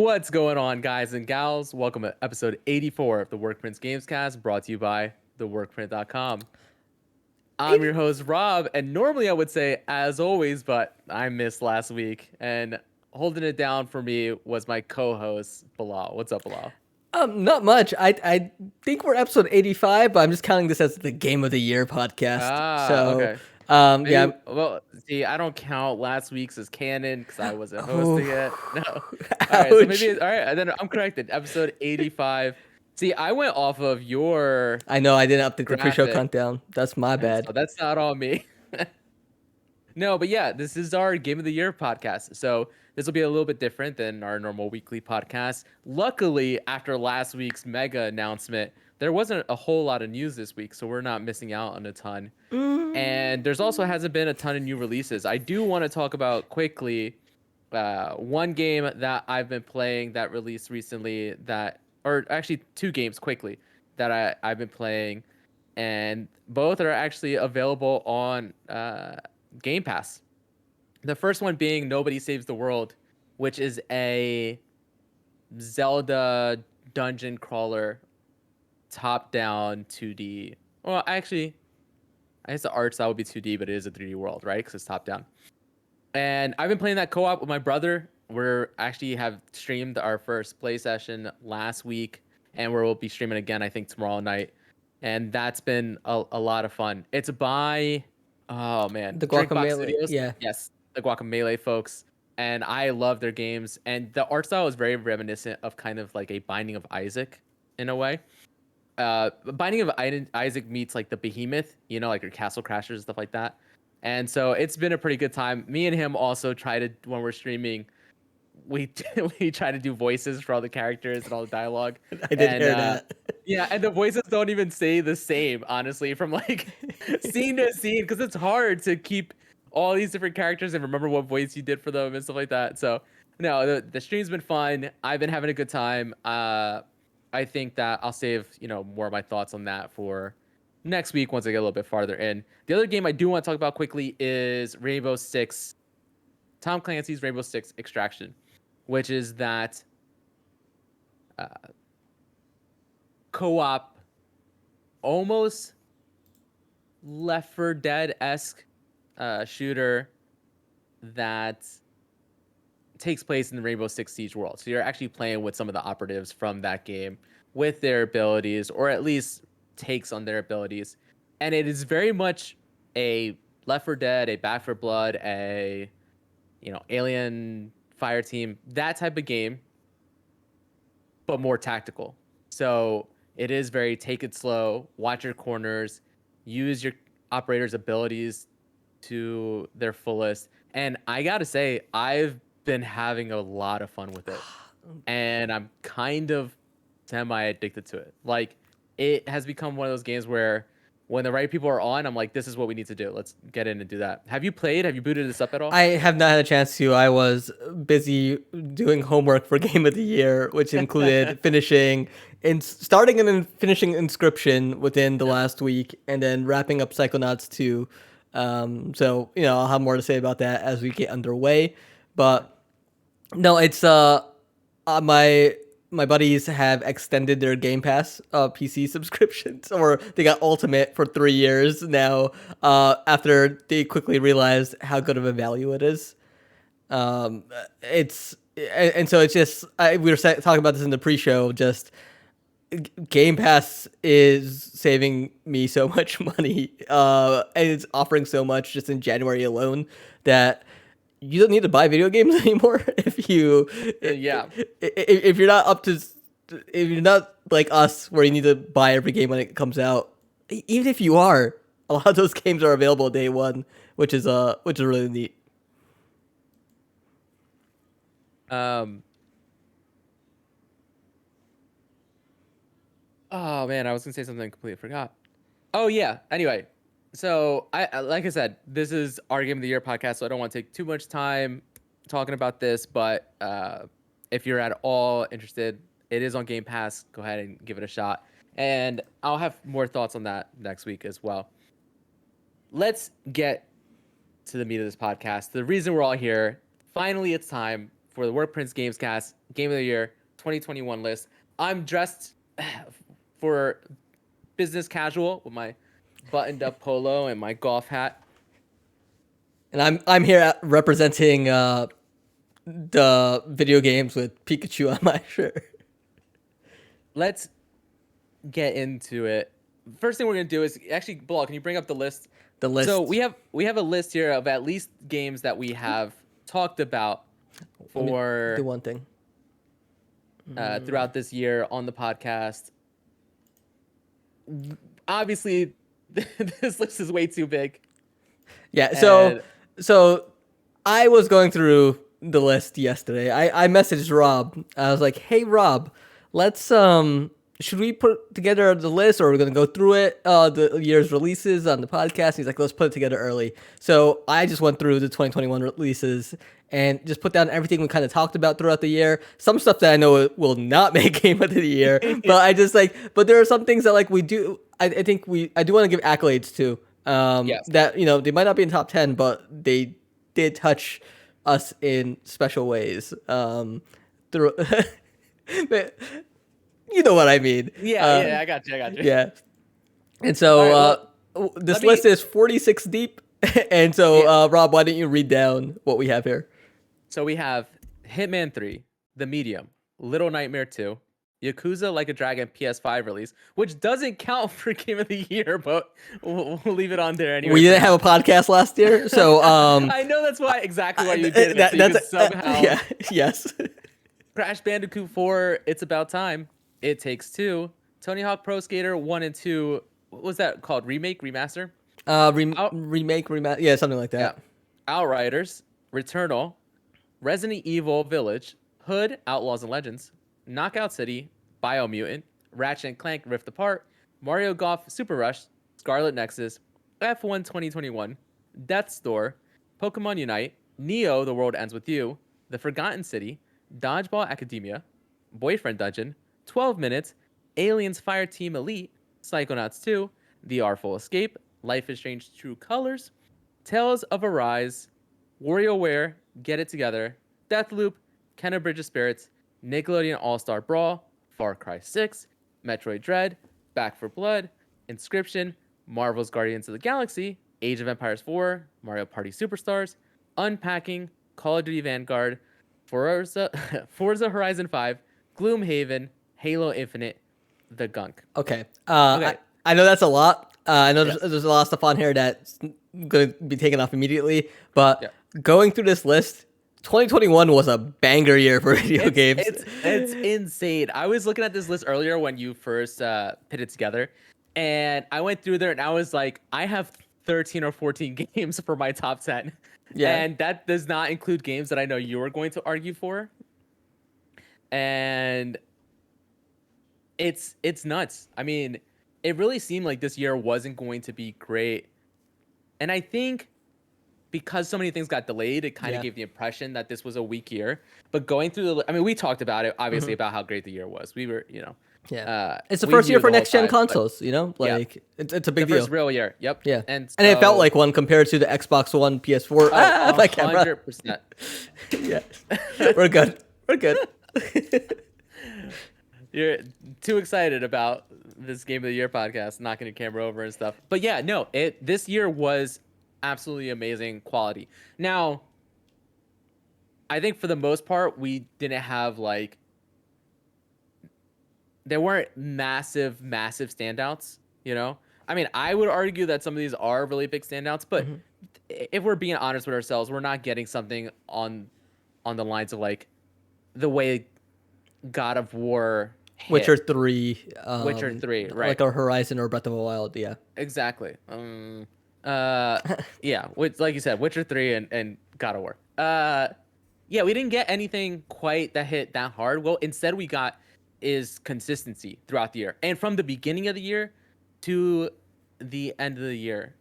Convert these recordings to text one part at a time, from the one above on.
What's going on, guys and gals? Welcome to episode 84 of the Workprint's Gamescast, brought to you by theworkprint.com. I'm your host, Rob, and normally I would say as always, but I missed last week, and holding it down for me was my co-host, Bilal. What's up, Bilal? Not much. I think we're episode 85, but I'm just counting this as the Game of the Year podcast. So, Okay. yeah. Maybe, well, see, I don't count last week's as canon because I wasn't hosting Oh, it. No. All right, so ouch. maybe, all right, then I'm corrected. Episode 85. See, I went off of your I know I didn't update the pre-show graphic, countdown. That's my and bad. so that's not on me. No, but yeah, this is our Game of the Year podcast. So this will be a little bit different than our normal weekly podcast. Luckily, after last week's mega announcement, there wasn't a whole lot of news this week, so we're not missing out on a ton. And there's also hasn't been a ton of new releases. I do want to talk about quickly one game that I've been playing that released recently or actually two games quickly that I've been playing, and both are actually available on Game Pass. The first one being Nobody Saves the World, which is a Zelda dungeon crawler, top-down 2D. Well, actually, I guess the art style would be 2D, but it is a 3D world, right? Because it's top-down. And I've been playing that co-op with my brother. We're actually have streamed our first play session last week, and we'll be streaming again, I think, tomorrow night. And that's been a lot of fun. It's by, oh man, The Drinkbox Guacamelee. Studios. Yeah. Yes, the Guacamelee folks. And I love their games. And the art style is very reminiscent of kind of like a Binding of Isaac in a way. Binding of Isaac meets like the Behemoth, like your Castle Crashers, stuff like that. And so it's been a pretty good time. Me and him also try to, when we're streaming, we we try to do voices for all the characters and all the dialogue. I did And hear that. yeah, and the voices don't even say the same, honestly, from like scene to scene, because it's hard to keep all these different characters and remember what voice you did for them and stuff like that. So no, the stream's been fun. I've been having a good time. I think that I'll save more of my thoughts on that for next week once I get a little bit farther in. The other game I do want to talk about quickly is Rainbow Six, Tom Clancy's Rainbow Six Extraction, which is that co-op, almost Left 4 Dead-esque shooter that takes place in the Rainbow Six Siege world. So you're actually playing with some of the operatives from that game with their abilities, or at least takes on their abilities. And it is very much a Left 4 Dead, a Back 4 Blood, a Alien Fire Team, that type of game, but more tactical. So it is very take it slow, watch your corners, use your operator's abilities to their fullest. And I gotta say, I've been having a lot of fun with it. And I'm kind of semi-addicted to it. Like, it has become one of those games where when the right people are on, I'm like, this is what we need to do. Let's get in and do that. Have you played? Have you booted this up at all? I have not had a chance to. I was busy doing homework for Game of the Year, which included starting and then finishing Inscription within the last week, and then wrapping up Psychonauts 2. So I'll have more to say about that as we get underway. But no, it's my buddies have extended their Game Pass PC subscriptions, or they got Ultimate for 3 years now. After they quickly realized how good of a value it is. So it's just we were talking about this in the pre-show. Just Game Pass is saving me so much money, and it's offering so much just in January alone that you don't need to buy video games anymore if you're not up to, if you're not like us where you need to buy every game when it comes out. Even if you are, a lot of those games are available day one, which is really neat. Oh man, I was gonna say something I completely forgot. Oh yeah. Anyway, so I like I said, this is our Game of the Year podcast, so I don't want to take too much time talking about this. But if you're at all interested, it is on Game Pass. Go ahead and give it a shot, and I'll have more thoughts on that next week as well. Let's get to the meat of this podcast. The reason we're all here. Finally, it's time for the Workprint Gamescast Game of the Year 2021 list. I'm dressed for business casual with my buttoned up polo and my golf hat. And I'm here representing the video games with Pikachu on my shirt. Let's get into it. First thing we're gonna do is actually, Bilal, can you bring up the list? The list. So we have a list here of at least games that we have talked about for do one thing throughout this year on the podcast. Obviously, this list is way too big. Yeah. So I was going through the list yesterday. I messaged Rob. I was like, "Hey Rob, let's should we put together the list, or we're gonna go through it the year's releases on the podcast?" He's like, "Let's put it together early." So I just went through the 2021 releases and just put down everything we kind of talked about throughout the year. Some stuff that I know will not make Game of the Year, but I just but there are some things that we do. I think I do want to give accolades to. Yes. That they might not be in top 10, but they did touch us in special ways. Through, but you know what I mean? Yeah, I got you. Yeah. And so this list is 46 deep. And so, Rob, why don't you read down what we have here? So we have Hitman 3, The Medium, Little Nightmare 2, Yakuza Like a Dragon PS5 release, which doesn't count for Game of the Year, but we'll leave it on there anyway. We didn't have a podcast last year, so I know that's why you did it. So that's somehow. Yeah. Yes. Crash Bandicoot 4, It's About Time, It Takes Two, Tony Hawk Pro Skater 1 and 2. What was that called? Remake, remaster? Remake, yeah, something like that. Yeah. Outriders, Returnal, Resident Evil Village, Hood, Outlaws and Legends, Knockout City, Biomutant, Ratchet and Clank Rift Apart, Mario Golf Super Rush, Scarlet Nexus, F1 2021, Death's Door, Pokemon Unite, Neo The World Ends With You, The Forgotten City, Dodgeball Academia, Boyfriend Dungeon, 12 Minutes, Aliens Fireteam Elite, Psychonauts 2, The Artful Escape, Life is Strange True Colors, Tales of Arise, Warioware, Get It Together, Deathloop, Kenna Bridge of Spirits, Nickelodeon All-Star Brawl, Far Cry 6, Metroid Dread, Back 4 Blood, Inscription, Marvel's Guardians of the Galaxy, Age of Empires 4, Mario Party Superstars, Unpacking, Call of Duty Vanguard, Forza Horizon 5, Gloomhaven, Halo Infinite, The Gunk. Okay. I know that's a lot. I know there's a lot of stuff on here that's going to be taken off immediately, but going through this list, 2021 was a banger year for video games. It's insane. I was looking at this list earlier when you first put it together, and I went through there and I was like, I have 13 or 14 games for my top 10. Yeah. And that does not include games that I know you were going to argue for. And it's nuts. I mean, it really seemed like this year wasn't going to be great. And I think because so many things got delayed, it kind of gave the impression that this was a weak year. But going through we talked about it, obviously, about how great the year was. We were, it's the first year for next-gen consoles, it's a big deal. First real year, yep. Yeah. And it felt like one compared to the Xbox One, PS4. 100%. Yeah. We're good. You're too excited about this Game of the Year podcast, knocking your camera over and stuff. But yeah, no, this year was absolutely amazing quality. Now, I think for the most part, we didn't have there weren't massive standouts, I mean, I would argue that some of these are really big standouts, but if we're being honest with ourselves, we're not getting something on the lines of the way God of War hit. Witcher 3. Witcher 3, right. Like a Horizon or Breath of the Wild, yeah. Exactly. Yeah, like you said, Witcher 3 and God of War. Yeah, we didn't get anything quite that hit that hard. Well, instead we got is consistency throughout the year. And from the beginning of the year to the end of the year.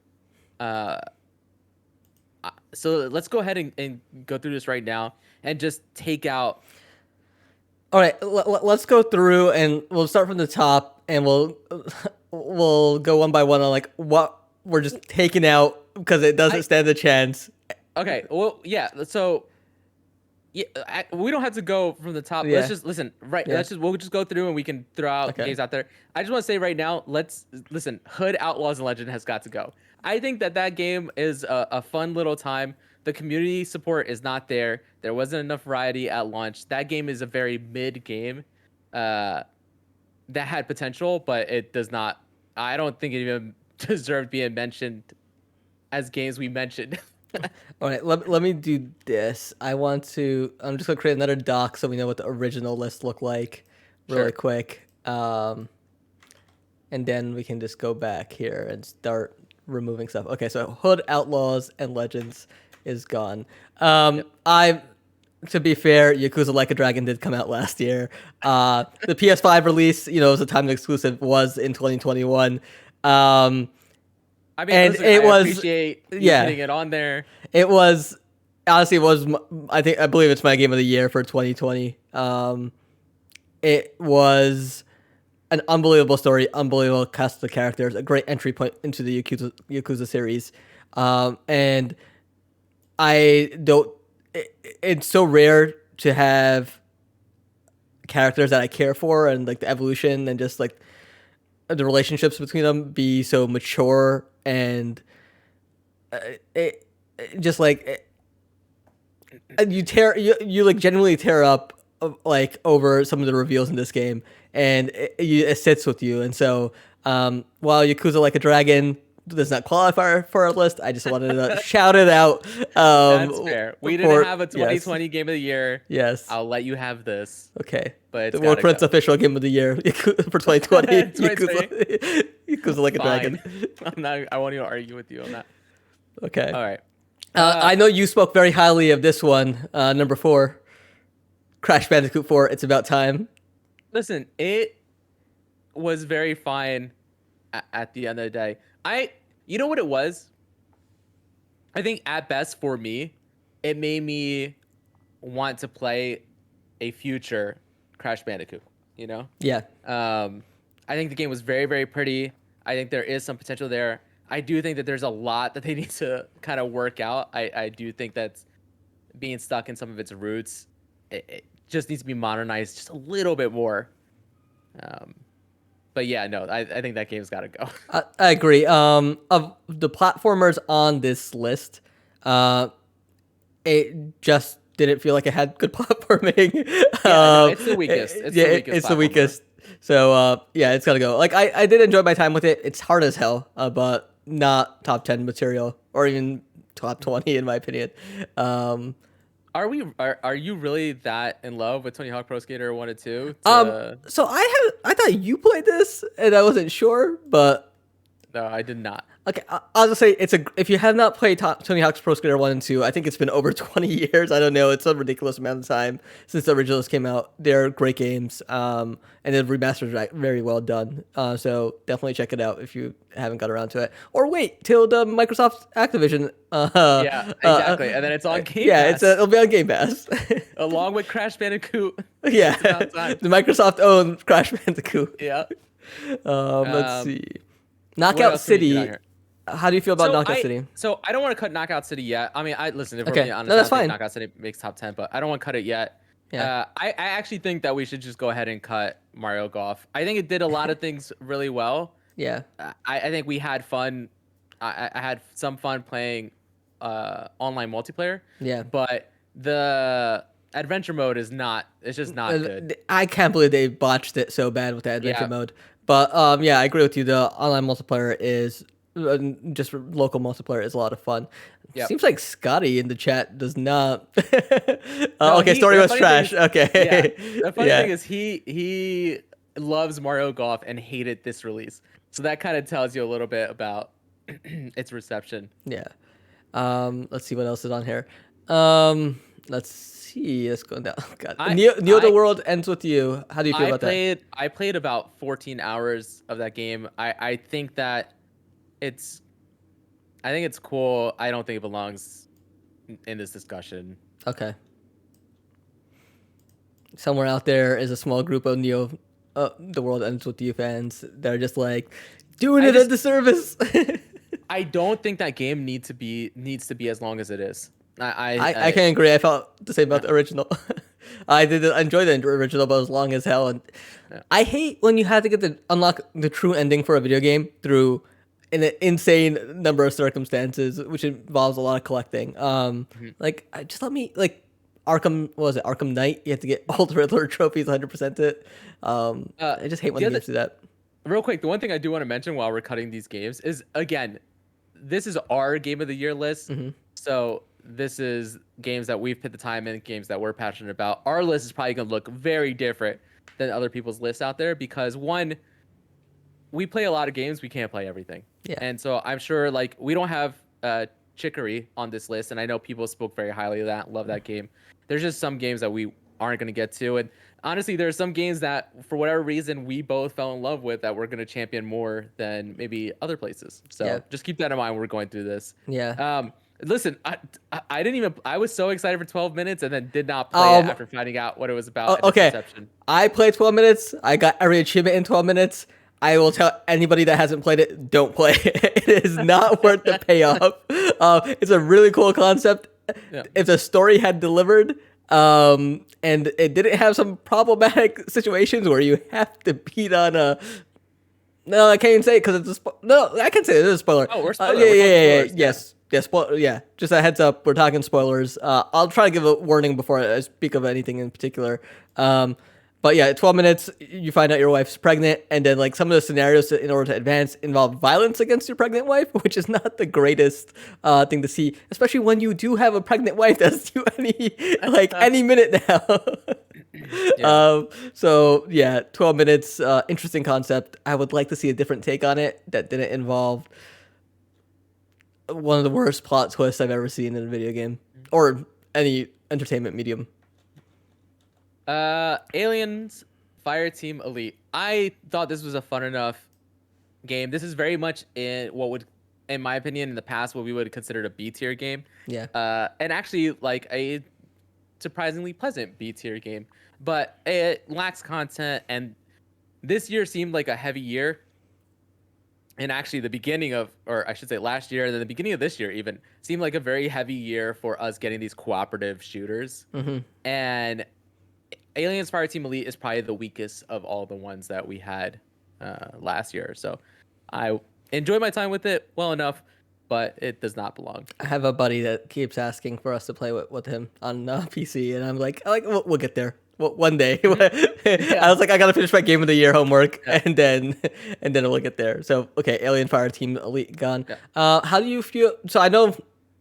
So let's go ahead and go through this right now and just take out. All right, let's go through and we'll start from the top and we'll go one by one on what we're just taking out because it doesn't stand a chance. Okay, well, yeah. So Yeah, we don't have to go from the top. Let's Yeah. just listen. Right. Yeah. We'll just go through and we can throw out Okay. games out there. I just want to say right now, let's listen. Hood Outlaws and Legend has got to go. I think that game is a fun little time. The community support is not there. There wasn't enough variety at launch. That game is a very mid game, that had potential, but it does not. I don't think it even deserved being mentioned as games we mentioned. All right, let me do this. I'm just gonna create another doc so we know what the original list looked like really Sure. quick. And then we can just go back here and start removing stuff. Okay, so Hood, Outlaws, and Legends is gone. Yep. I, to be fair, Yakuza Like a Dragon did come out last year. The PS5 release, was a timed exclusive, was in 2021. I mean, And listen, it I was, appreciate you yeah. putting it on there. It was honestly I believe it's my game of the year for 2020. It was an unbelievable story, unbelievable cast of characters, a great entry point into the Yakuza series, and I don't. It's so rare to have characters that I care for and like the evolution and just like the relationships between them be so mature and it just like you like genuinely tear up like over some of the reveals in this game, and it sits with you. And so while Yakuza Like a Dragon does not qualify for our list, I just wanted to shout it out. That's fair. We didn't have a Yes, 2020 game of the year. yes. I'll let you have this, Okay. but The it's gotta Workprint's go. official game of the year for 2020. 2020. Yakuza Like a Dragon. Fine. I won't even argue with you on that. Okay. All right. I know you spoke very highly of this one, number 4, Crash Bandicoot 4. It's about time. Listen, it was very fine at the end of the day. You know what it was? I think at best for me, it made me want to play a future Crash Bandicoot. You know? Yeah. I think the game was very, very pretty. I think there is some potential there. I do think that there's a lot that they need to kind of work out. I do think that's being stuck in some of its roots. It just needs to be modernized just a little bit more. But yeah, no, I think that game's got to go. I agree. Of the platformers on this list, it just didn't feel like it had good platforming. No, it's the weakest. It's the weakest. It's the platformer. weakest. So yeah, it's gotta go. Like I did enjoy my time with it. It's hard as hell, but not top 10 material or even top 20 in my opinion. Are you really that in love with Tony Hawk Pro Skater 1 and 2? So I thought you played this and I wasn't sure, but No, I did not. okay, I'll just say if you have not played Tony Hawk's Pro Skater 1 and 2, I think it's been over 20 years. I don't know. It's a ridiculous amount of time since the originals came out. They're great games. And the remasters are very well done. So definitely check it out if you haven't got around to it. Or wait till the Microsoft Activision. Yeah, exactly. And then it's on Game Yeah, Pass. it'll be on Game Pass. Along with Crash Bandicoot. Yeah, It's about time. the Microsoft owned Crash Bandicoot. Yeah. Let's see. What Knockout else can we get City. out here? How do you feel about Knockout City? So I don't want to cut Knockout City yet. I mean, listen. If we're Okay. being honest, No, that's I don't think fine. Knockout City makes top 10, but I don't want to cut it yet. Yeah. I actually think that we should just go ahead and cut Mario Golf. I think it did a lot of things really well. Yeah. I think we had fun. I had some fun playing online multiplayer. Yeah. But the adventure mode is not. It's just not good. I can't believe they botched it so bad with the adventure Yeah. mode. But yeah, I agree with you. The online multiplayer is just local multiplayer is a lot of fun. Yep. Seems like Scotty in the chat does not. No, Okay, story the was funny trash. thing is- Okay. Yeah. The funny Yeah. thing is he loves Mario Golf and hated this release. So that kind of tells you a little bit about its reception. Yeah. Let's see what else is on here. Let's see. Let's go down. God. Neo the World ends with you. How do you feel about that? I played about 14 hours of that game. I think that it's cool. I don't think it belongs in this discussion. Okay. Somewhere out there is a small group of Neo, the World Ends With You fans. They're just like doing it a disservice. I don't think that game needs to be as long as it is. I can't agree. I felt the same about the original. I did enjoy the original, but it was long as hell. And Yeah. I hate when you have to get the unlock the true ending for a video game through an insane number of circumstances, which involves a lot of collecting. Mhm. Just let me like Arkham. What was it? Arkham Knight. You have to get all the Riddler trophies, 100% it. I just hate when The other, games do that. real quick, the one thing I do want to mention while we're cutting these games is, again, this is our game of the year list. Hmm. So this is games that we've put the time in, games that we're passionate about. Our list is probably going to look very different than other people's lists out there because, one, we play a lot of games, we can't play everything. Yeah. And so I'm sure, like, we don't have Chicory on this list, and I know people spoke very highly of that, love that game. There's just some games that we aren't going to get to, and honestly, there's some games that, for whatever reason, we both fell in love with that we're going to champion more than maybe other places. So Yeah. just keep that in mind when we're going through this. Yeah. Listen, I didn't even, I was so excited for 12 minutes and then did not play it after finding out what it was about. And its Okay. reception. I played 12 minutes. I got every achievement in 12 minutes. I will tell anybody that hasn't played it, don't play it. It is not worth the payoff. It's a really cool concept. Yeah. If the story had delivered, and it didn't have some problematic situations where you have to beat on a. No, I can't even say it because it's a no. I can say it is a spoiler. Oh, we're spoiling. Yeah, We're yeah, talking yeah, spoilers, yes. Yeah, yeah. Just a heads up, we're talking spoilers. I'll try to give a warning before I speak of anything in particular. But yeah, 12 minutes, you find out your wife's pregnant, and then like some of the scenarios in order to advance involve violence against your pregnant wife, which is not the greatest thing to see, especially when you do have a pregnant wife that's due any minute now. Yeah. So yeah, 12 minutes, interesting concept. I would like to see a different take on it that didn't involve one of the worst plot twists I've ever seen in a video game or any entertainment medium. Aliens Fireteam Elite. I thought this was a fun enough game. This is very much in what would, in my opinion, in the past, what we would consider a B tier game. Yeah. And actually like a surprisingly pleasant B tier game, but it lacks content. And this year seemed like a heavy year. And actually, the beginning of, or I should say last year, and then the beginning of this year even seemed like a very heavy year for us getting these cooperative shooters. Mm-hmm. And Aliens Fireteam Elite is probably the weakest of all the ones that we had last year. So I enjoyed my time with it well enough, but it does not belong. I have a buddy that keeps asking for us to play with him on PC, and I'm like, we'll get there. One day. I was like, I gotta finish my game of the year homework, and then we'll get there. So okay, Alien Fireteam Elite gone. Yeah. How do you feel? So I know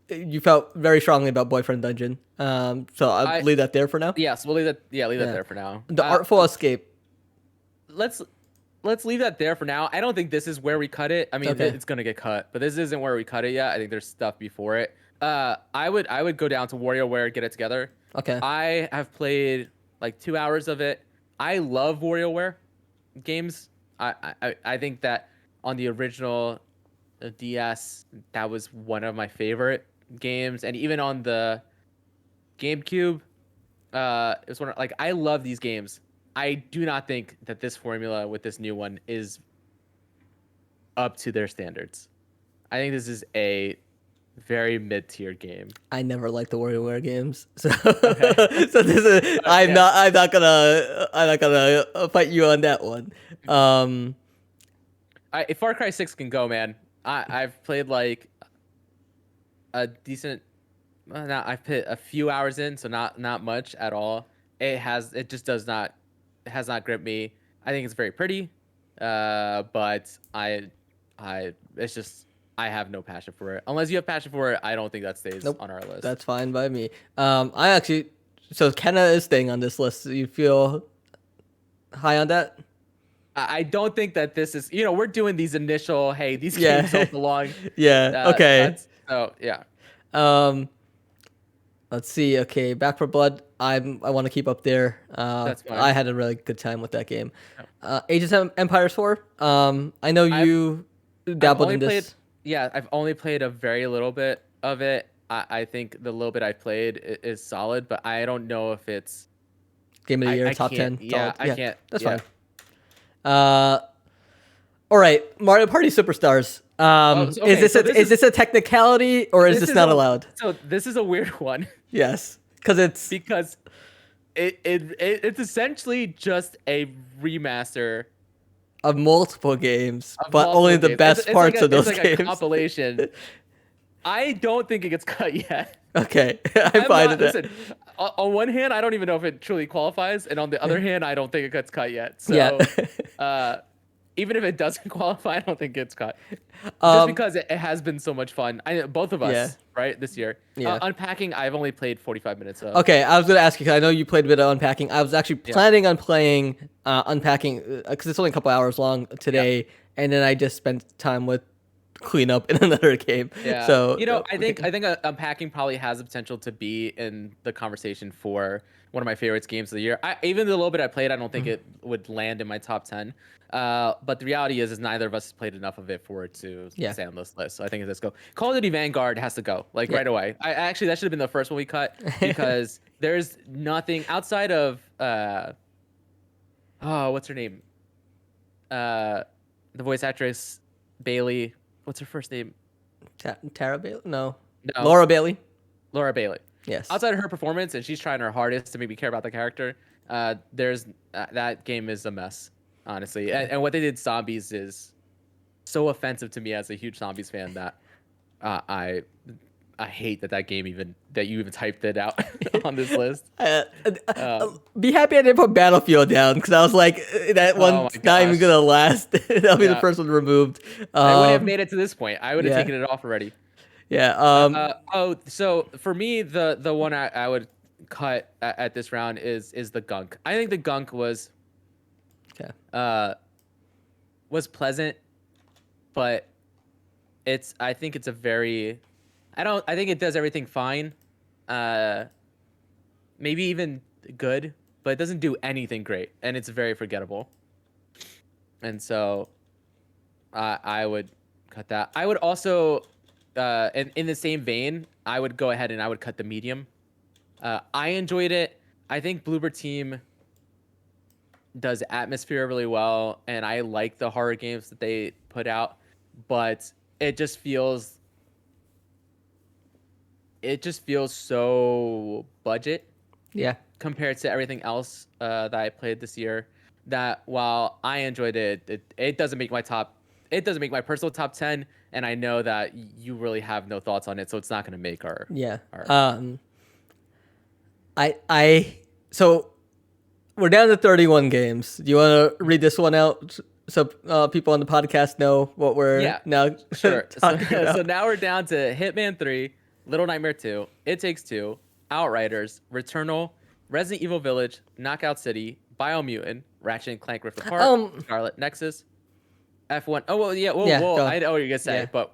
you felt very strongly about Boyfriend Dungeon. So I'll leave that there for now. Yes, we'll leave that. Yeah, leave that there for now. The Artful Escape. Let's leave that there for now. I don't think this is where we cut it. I mean, Okay. it's gonna get cut, but this isn't where we cut it yet. I think there's stuff before it. I would go down to Warioware, get it together. Okay. I have played like 2 hours of it. I love Warioware games. I think that on the original DS, that was one of my favorite games, and even on the GameCube, it was one of, like, I love these games. I do not think that this formula with this new one is up to their standards. I think this is a very mid-tier game. I never liked the WarioWare games, so Okay. so this is I'm Yeah. not gonna fight you on that one. If Far Cry 6 can go, man. I've played like a decent. Not I've put a few hours in, so not much at all. It just does not, it has not gripped me. I think it's very pretty, but it's just, I have no passion for it. Unless you have passion for it, I don't think that stays Nope. on our list. That's fine by me. I actually, so Kenna is staying on this list. Do you feel high on that? I don't think that this is, we're doing these initial, hey, these Yeah. games don't belong. Yeah. Okay. So yeah. Let's see. Okay, Back for Blood. I want to keep up there. That's fine. I had a really good time with that game. Age of Empires 4. I know you dabbled in this. I've only played a very little bit of it. I think the little bit I played is solid, but I don't know if it's Game of the Year, I top can't- 10. Yeah, solid. I can't. That's yeah. fine. All right, Mario Party Superstars. Okay, is this a technicality or is this not allowed? So this is a weird one. Yes, because it's Because it's essentially just a remaster of multiple games, of but only multiple the games. best parts of those it's like a games. compilation. I don't think it gets cut yet. Okay, I'm I'm fine not. with that. Listen, on one hand, I don't even know if it truly qualifies, and on the other hand, I don't think it gets cut yet. Yeah. So, even if it doesn't qualify, I don't think it's cut. Just Um, because it has been so much fun. Both of yeah. us, right, this year. Yeah. Unpacking, I've only played 45 minutes of. Okay, I was gonna ask you because I know you played a bit of Unpacking. I was actually planning on playing Unpacking because it's only a couple hours long today, and then I just spent time with cleanup in another game. Yeah. So I think Unpacking probably has the potential to be in the conversation for one of my favorites games of the year. Even the little bit I played, I don't think it would land in my top 10. But the reality is neither of us has played enough of it for it to stay on this list. So I think let's go. Call of Duty Vanguard has to go right away. I actually that should have been the first one we cut because there's nothing outside of what's her name? The voice actress Bailey. What's her first name? Tara Bailey? No. No. Laura Bailey. Laura Bailey. Yes. Outside of her performance, and she's trying her hardest to make me care about the character. There's that game is a mess, honestly. And what they did zombies is so offensive to me as a huge zombies fan that I hate that game you even typed it out on this list. Be happy I didn't put Battlefield down because I was like, that one's not even gonna last. That'll be the first one removed. I wouldn't have made it to this point. I would have taken it off already. Yeah. So for me, the one I would cut at this round is the gunk. I think the gunk was pleasant, but I think it's a very I think it does everything fine. Maybe even good, but it doesn't do anything great, and it's very forgettable. And so I would cut that. I would also in the same vein, I would go ahead and I would cut the medium. I enjoyed it. I think Bloober Team does atmosphere really well, and I like the horror games that they put out, but it just feels so budget. Yeah. Compared to everything else that I played this year, that while I enjoyed it, it doesn't make my top. It doesn't make my personal top 10, and I know that you really have no thoughts on it, so it's not going to make our. Yeah. So we're down to 31 games. Do you want to read this one out so people on the podcast know what we're now sure. talking about? So now we're down to Hitman 3, Little Nightmare 2, It Takes Two, Outriders, Returnal, Resident Evil Village, Knockout City, Biomutant, Ratchet and Clank Rift Apart, Scarlet Nexus, F1. Oh, well, yeah. Whoa. I know what you're going to say, but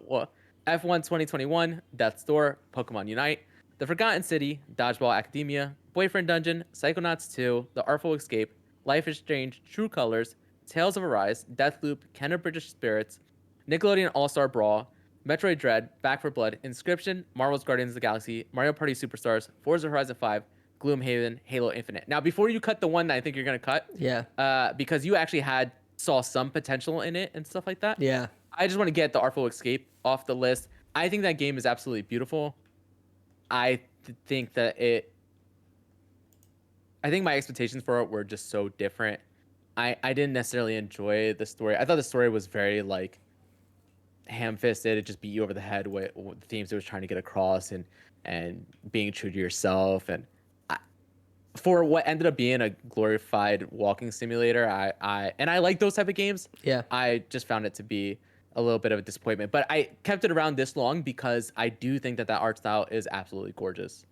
F1 2021, Death's Door, Pokemon Unite, The Forgotten City, Dodgeball Academia, Boyfriend Dungeon, Psychonauts 2, The Artful Escape, Life is Strange, True Colors, Tales of Arise, Deathloop, Kenner British Spirits, Nickelodeon All-Star Brawl, Metroid Dread, Back for Blood, Inscription, Marvel's Guardians of the Galaxy, Mario Party Superstars, Forza Horizon 5, Gloomhaven, Halo Infinite. Now, before you cut the one that I think you're going to cut, because you actually saw some potential in it and stuff like that. Yeah. I just want to get The Artful Escape off the list. I think that game is absolutely beautiful. I think my expectations for it were just so different. I didn't necessarily enjoy the story. I thought the story was very like ham-fisted. It just beat you over the head with the themes it was trying to get across and being true to yourself. And for what ended up being a glorified walking simulator, I like those type of games. Yeah. I just found it to be a little bit of a disappointment, but I kept it around this long because I do think that art style is absolutely gorgeous.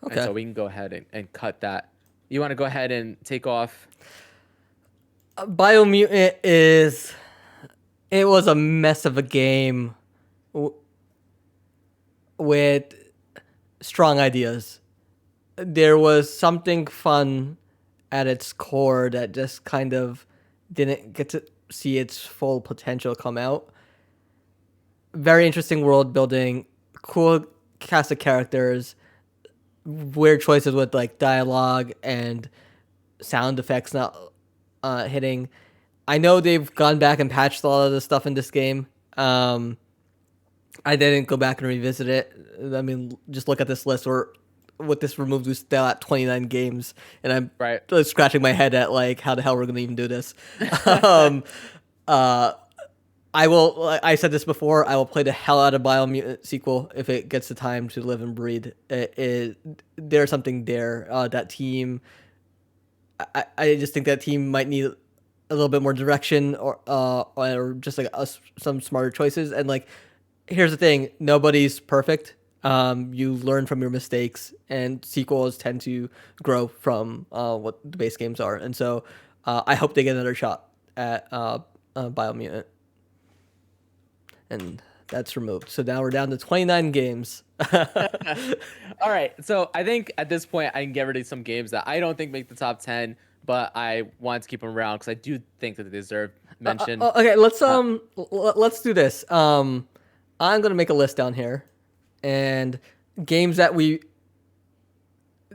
Okay. And so we can go ahead and cut that. You want to go ahead and take off? Biomutant it was a mess of a game with strong ideas. There was something fun at its core that just kind of didn't get to see its full potential come out. Very interesting world building, cool cast of characters, weird choices with like dialogue and sound effects not hitting. I know they've gone back and patched a lot of the stuff in this game. I didn't go back and revisit it. I mean, just look at this list. Or with this removed, we're still at 29 games, and I'm Right. scratching my head at like how the hell we're gonna even do this. um, I will. Like I said this before. I will play the hell out of Biomutant sequel if it gets the time to live and breathe. There's something there. That team. I just think that team might need a little bit more direction or just like some smarter choices. And like, here's the thing: nobody's perfect. You learn from your mistakes, and sequels tend to grow from what the base games are. And so, I hope they get another shot at Biomutant. And that's removed. So now we're down to 29 games. All right. So I think at this point I can get rid of some games that I don't think make the top 10, but I want to keep them around because I do think that they deserve mention. Okay, let's do this. I'm gonna make a list down here, and games that we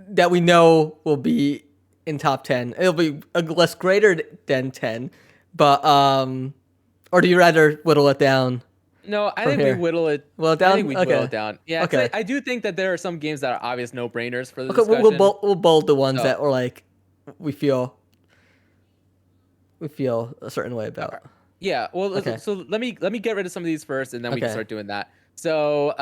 know will be in top 10. It'll be a list greater than 10, but or do you rather whittle it down? No, I think we whittle it. Well, down. I think we whittle it down. Yeah. Okay. I do think that there are some games that are obvious no-brainers for the Okay, discussion. we'll bold the ones that are like we feel a certain way about. Yeah. Well, Okay. so let me get rid of some of these first, and then we can start doing that. So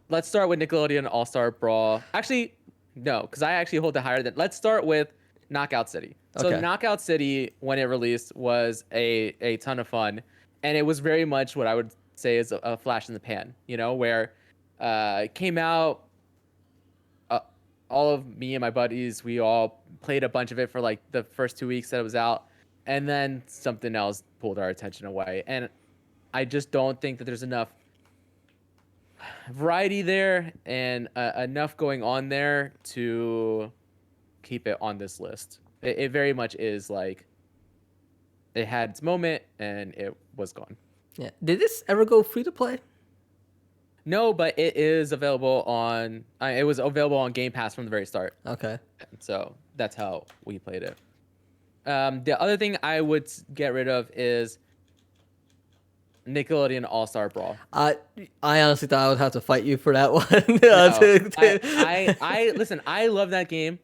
let's start with Nickelodeon All-Star Brawl. Actually, no, because I actually hold it higher than. Let's start with Knockout City. So Knockout City, when it released, was a ton of fun. And it was very much what I would say is a flash in the pan, you know, where it came out, all of me and my buddies, we all played a bunch of it for like the first 2 weeks that it was out. And then something else pulled our attention away. And I just don't think that there's enough variety there and enough going on there to keep it on this list. It very much is like, it had its moment and it was gone. Yeah. Did this ever go free to play? No, but it is available on. It was available on Game Pass from the very start. Okay. So that's how we played it. The other thing I would get rid of is Nickelodeon All-Star Brawl. I honestly thought I would have to fight you for that one. I listen. I love that game.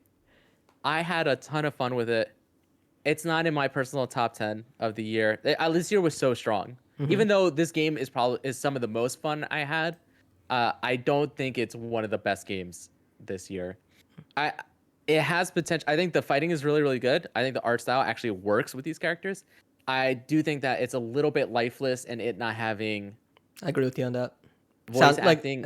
I had a ton of fun with it. It's not in my personal top 10 of the year. This year was so strong. Mm-hmm. Even though this game is some of the most fun I had, I don't think it's one of the best games this year. It has potential. I think the fighting is really, really good. I think the art style actually works with these characters. I do think that it's a little bit lifeless and it not having. I agree with you on that. Voice acting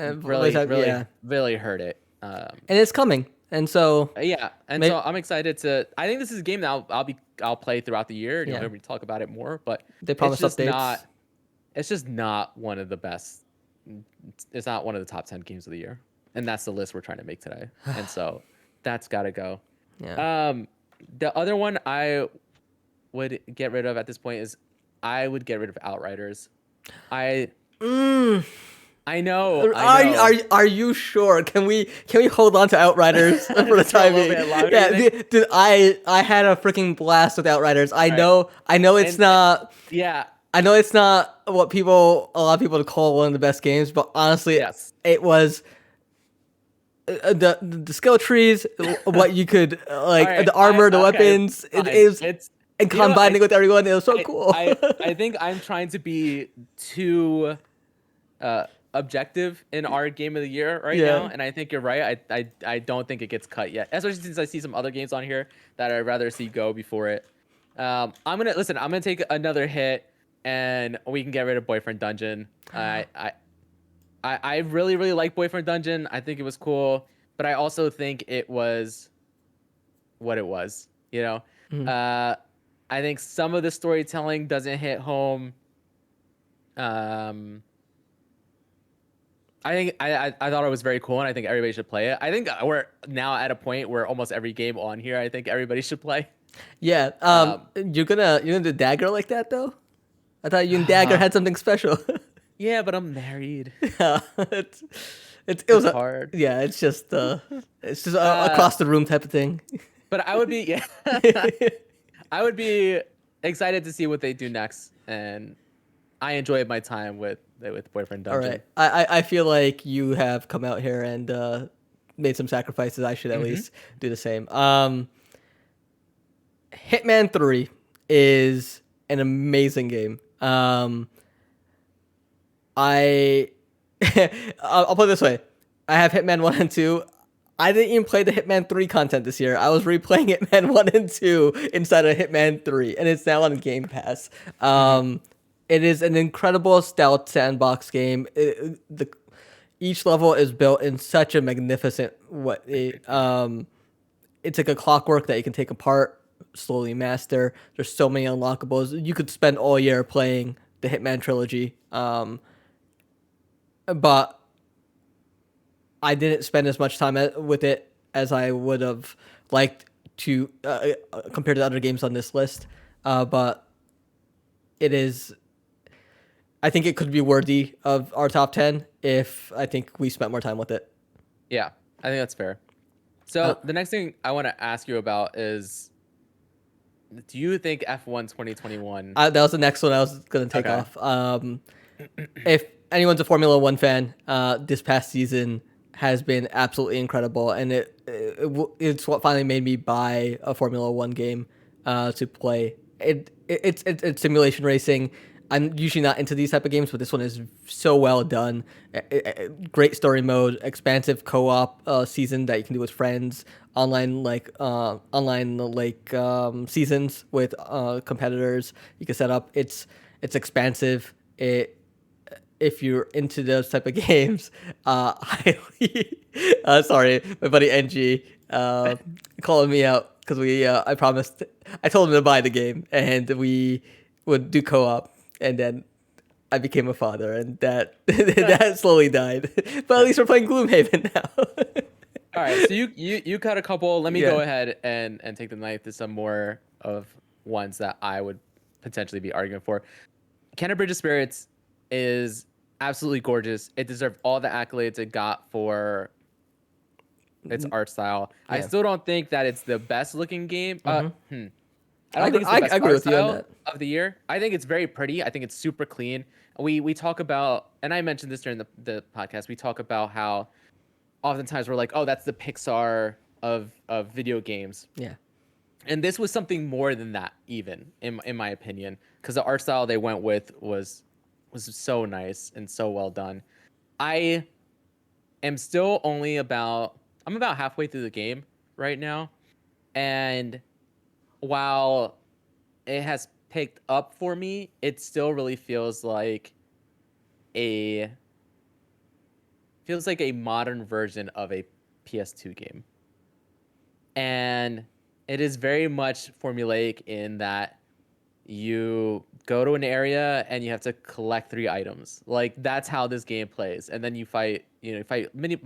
really hurt it. And it's coming. And so so I'm excited to. I think this is a game that I'll play throughout the year. You'll hear me talk about it more, but they promise updates. It's just not one of the best. It's not one of the top 10 games of the year, and that's the list we're trying to make today. And so that's got to go. Yeah. The other one I would get rid of at this point is I would get rid of Outriders. I know. Are you sure? Can we hold on to Outriders for the time being? Dude, I had a freaking blast with Outriders. I know it's not. Yeah. I know it's not what a lot of people call one of the best games, but honestly, it was the skill trees, what you could the armor, the weapons. It's combining with everyone. It was so cool. I think I'm trying to be too objective in our game of the year now, and I think you're right. I don't think it gets cut yet, especially since I see some other games on here that I'd rather see go before it. I'm gonna take another hit, and we can get rid of Boyfriend Dungeon. I really, really like Boyfriend Dungeon. I think it was cool, but I also think it was what it was. You know, I think some of the storytelling doesn't hit home. I think I thought it was very cool, and I think everybody should play it. I think we're now at a point where almost every game on here, I think everybody should play. Yeah. You're gonna do Dagger like that though? I thought you and Dagger had something special. Yeah, but I'm married. Yeah, it was hard. Yeah, it's just across the room type of thing. But I would be I would be excited to see what they do next, and I enjoyed my time with Boyfriend All Dungeon. right. I feel like you have come out here and made some sacrifices. I should at least do the same. Hitman 3 is an amazing game. I I'll put it this way. I have Hitman 1 and 2. I didn't even play the Hitman 3 content this year. I was replaying Hitman 1 and 2 inside of Hitman 3, and it's now on Game Pass. It is an incredible stealth sandbox game. Each level is built in such a magnificent way. It's like a clockwork that you can take apart, slowly master. There's so many unlockables. You could spend all year playing the Hitman trilogy. But I didn't spend as much time with it as I would have liked to compared to other games on this list. But it is. I think it could be worthy of our top 10 if I think we spent more time with it. Yeah, I think that's fair. So the next thing I want to ask you about is, do you think F1 2021? That was the next one I was going to take off. If anyone's a Formula One fan, this past season has been absolutely incredible, and it's what finally made me buy a Formula One game to play. It's simulation racing. I'm usually not into these type of games, but this one is so well done. Great story mode, expansive co-op season that you can do with friends, online seasons with competitors you can set up. It's expansive. If you're into those type of games, highly. Sorry, my buddy NG calling me out because I told him to buy the game and we would do co-op. And then I became a father, and that that slowly died. But at least we're playing Gloomhaven now. All right, so you cut a couple. Let me go ahead and take the knife to some more of ones that I would potentially be arguing for. Canter Bridge of Spirits is absolutely gorgeous. It deserved all the accolades it got for its art style. I still don't think that it's the best looking game. I don't think it's the best agree art with you on style that. of the year. I think it's very pretty. I think it's super clean. We talk about, and I mentioned this during the podcast, we talk about how oftentimes we're like, oh, that's the Pixar of video games. Yeah. And this was something more than that, even, in my opinion, because the art style they went with was so nice and so well done. I am still I'm about halfway through the game right now, and while it has picked up for me, it still really feels like a modern version of a PS2 game. And it is very much formulaic in that you go to an area and you have to collect 3 items. Like, that's how this game plays. And then you fight mini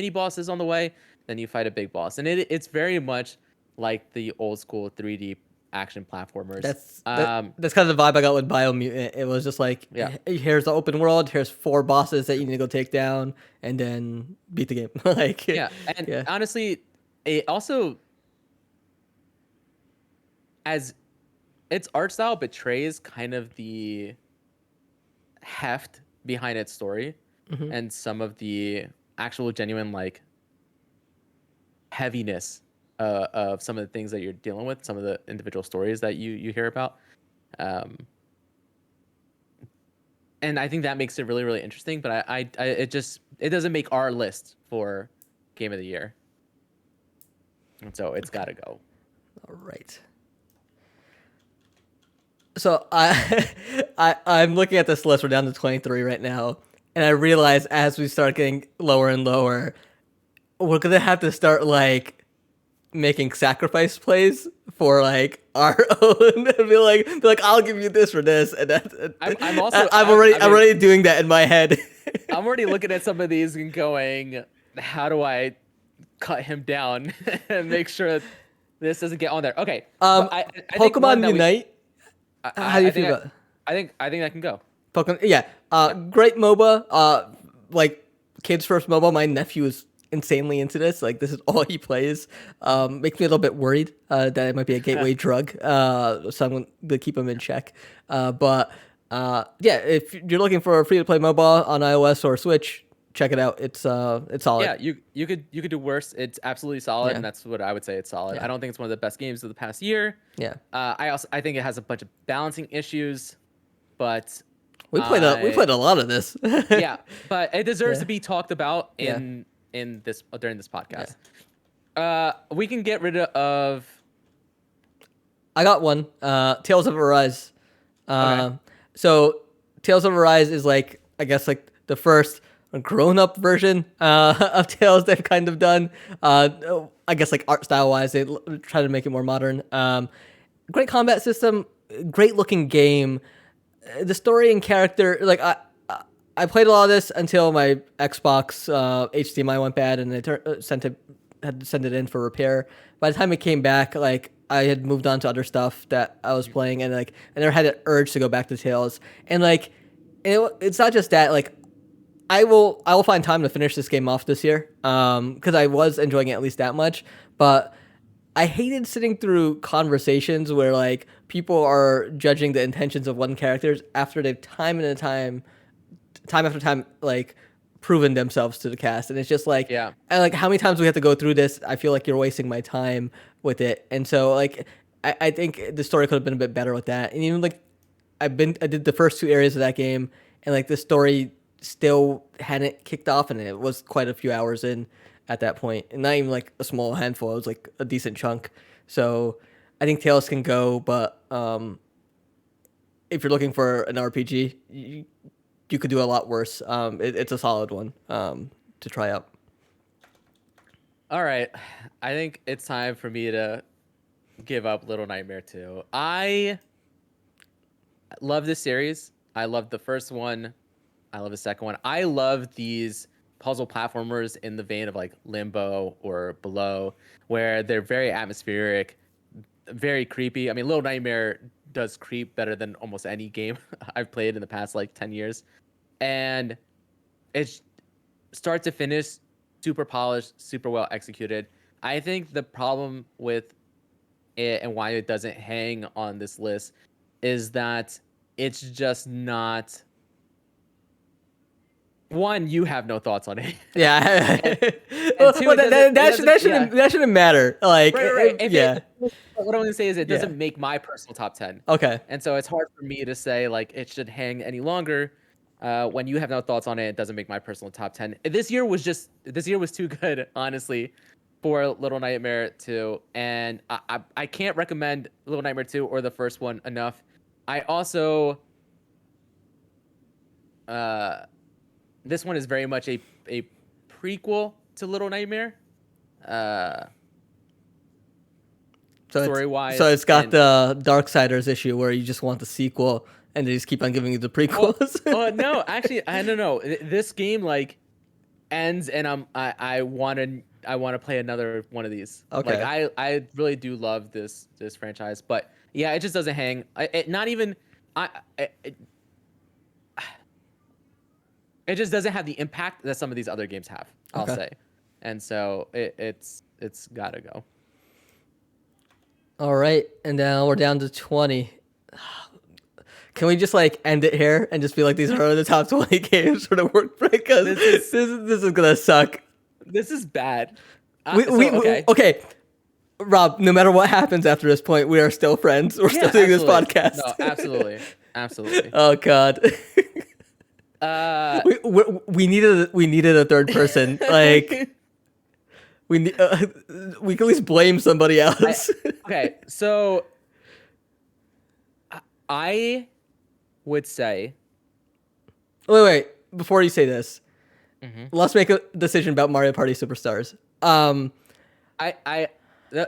bosses on the way, then you fight a big boss. And it's very much like the old school 3D action platformers. That's kind of the vibe I got with Biomutant. It was just like, here's the open world, here's 4 bosses that you need to go take down, and then beat the game. Honestly, it also, as its art style betrays kind of the heft behind its story and some of the actual genuine like heaviness of some of the things that you're dealing with, some of the individual stories that you hear about. And I think that makes it really, really interesting, but it doesn't make our list for Game of the Year. And so it's got to go. All right. So I'm looking at this list. We're down to 23 right now. And I realize as we start getting lower and lower, we're going to have to start like making sacrifice plays for like our own and be like, I'll give you this for this. And I'm already doing that in my head. I'm already looking at some of these and going, how do I cut him down and make sure this doesn't get on there? Okay. I Pokemon Unite. How do you feel about it? I think that can go. Pokemon, yeah. Great MOBA. Like kids' first MOBA. My nephew is insanely into this. Like this is all he plays. Makes me a little bit worried that it might be a gateway drug. So I'm going to keep him in check. Yeah, if you're looking for a free to play mobile on iOS or Switch, check it out. It's solid. Yeah, you could do worse. It's absolutely solid, Yeah. and that's what I would say. It's solid. Yeah. I don't think it's one of the best games of the past year. Yeah. I think it has a bunch of balancing issues, but We played a lot of this. yeah, but it deserves Yeah. to be talked about Yeah. in this during this podcast. We can get rid of. I got one. Tales of Arise. Okay. So Tales of Arise is like, I guess, like the first grown-up version of Tales they've kind of done. I guess like art style wise, they try to make it more modern. Great combat system, great looking game. The story and character, like I played a lot of this until my Xbox HDMI went bad, and they had to send it in for repair. By the time it came back, like I had moved on to other stuff that I was playing, and like I never had an urge to go back to Tales. And like it's not just that, like I will find time to finish this game off this year, because I was enjoying it at least that much. But I hated sitting through conversations where like people are judging the intentions of one characters after they've time after time, like proven themselves to the cast. And it's just like, Yeah. and like how many times we have to go through this? I feel like you're wasting my time with it. And so like, I think the story could have been a bit better with that. And even like, I did the first two areas of that game, and like the story still hadn't kicked off, and it was quite a few hours in at that point, and not even like a small handful. It was like a decent chunk. So I think Tales can go, but if you're looking for an RPG, you could do a lot worse. It's a solid one to try out. All right, I think it's time for me to give up Little Nightmare 2. I love this series. I love the first one. I love the second one. I love these puzzle platformers in the vein of like Limbo or Below, where they're very atmospheric, very creepy. I mean, Little Nightmare does creep better than almost any game I've played in the past like 10 years. And it's start to finish, super polished, super well executed. I think the problem with it and why it doesn't hang on this list is that it's just not. One, you have no thoughts on it. Yeah. And two, that shouldn't matter. Like, right. Yeah. What I'm gonna say is it doesn't Yeah. make my personal top 10. Okay. And so it's hard for me to say like it should hang any longer. When you have no thoughts on it, it doesn't make my personal top 10. This year was too good, honestly, for Little Nightmare 2. And I can't recommend Little Nightmare 2 or the first one enough. I also this one is very much a prequel to Little Nightmare. Story-wise. So it's got the Darksiders issue where you just want the sequel and they just keep on giving you the prequels. No, actually, I don't know. This game like ends, and I want to play another one of these. Okay. Like I really do love this franchise, but yeah, it just doesn't hang. It just doesn't have the impact that some of these other games have. I'll say, and so it's gotta go. All right, and now we're down to 20. Can we just like end it here and just be like, these are the top 20 games for the Workprint? Because this is gonna suck. This is bad. Okay. Rob, no matter what happens after this point, we are still friends. We're still doing this podcast. No, absolutely. Oh God. We needed a third person. Like we can at least blame somebody else. Okay, so I would say. Wait. Before you say this, let's make a decision about Mario Party Superstars.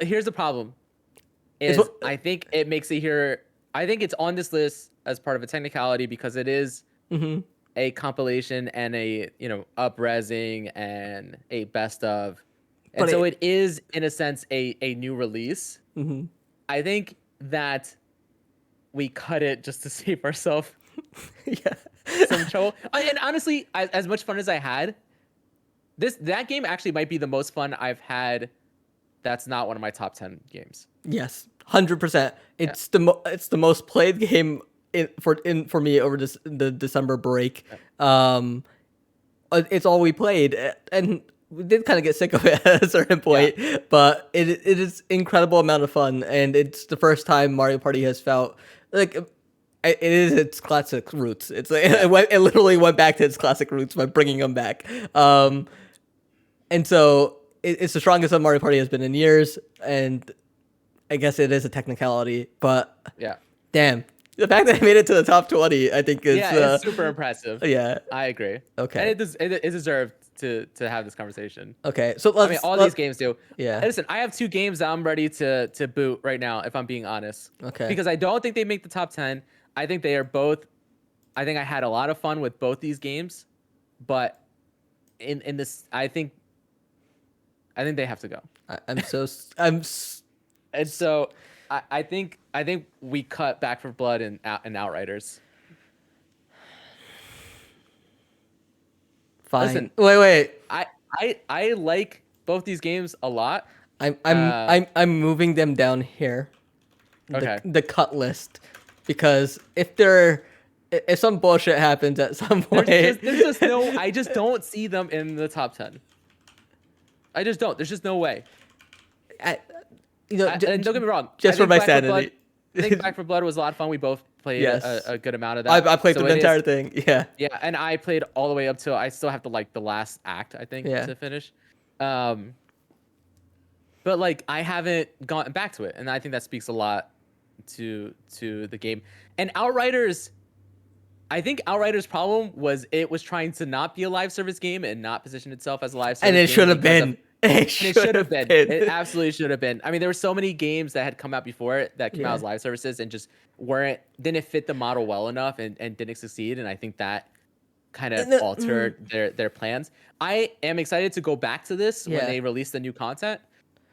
Here's the problem. I think it makes it here. I think it's on this list as part of a technicality because it is a compilation and a up-resing and a best of, and so it is in a sense a new release. I think that we cut it just to save ourselves some trouble. And honestly, as much fun as I had, That game actually might be the most fun I've had. That's not one of my top 10 games. Yes, 100%. Yeah. It's the most played game for me over the December break. Um, it's all we played, and we did kind of get sick of it at a certain point. Yeah. But it is incredible amount of fun, and it's the first time Mario Party has felt like it is its classic roots. It's like it literally went back to its classic roots by bringing them back. And so it's the strongest that Mario Party has been in years, and I guess it is a technicality, but Yeah. damn, the fact that I made it to the top 20, I think is It's super impressive. yeah. I agree. Okay. And it deserved to have this conversation. Okay, so I mean, all these games do. Yeah. And listen, I have 2 games that I'm ready to boot right now, if I'm being honest. Okay. Because I don't think they make the top 10. I think they are both. I think I had a lot of fun with both these games, but in this, I think they have to go. I'm so I'm s- And so I think we cut Back for Blood and Outriders. fine. Listen, Wait. I like both these games a lot. I'm moving them down here. Okay. The cut list, because if some bullshit happens at some point, There's just no. I just don't see them in the top 10. I just don't. There's just no way. you know, And don't get me wrong. just I for think my Back 4 Blood- sanity. I think Back for Blood was a lot of fun. We both played Yes. a good amount of that. I played So through the it entire is- thing. Yeah. Yeah, and I played all the way up till I still have to like the last act, I think, Yeah. to finish. But like I haven't gone back to it, and I think that speaks a lot to the game. And Outriders, I think Outriders' problem was it was trying to not be a live service game and not position itself as a live service And it game should have because been. of- It and it should should have have been. been. It absolutely should have been. I mean, there were so many games that had come out before it that came out Yeah. as live services and just didn't fit the model well enough and didn't succeed. And I think that kind of altered their plans. I am excited to go back to this when Yeah. they release the new content,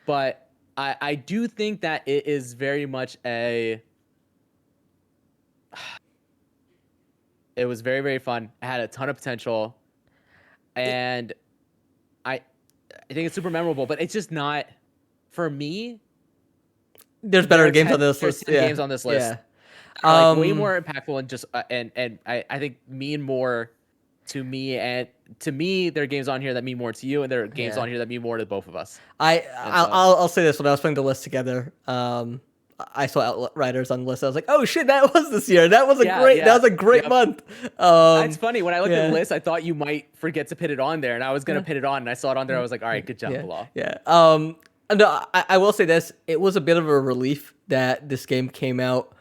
but I do think that it is very much it was very, very fun. It had a ton of potential, and I think it's super memorable, but it's just not for me. There's better games on this There's list. 10 Yeah. games on this list. Yeah. Like way more impactful and just and I think mean more to me, and to me there are games on here that mean more to you, and there are games Yeah. on here that mean more to both of us. I'll say this: when I was putting the list together, I saw Outriders on the list. I was like, "Oh shit, that was this year. That was that was a great Yep. month." It's funny when I looked at yeah. the list, I thought you might forget to put it on there, and I was gonna put it on, and I saw it on there. I was like, all right, good job, Bilal. Yeah. No, I will say this: it was a bit of a relief that this game came out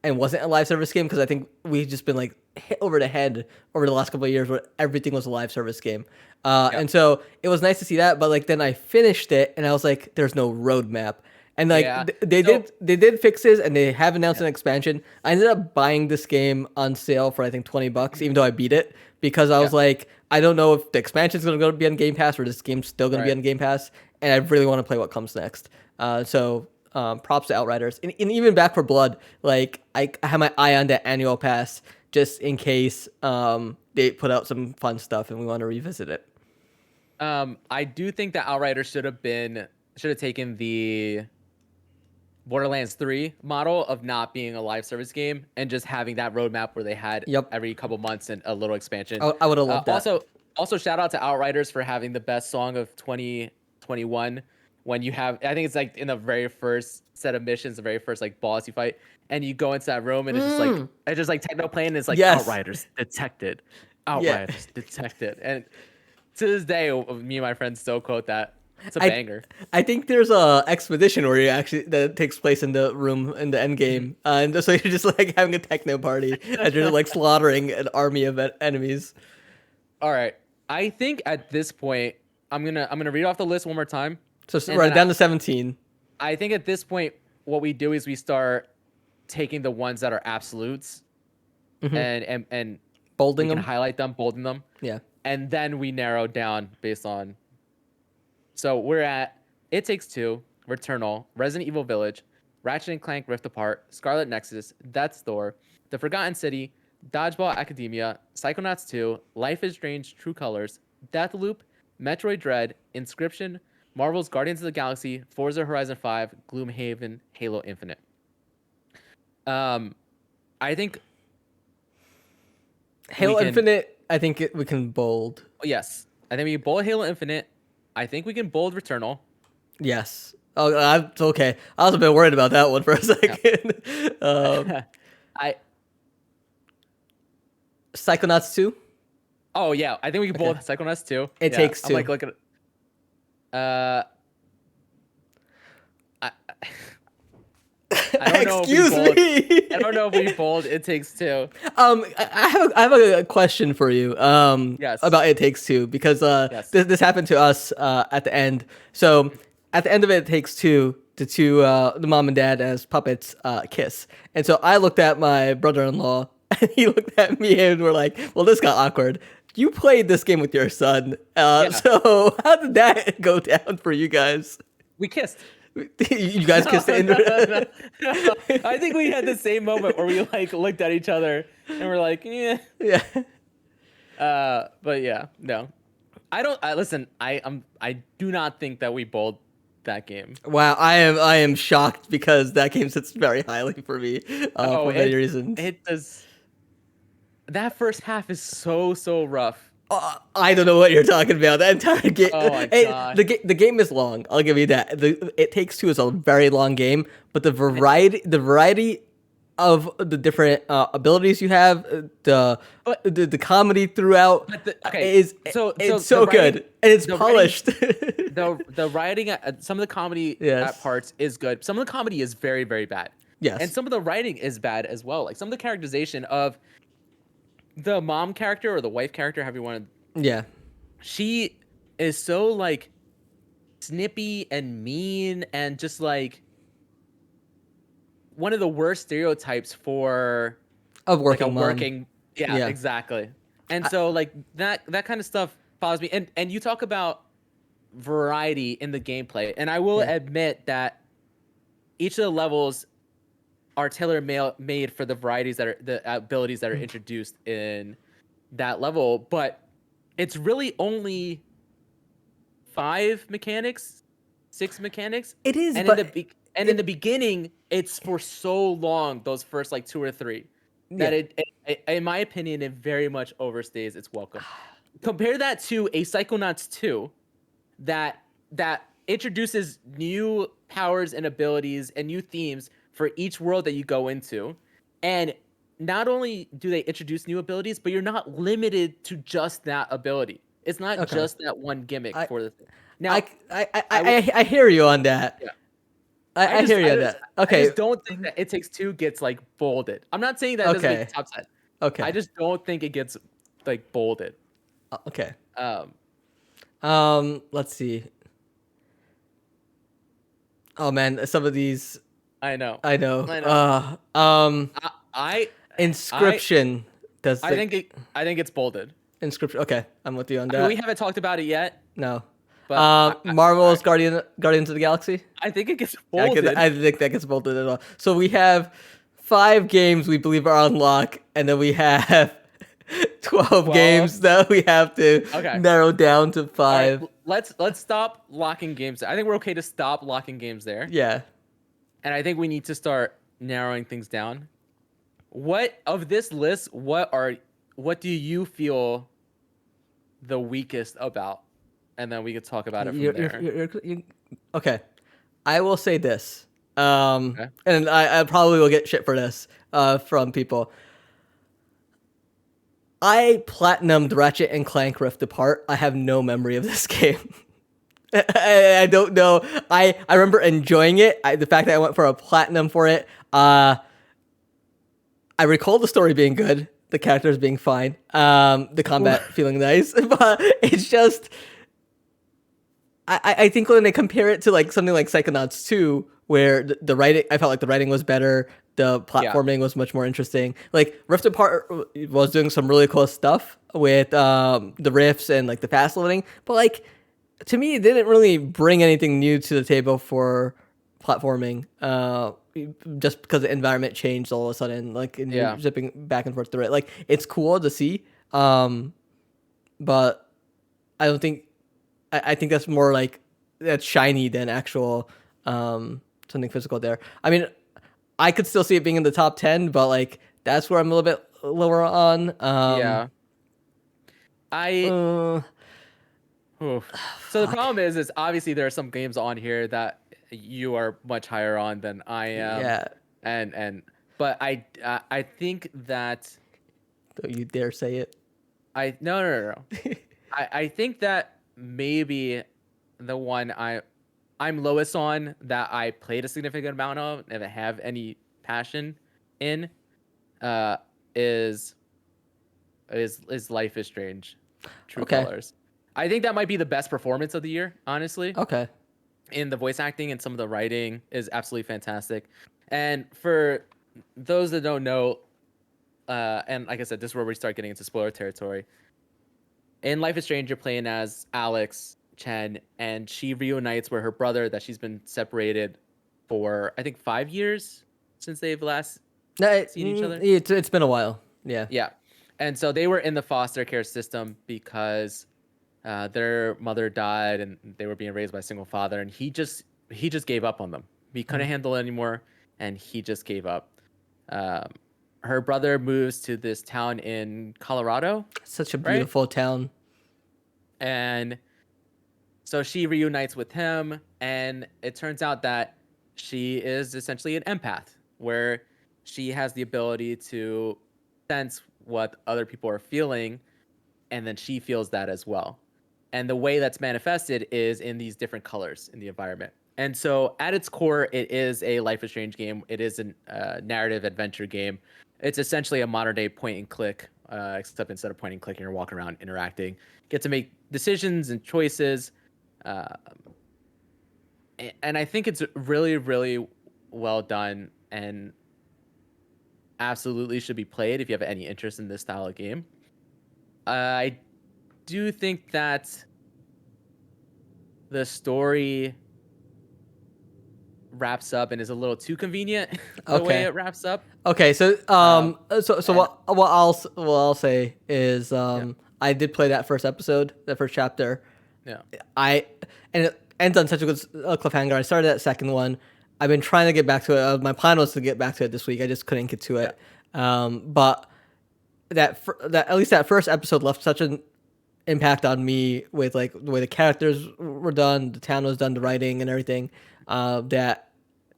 and wasn't a live service game, because I think we've just been like hit over the head over the last couple of years where everything was a live service game. And so it was nice to see that, but like then I finished it and I was like, there's no roadmap. And like Yeah. they did fixes, and they have announced an expansion. I ended up buying this game on sale for I think $20, even though I beat it, because I was like, I don't know if the expansion is going to be on Game Pass or this game's still going to be on Game Pass, and I really want to play what comes next. So props to Outriders, and even Back for Blood. Like I have my eye on that annual pass just in case they put out some fun stuff and we want to revisit it. I do think that Outriders should have taken the Borderlands 3 model of not being a live service game and just having that roadmap where they had every couple months and a little expansion. I would have loved that. Also shout out to Outriders for having the best song of 2021 when you have, I think it's like in the very first set of missions, the very first like boss you fight, and you go into that room and it's just like techno playing, and it's like Outriders detected. Outriders detected. And to this day, me and my friends still quote that. It's a banger. I think there's a expedition where you actually that takes place in the room in the end game, and so you're just like having a techno party and you're like slaughtering an army of enemies. All right, I think at this point I'm gonna read off the list one more time. So we're down to 17. I think at this point what we do is we start taking the ones that are absolutes and bolding we can them, highlight them, bolden them. Yeah, and then we narrow down based on. So we're at It Takes Two, Returnal, Resident Evil Village, Ratchet and Clank Rift Apart, Scarlet Nexus, Death's Door, The Forgotten City, Dodgeball Academia, Psychonauts 2, Life is Strange True Colors, Deathloop, Metroid Dread, Inscription, Marvel's Guardians of the Galaxy, Forza Horizon 5, Gloomhaven, Halo Infinite. I think Halo Infinite, I think we can bold. Yes. I think we can bold Halo Infinite. I think we can bold Returnal. Yes. Oh, it's okay. I was a bit worried about that one for a second. I Psychonauts 2? Oh yeah, I think we can bold Psychonauts 2. It takes 2. I'm like looking at I don't know Excuse me. I don't know if we bold It Takes Two. I have a question for you. Yes. About It Takes Two because Yes. this happened to us at the end. So at the end of It Takes Two, the mom and dad as puppets kiss, and so I looked at my brother-in-law and he looked at me and we're like, "Well, this got awkward." You played this game with your son, so how did that go down for you guys? We kissed. You guys kissed it. No. I think we had the same moment where we like looked at each other and we're like, yeah. But yeah, no. I don't listen, I do not think that we bowled that game. Wow, I am shocked because that game sits very highly for me for many reasons. It does. That first half is so rough. I don't know what you're talking about. That entire game. Oh my god. The game is long. I'll give you that. It Takes Two is a very long game, but the variety of the different abilities you have, the comedy throughout is so good and it's polished. The writing, some of the comedy at parts is good. Some of the comedy is very bad. Yes, and some of the writing is bad as well. Like some of the characterization of the mom character or the wife character, however you want to. Yeah. She is so like snippy and mean and just like one of the worst stereotypes for working like mom. Yeah, exactly. And so like that kind of stuff bothers me. And you talk about variety in the gameplay, and I will admit that each of the levels are tailor-made for the varieties that are the abilities that are introduced in that level, but it's really only 6 mechanics. It is, in the beginning, it's for so long, those first like 2 or 3, that it in my opinion, it very much overstays its welcome. Compare that to a Psychonauts 2 that introduces new powers and abilities and new themes for each world that you go into. And not only do they introduce new abilities, but you're not limited to just that ability. It's not just that one gimmick for the thing. Now, I hear you on that. Yeah. I hear you on that. Okay. I just don't think that It Takes Two gets like bolded. I'm not saying that it doesn't make the top 10. Okay. I just don't think it gets like bolded. Okay. Let's see. Oh man, some of these. I know. Inscription. I think it's bolded. Inscription. Okay, I'm with you on that. I mean, we haven't talked about it yet. No. But Marvel's Guardians of the Galaxy. I think it gets bolded. I think that gets bolded as well. So we have 5 games we believe are on lock, and then we have 12 games that we have to narrow down to 5. Right, let's stop locking games. I think we're okay to stop locking games there. Yeah. And I think we need to start narrowing things down. What of this list? What do you feel the weakest about? And then we could talk about it from there. Okay. I will say this. And I probably will get shit for this from people. I platinumed Ratchet and Clank Rift Apart. I have no memory of this game. I don't know. I remember enjoying it. The fact that I went for a platinum for it. I recall the story being good, the characters being fine, the combat feeling nice, but it's just. I think when they compare it to like something like Psychonauts 2, where the writing, I felt like the writing was better, the platforming was much more interesting. Like Rift Apart was doing some really cool stuff with the rifts and like the fast loading, but like to me, it didn't really bring anything new to the table for platforming. Just because the environment changed all of a sudden, like and you're zipping back and forth through it. Like it's cool to see, but I don't think I think that's more like that's shiny than actual something physical there. I mean, I could still see it being in the top 10, but like that's where I'm a little bit lower on. Yeah. I Uh, oof. So the fuck. problem is obviously there are some games on here that you are much higher on than I am, Yeah. and but I think that Don't you dare say it. I no no no no. I think that maybe the one I'm lowest on that I played a significant amount of and have any passion in uh is is Life is Strange, True Okay. Colors. I think that might be the best performance of the year, honestly. Okay. In the voice acting and some of the writing is absolutely fantastic. And for those that don't know, and like I said, this is where we start getting into spoiler territory. In Life is Strange, you're playing as Alex Chen, and she reunites with her brother that she's been separated for I think 5 years since they've last No, seen each other. it's been a while. Yeah. Yeah, and so they were in the foster care system because their mother died and they were being raised by a single father, and he just gave up on them. He couldn't handle it anymore, and he just gave up. Um, her brother moves to this town in Colorado, Such a right? beautiful town. And so she reunites with him, and it turns out that she is essentially an empath, where she has the ability to sense what other people are feeling, and then she feels that as well. And the way that's manifested is in these different colors in the environment. And so, at its core, it is a Life is Strange game. It is a narrative adventure game. It's essentially a modern day point and click, except instead of point and clicking, you're walking around interacting. Get to make decisions and choices. Uh, and I think it's really, really well done and absolutely should be played if you have any interest in this style of game. I do think that the story wraps up and is a little too convenient the way Okay. it wraps up. Okay. So And what I'll say is yeah, I did play that first episode, that first chapter. yeah, I and it ends on such a good cliffhanger. I started that second one. I've been trying to get back to it. My plan was to get back to it this week. I just couldn't get to yeah, it. But that at least that first episode left such an impact on me with like the way the characters were done, the town was done, the writing and everything. That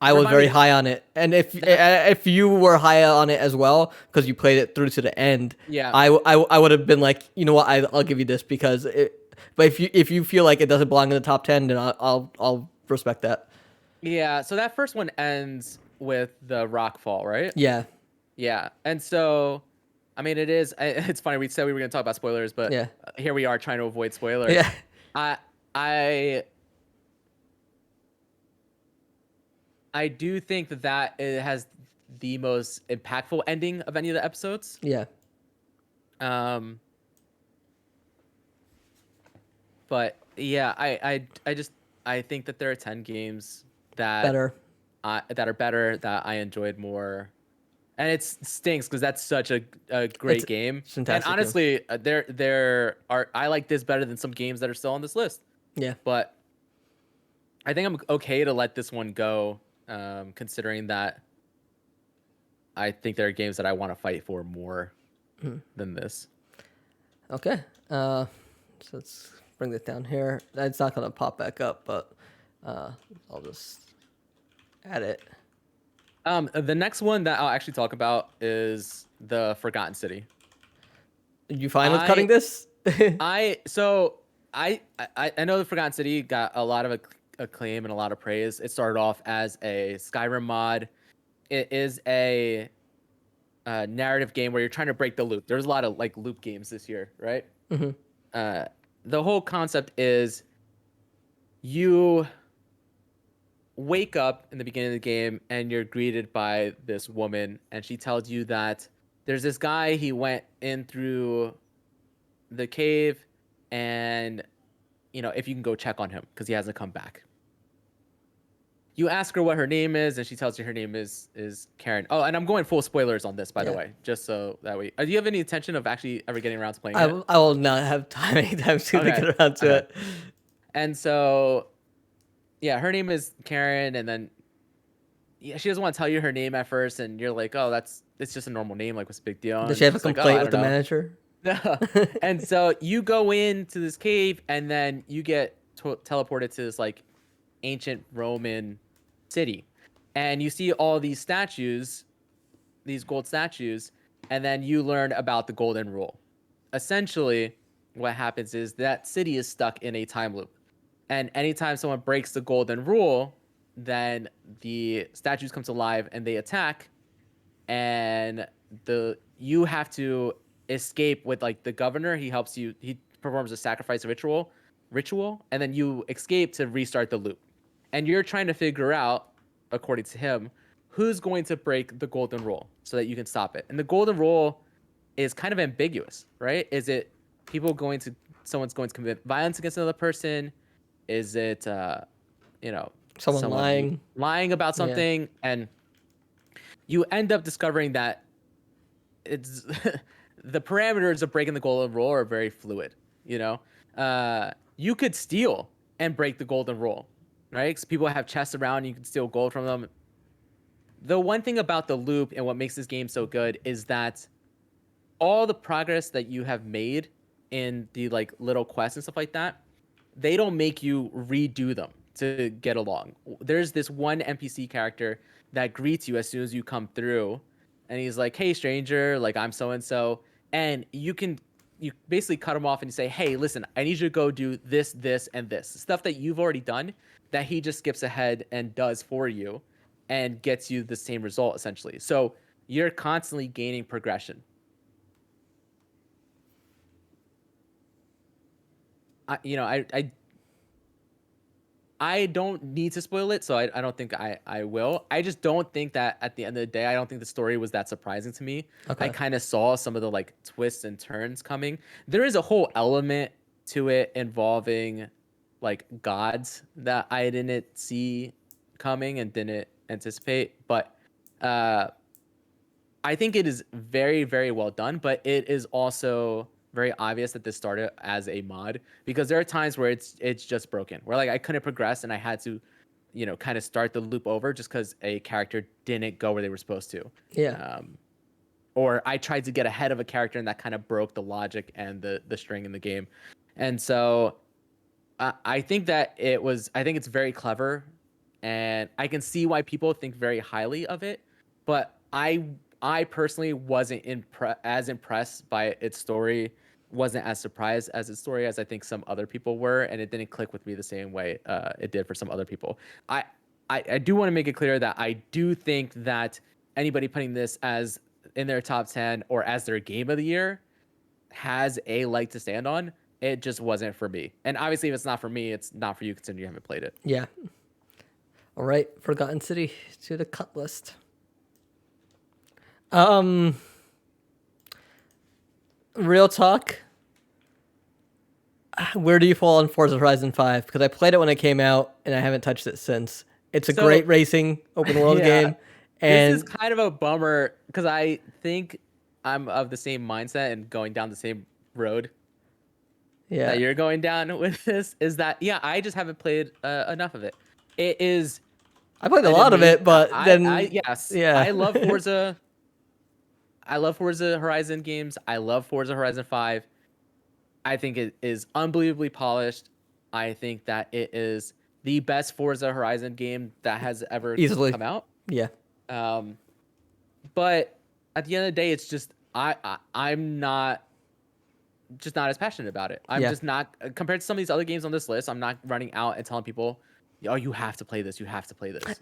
I was Remind very me high on it. And that. if you were high on it as well because you played it through to the end, Yeah, I would have been like, you know what, I'll give you this because it. But if you feel like it doesn't belong in the top 10, then I'll respect that. yeah. So that first one ends with the rock fall, right? Yeah, Yeah, and so. I mean, it is. It's funny. We said we were going to talk about spoilers, but yeah, here we are trying to avoid spoilers. yeah. I, I, I do think that it has the most impactful ending of any of the episodes. Yeah. Um, but yeah, I just I think that there are 10 games that Better. that are better that I enjoyed more, and it stinks because that's such a It's great game. And fantastic game. honestly, there are I like this better than some games that are still on this list. Yeah. But I think I'm okay to let this one go, considering that I think there are games that I want to fight for more than this. Okay. So let's bring that down here. It's not gonna pop back up, but I'll just add it. The next one that I'll actually talk about is the Forgotten City. You fine with cutting I this? I know the Forgotten City got a lot of acclaim and a lot of praise. It started off as a Skyrim mod. It is a narrative game where you're trying to break the loop. There's a lot of like loop games this year, right? Hmm. The whole concept is you wake up in the beginning of the game and you're greeted by this woman, and she tells you that there's this guy, he went in through the cave, and if you can go check on him because he hasn't come back. You ask her what her name is, and she tells you her name is Karen. Oh, and I'm going full spoilers on this, by the Yeah. way, just so that way. Do you have any intention of actually ever getting around to playing I it? will- I will not have time anytime soon to Okay. get around to Okay. it. And so, yeah, her name is Karen, and then yeah, she doesn't want to tell you her name at first, and you're like, oh, it's just a normal name, like what's the big deal? Does And she have a she's like, oh, complaint I with don't the know. manager? No. And so you go into this cave, and then you get teleported to this like ancient Roman city, and you see all these statues, these gold statues, and then you learn about the golden rule. Essentially, what happens is that city is stuck in a time loop, and anytime someone breaks the golden rule, then the statues come to life and they attack, and the you have to escape with like the governor. He helps you. He performs a sacrifice ritual, and then you escape to restart the loop. And you're trying to figure out, according to him, who's going to break the golden rule so that you can stop it. And the golden rule is kind of ambiguous, right? Is it people going to someone's going to commit violence against another person? Is it you know Someone someone lying. lying about Yeah. something? And you end up discovering that it's the parameters of breaking the golden rule are very fluid. You know, you could steal and break the golden rule, right? Because people have chests around, you can steal gold from them. The one thing about the loop and what makes this game so good is that all the progress that you have made in the like little quests and stuff like that, they don't make you redo them to get along. There's this one NPC character that greets you as soon as you come through, and he's like, "Hey, stranger, like I'm so and so," and you basically cut him off and you say, "Hey, listen, I need you to go do this, this, and this stuff that you've already done." That he just skips ahead and does for you, and gets you the same result essentially. So you're constantly gaining progression. I don't need to spoil it, so I don't think I will. I just don't think that at the end of the day, I don't think the story was that surprising to me. I Okay. kind of saw some of the like twists and turns coming. There is a whole element to it involving like gods that I didn't see coming and didn't anticipate, but uh I think it is very, very well done, but it is also very obvious that this started as a mod because there are times where it's just broken, where like I couldn't progress and I had to, kind of start the loop over just because a character didn't go where they were supposed to. Yeah. Um, or I tried to get ahead of a character and that kind of broke the logic and the string in the game. And so I think that I think it's very clever, and I can see why people think very highly of it. But I personally wasn't as impressed by its story, wasn't as surprised as its story as I think some other people were, and it didn't click with me the same way it did for some other people. I, I do want to make it clear that I do think that anybody putting this as in their top 10 or as their game of the year has a leg to stand on. It just wasn't for me. And obviously, if it's not for me, it's not for you considering you haven't played it. Yeah. All right. Forgotten City to the cut list. Um, real talk. Where do you fall on Forza Horizon 5? Because I played it when it came out and I haven't touched it since. It's a So, great racing open world yeah, game. this is And kind of a bummer because I think I'm of the same mindset and going down the same road yeah, that you're going down with this. Is that, yeah, I just haven't played enough of it. It is I played a an lot of amazing. it, but then, Yes, yeah. I love Forza. I love Forza Horizon games. I love Forza Horizon 5. I think it is unbelievably polished. I think that it is the best Forza Horizon game that has ever Easily. come out. Yeah. Um, but at the end of the day, it's just I'm not just not as passionate about it. I'm Yeah. just not compared to some of these other games on this list. I'm not running out and telling people, "Oh, you have to play this. You have to play this." Like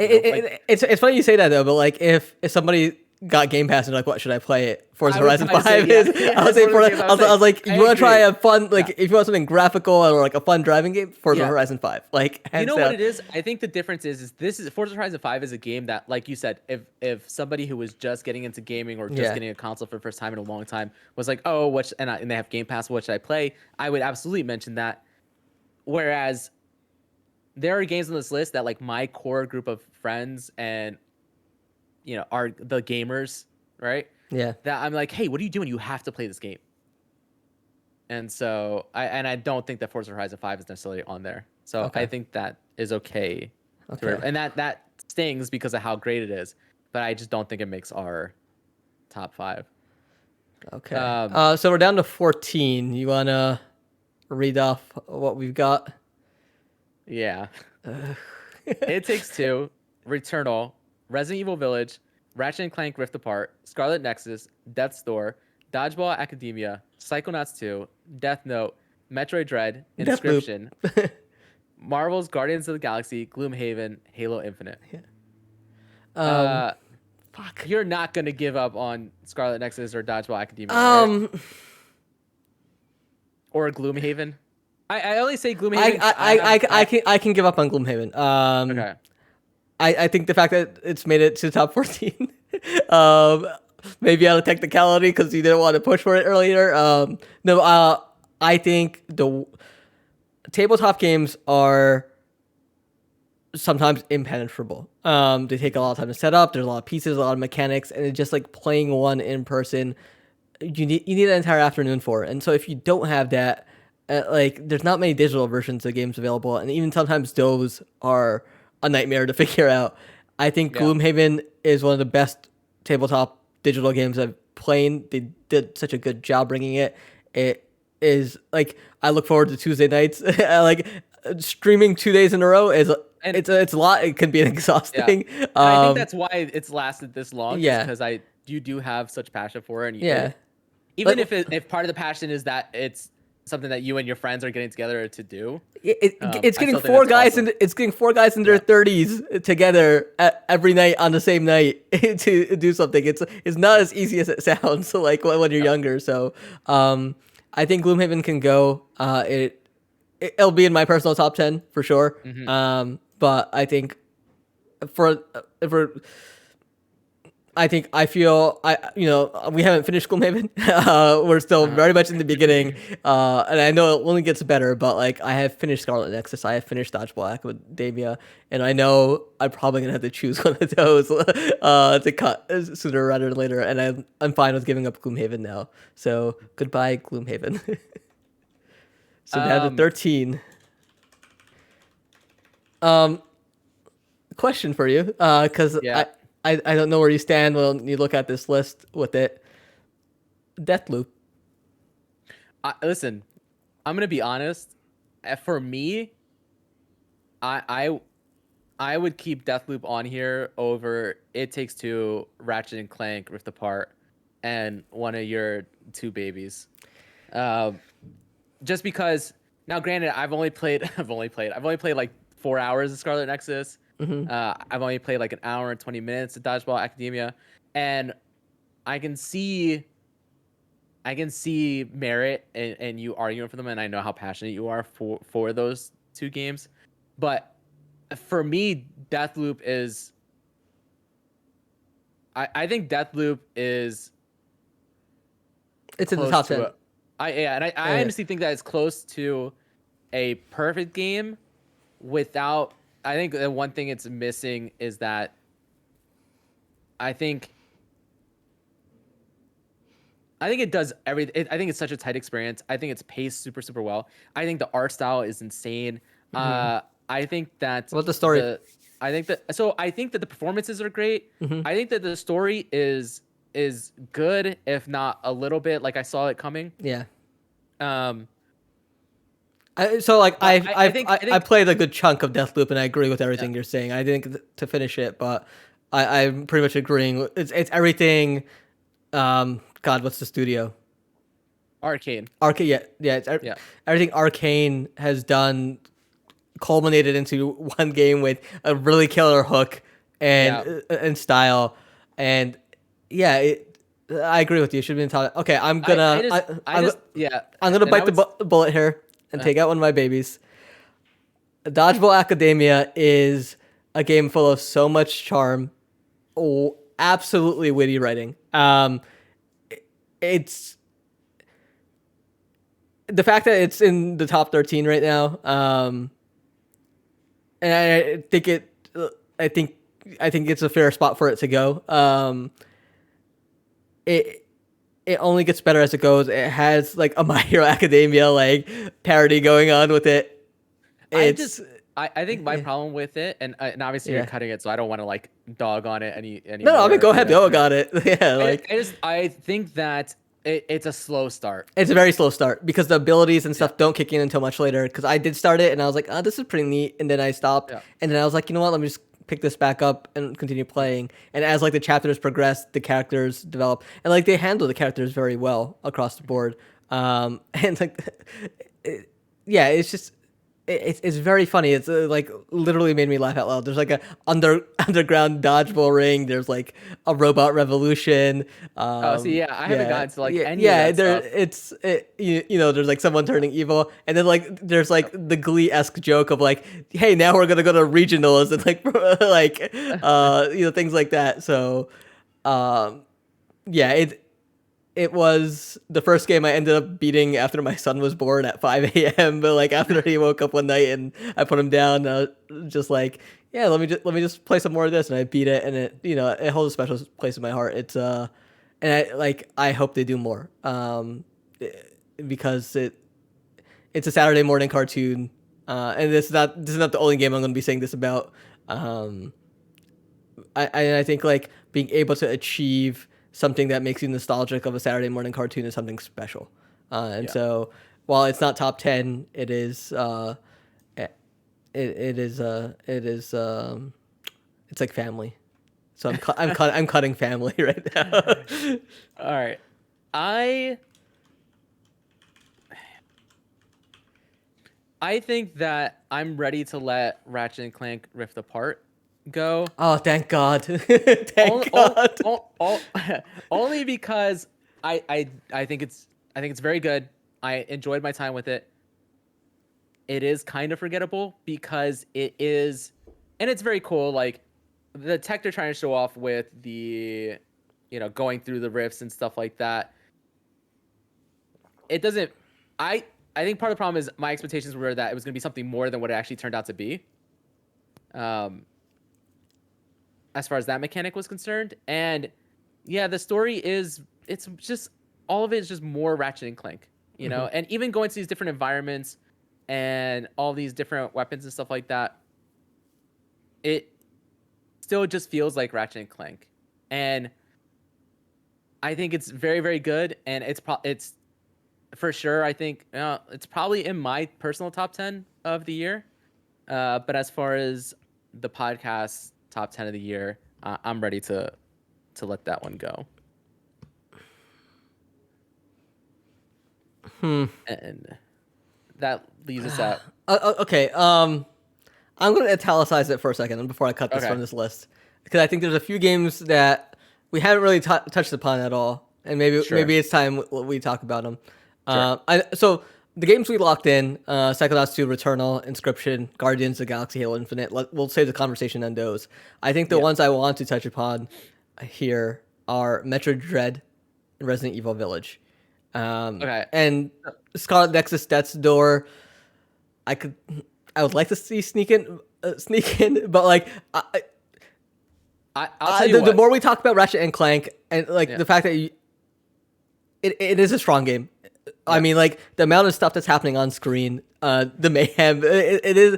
It's funny you say that though, but like if somebody got Game Pass and they're like, what should I play? It Forza I would Horizon probably say, 5 yeah, is. yeah, I was that's saying one of the for games I was like, I you want to try agree. a fun like Yeah. if you want something graphical or like a fun driving game, Forza Yeah. Horizon 5. Like You hands know what down. it is? I think the difference is this is Forza Horizon 5 is a game that, like you said, if somebody who was just getting into gaming or just Yeah. getting a console for the first time in a long time was like, oh, and they have Game Pass, what should I play? I would absolutely mention that. Whereas there are games on this list that like my core group of friends and are the gamers, right? Yeah. That I'm like, hey, what are you doing? You have to play this game. And so I don't think that Forza Horizon 5 is necessarily on there. So I Okay. think that is okay. Okay. And that stings because of how great it is. But I just don't think it makes our top 5. Okay. So we're down to 14. You wanna read off what we've got? Yeah. It Takes Two, Returnal, Resident Evil Village, Ratchet and Clank Rift Apart, Scarlet Nexus, Death's Door, Dodgeball Academia, Psychonauts 2, Death Note, Metroid Dread, Deathloop. Inscription, Marvel's Guardians of the Galaxy, Gloomhaven, Halo Infinite. Um, Uh, fuck. you're not gonna give up on Scarlet Nexus or Dodgeball Academia, right? Um, Or Gloomhaven. I only say I Gloomhaven. I can give up on Gloomhaven. Okay. I think the fact that it's made it to top 14, um, maybe out of technicality because you didn't want to push for it earlier. No, I think the tabletop games are sometimes impenetrable. They take a lot of time to set up. There's a lot of pieces, a lot of mechanics, and it's just like playing one in person. You need an entire afternoon for it. And so if you don't have that, like there's not many digital versions of games available, and even sometimes those are a nightmare to figure out. I think Yeah. Gloomhaven is one of the best tabletop digital games I've played. They did such a good job bringing it. It is like I look forward to Tuesday nights. Like streaming 2 days in a row is And it's a lot. It can be exhausting. And I think that's why it's lasted this long. yeah. Because you do have such passion for it, and Yeah. even Like- if part of the passion is that it's something that you and your friends are getting together to do. It's I getting still think four that's guys awesome. it's getting 4 guys in their 30s together every night on the same night to do something. It's not as easy as it sounds. So like when you're younger. So I think Gloomhaven can go. It'll be in my personal top 10 for sure. But I think for I feel we haven't finished Gloomhaven. We're still very much in the beginning, and I know it only gets better. But like I have finished Scarlet Nexus, I have finished Dodgeball Academia, and I know I'm probably gonna have to choose one of those to cut sooner rather than later. And I'm fine with giving up Gloomhaven now. So goodbye Gloomhaven. So down to 13. Question for you, because Yeah. I don't know where you stand when you look at this list with it. Deathloop. Listen, I'm gonna be honest. For me, I would keep Deathloop on here over It Takes Two, Ratchet and Clank Rift Apart, and one of your two babies. Just because now, granted, I've only played like 4 hours of Scarlet Nexus. I've only played like an hour and 20 minutes of Dodgeball Academia, and I can see merit in you arguing for them, and I know how passionate you are for those two games. But for me, Deathloop is. I think Deathloop is. It's in the close top to 10. I honestly think that it's close to a perfect game without. I think the one thing it's missing is that I think it does everything. I think it's such a tight experience. I think it's paced super, super well. I think the art style is insane. I think that What's the story? I think that the performances are great. I think that the story is good, if not a little bit like I saw it coming. Yeah. Um, I played a good chunk of Deathloop, and I agree with everything you're saying. I didn't to finish it, but I'm pretty much agreeing. It's everything. God, what's the studio? Arcane. Arcane. Yeah. Everything Arcane has done culminated into one game with a really killer hook and style, and I agree with you. It should be in top. Okay, I'm gonna bite the bullet here and take out one of my babies. Dodgeball Academia is a game full of so much charm, absolutely witty writing. It's the fact that it's in the top 13 right now. And I think it's a fair spot for it to go. It only gets better as it goes. It has like a My Hero Academia like parody going on with it. I It's just I think my problem with it, and obviously you're yeah. cutting it, so I don't want to like dog on it No, I mean, anymore. go You ahead. know, Yo, got it. Yeah, like I think that it's a slow start. it's a very slow start because the abilities and Yeah, stuff don't kick in until much later. Because I did start it and I was like, oh, this is pretty neat, and then I stopped, yeah, and then I was like, you know what? Let me just pick this back up and continue yeah. playing. And as like the chapters progress, the characters develop, and like they handle the characters very well across the board. And like, yeah, it's just it's very funny. It's like literally made me laugh out loud. There's like a underground dodgeball ring. There's like a robot revolution. Oh, see, yeah, I haven't Yeah, gotten to like yeah, any of yeah. that There, stuff. you know, there's like someone turning evil, and then like there's like the Glee-esque joke of like, hey, now we're gonna go to regionals and like like you know, things like that. So um yeah, it was the first game I ended up beating after my son was born at 5 a.m. But like after he woke up one night and I put him down, just like, yeah, let me just play some more of this, and I beat it, and it, you know, it holds a special place in my heart. It's and I hope they do more because it's a Saturday morning cartoon, and this is not the only game I'm going to be saying this about. Um, I think like being able to achieve something that makes you nostalgic of a Saturday morning cartoon is something special. And Yeah. so while it's not top 10, it is it's like family. So I'm cutting family right now. All right. I I think that I'm ready to let Ratchet and Clank Rift Apart go. Oh, thank God. Thank God. Only because I think it's very good. I enjoyed my time with it. It is kind of forgettable because it is, and it's very cool. Like the tech they're trying to show off with the, going through the rifts and stuff like that. It doesn't. I I think part of the problem is my expectations were that it was going to be something more than what it actually turned out to be. Um, as far as that mechanic was concerned, and yeah, the story is it's just all of it is just more Ratchet and Clank, Mhm. and even going to these different environments and all these different weapons and stuff like that, it still just feels like Ratchet and Clank, and I think it's very very good, and it's for sure. I think it's probably in my personal top 10 of the year. But as far as the podcast top 10 of the year, I'm ready to let that one go. And that leaves us at Okay. I'm going to italicize it for a second before I cut this okay, from this list because I think there's a few games that we haven't really touched upon at all, and sure, maybe it's time we talk about them. sure, So the games we locked in: Psychonauts 2, Returnal, Inscription, Guardians of the Galaxy, Halo Infinite. We'll save the conversation on those. I think the yeah, ones I want to touch upon here are Metroid Dread and Resident Evil Village, okay. and Scarlet Nexus Death's Door. I could, I would like to see sneak in, but like, I'll tell you the what. more we talk about Ratchet and Clank, and like Yeah, the fact that it is a strong game. I yeah. mean, like the amount of stuff that's happening on screen, the mayhem, it is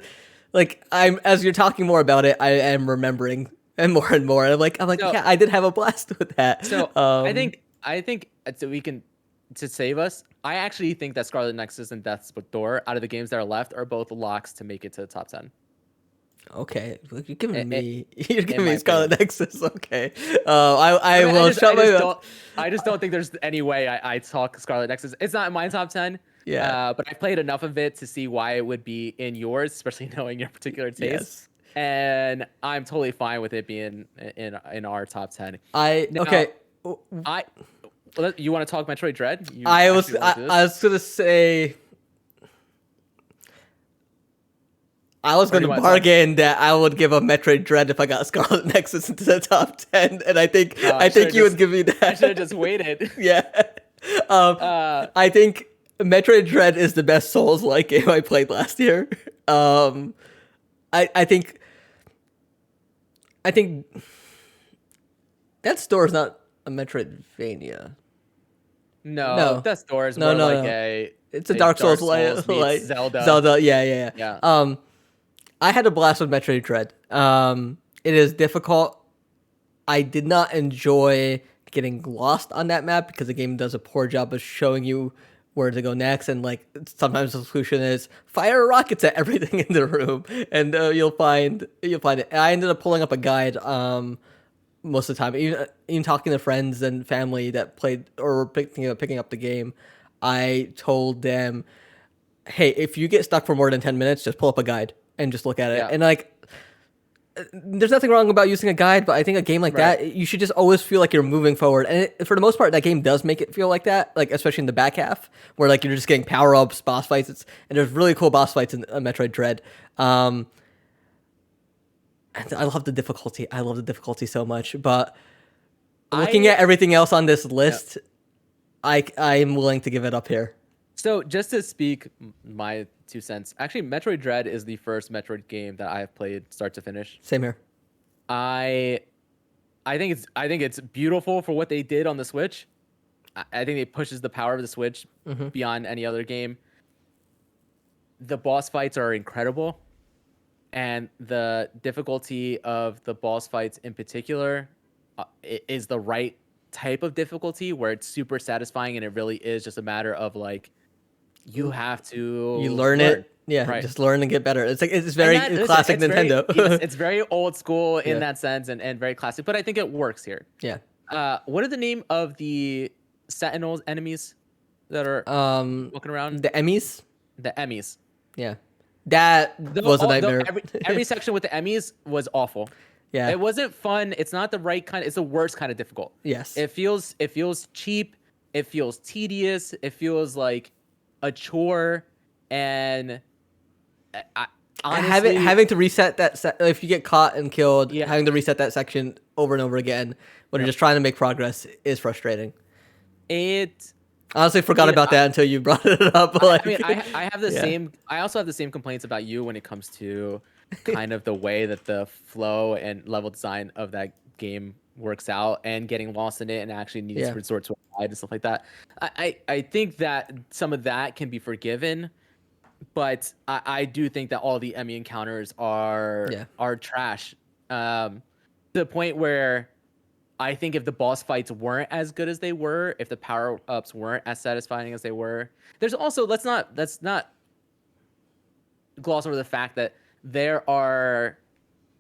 like I'm as you're talking more about it, I am remembering and more and more. And I'm like, So yeah, I did have a blast with that. so I think so we can to save us. I actually think that Scarlet Nexus and Death's Door out of the games that are left are both locks to make it to the top 10. Okay, look, I- you're in giving my me opinion. Scarlet Nexus. Okay, I I mean, will shut my mouth. I just don't think there's any way I talk Scarlet Nexus. It's not in my top 10, Yeah. but I played enough of it to see why it would be in yours, especially knowing your particular taste. Yes. And I'm totally fine with it being in our top 10. I Now, okay. I you want to talk Metroid Dread? You actually want to do I this, was gonna say I was or do gonna you want to talk? bargain that I would give a Metroid Dread if I got Scarlet Nexus into the top 10, and No, I think you would give me I should have that. just waited. Yeah. Um, Uh, I think Metroid Dread is the best Souls-like game I played last year. Um, I think that store is not a Metroidvania. No, No, Death's Door is no, more no, like no. a It's a Dark Souls Meets like Zelda. Zelda. Yeah, yeah, Yeah. yeah. I had a blast with Metroid Dread. It is difficult. I did not enjoy getting lost on that map because the game does a poor job of showing you where to go next, and like sometimes the solution is fire rockets at everything in the room, and you'll find it. I ended up pulling up a guide most of the time, even talking to friends and family that played or were picking up the game. I told them, hey, if you get stuck for more than 10 minutes, just pull up a guide and just look at it. Yeah. And like, there's nothing wrong about using a guide, but I think a game like Right. that, you should just always feel like you're moving forward. And for the most part, that game does make it feel like that, like especially in the back half, where like you're just getting power ups, boss fights. And there's really cool boss fights in Metroid Dread. And I love the difficulty. I love the difficulty so much. But looking I at everything else on this yeah. list, I'm willing to give it up here. So just to speak my 2 cents, actually, Metroid Dread is the first Metroid game that I have played start to finish. Same here. I I think it's beautiful for what they did on the Switch. I think it pushes the power of the Switch beyond any other game. The boss fights are incredible, and the difficulty of the boss fights in particular is the right type of difficulty where it's super satisfying, and it really is just a matter of like you have to You learn learn, it. Yeah, right? just learn and get better. It's like it's And very that, listen, classic it's very Nintendo. yes, it's very old school in Yeah. that sense, and very classic. But I think it works here. Yeah. What are the name of the Sentinels enemies that are walking around? The Emmys. The Emmys. Yeah, that was a nightmare. Every section with the Emmys was awful. Yeah. It wasn't fun. It's not the right kind. It's the worst kind of difficult. Yes. It feels cheap. It feels tedious. It feels like a chore. And honestly, having to reset that if you get caught and killed, Yeah. having to reset that section over and over again when you're just trying to make progress is frustrating. it. I honestly forgot Yeah, about that until you brought it up. Like, I mean, I have the Yeah. same. I also have the same complaints about you when it comes to kind of the way that the flow and level design of that game works out, and getting lost in it, and actually needing Yeah. to resort to a guide and stuff like that. I think that some of that can be forgiven, but I do think that all the Emmy encounters are trash. To the point where I think if the boss fights weren't as good as they were, if the power ups weren't as satisfying as they were, there's also let's not gloss over the fact that there are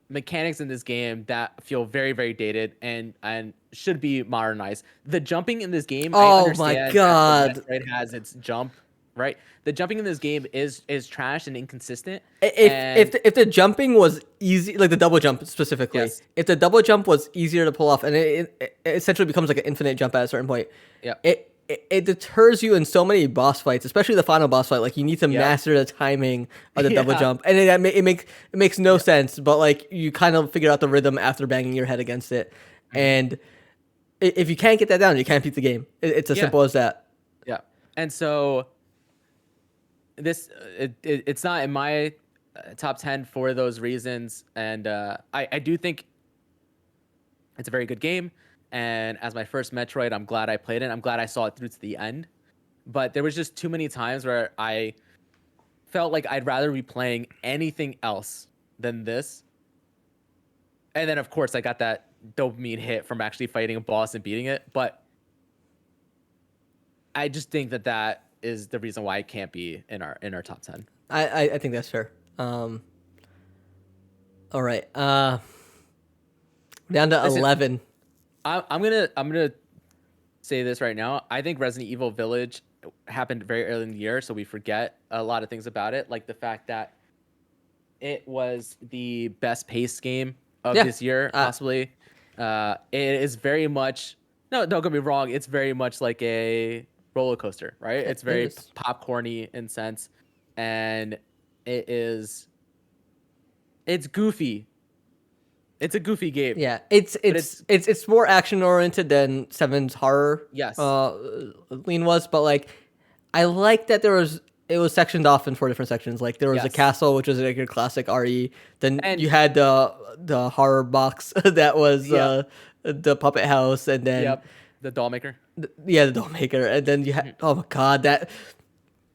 mechanics in this game that feel very, very dated and should be modernized. The jumping in this game, I Oh understand my that God. Metroid has its jump, right? The jumping in this game is trash and inconsistent. If the jumping was easy, like the double jump specifically, Yes. if the double jump was easier to pull off, and it essentially becomes like an infinite jump at a certain point, Yeah. it deters you in so many boss fights, especially the final boss fight. Like you need to Yeah. master the timing of the double Yeah. jump, and it makes no sense. But like you kind of figure out the rhythm after banging your head against it, and if you can't get that down, you can't beat the game. It's as Yeah. simple as that. Yeah. And so this it's not in my top 10 for those reasons, and I do think it's a very good game, and as my first Metroid, I'm glad I played it. I'm glad I saw it through to the end, but there was just too many times where I felt like I'd rather be playing anything else than this. And then of course I got that dopamine hit from actually fighting a boss and beating it, but I just think that is the reason why it can't be in our top 10. I think that's fair. All right. Down to Listen, 11. I'm gonna say this right now. I think Resident Evil Village happened very early in the year, so we forget a lot of things about it, like the fact that it was the best paced game of Yeah. this year, possibly. It is very much no, don't get me wrong. It's very much like a roller coaster, right? It's very is. popcorny in sense, and it's goofy. It's a goofy game. Yeah, it's more action oriented than Seven's horror. Yes. Lean was, but like, I like that it was sectioned off in 4 different sections. Like there was a Yes. castle, which was like your classic RE. Then And- you had the horror box that was Yeah. the puppet house, and then Yep. The doll maker. Yeah, the doll maker, and then you had oh my god, that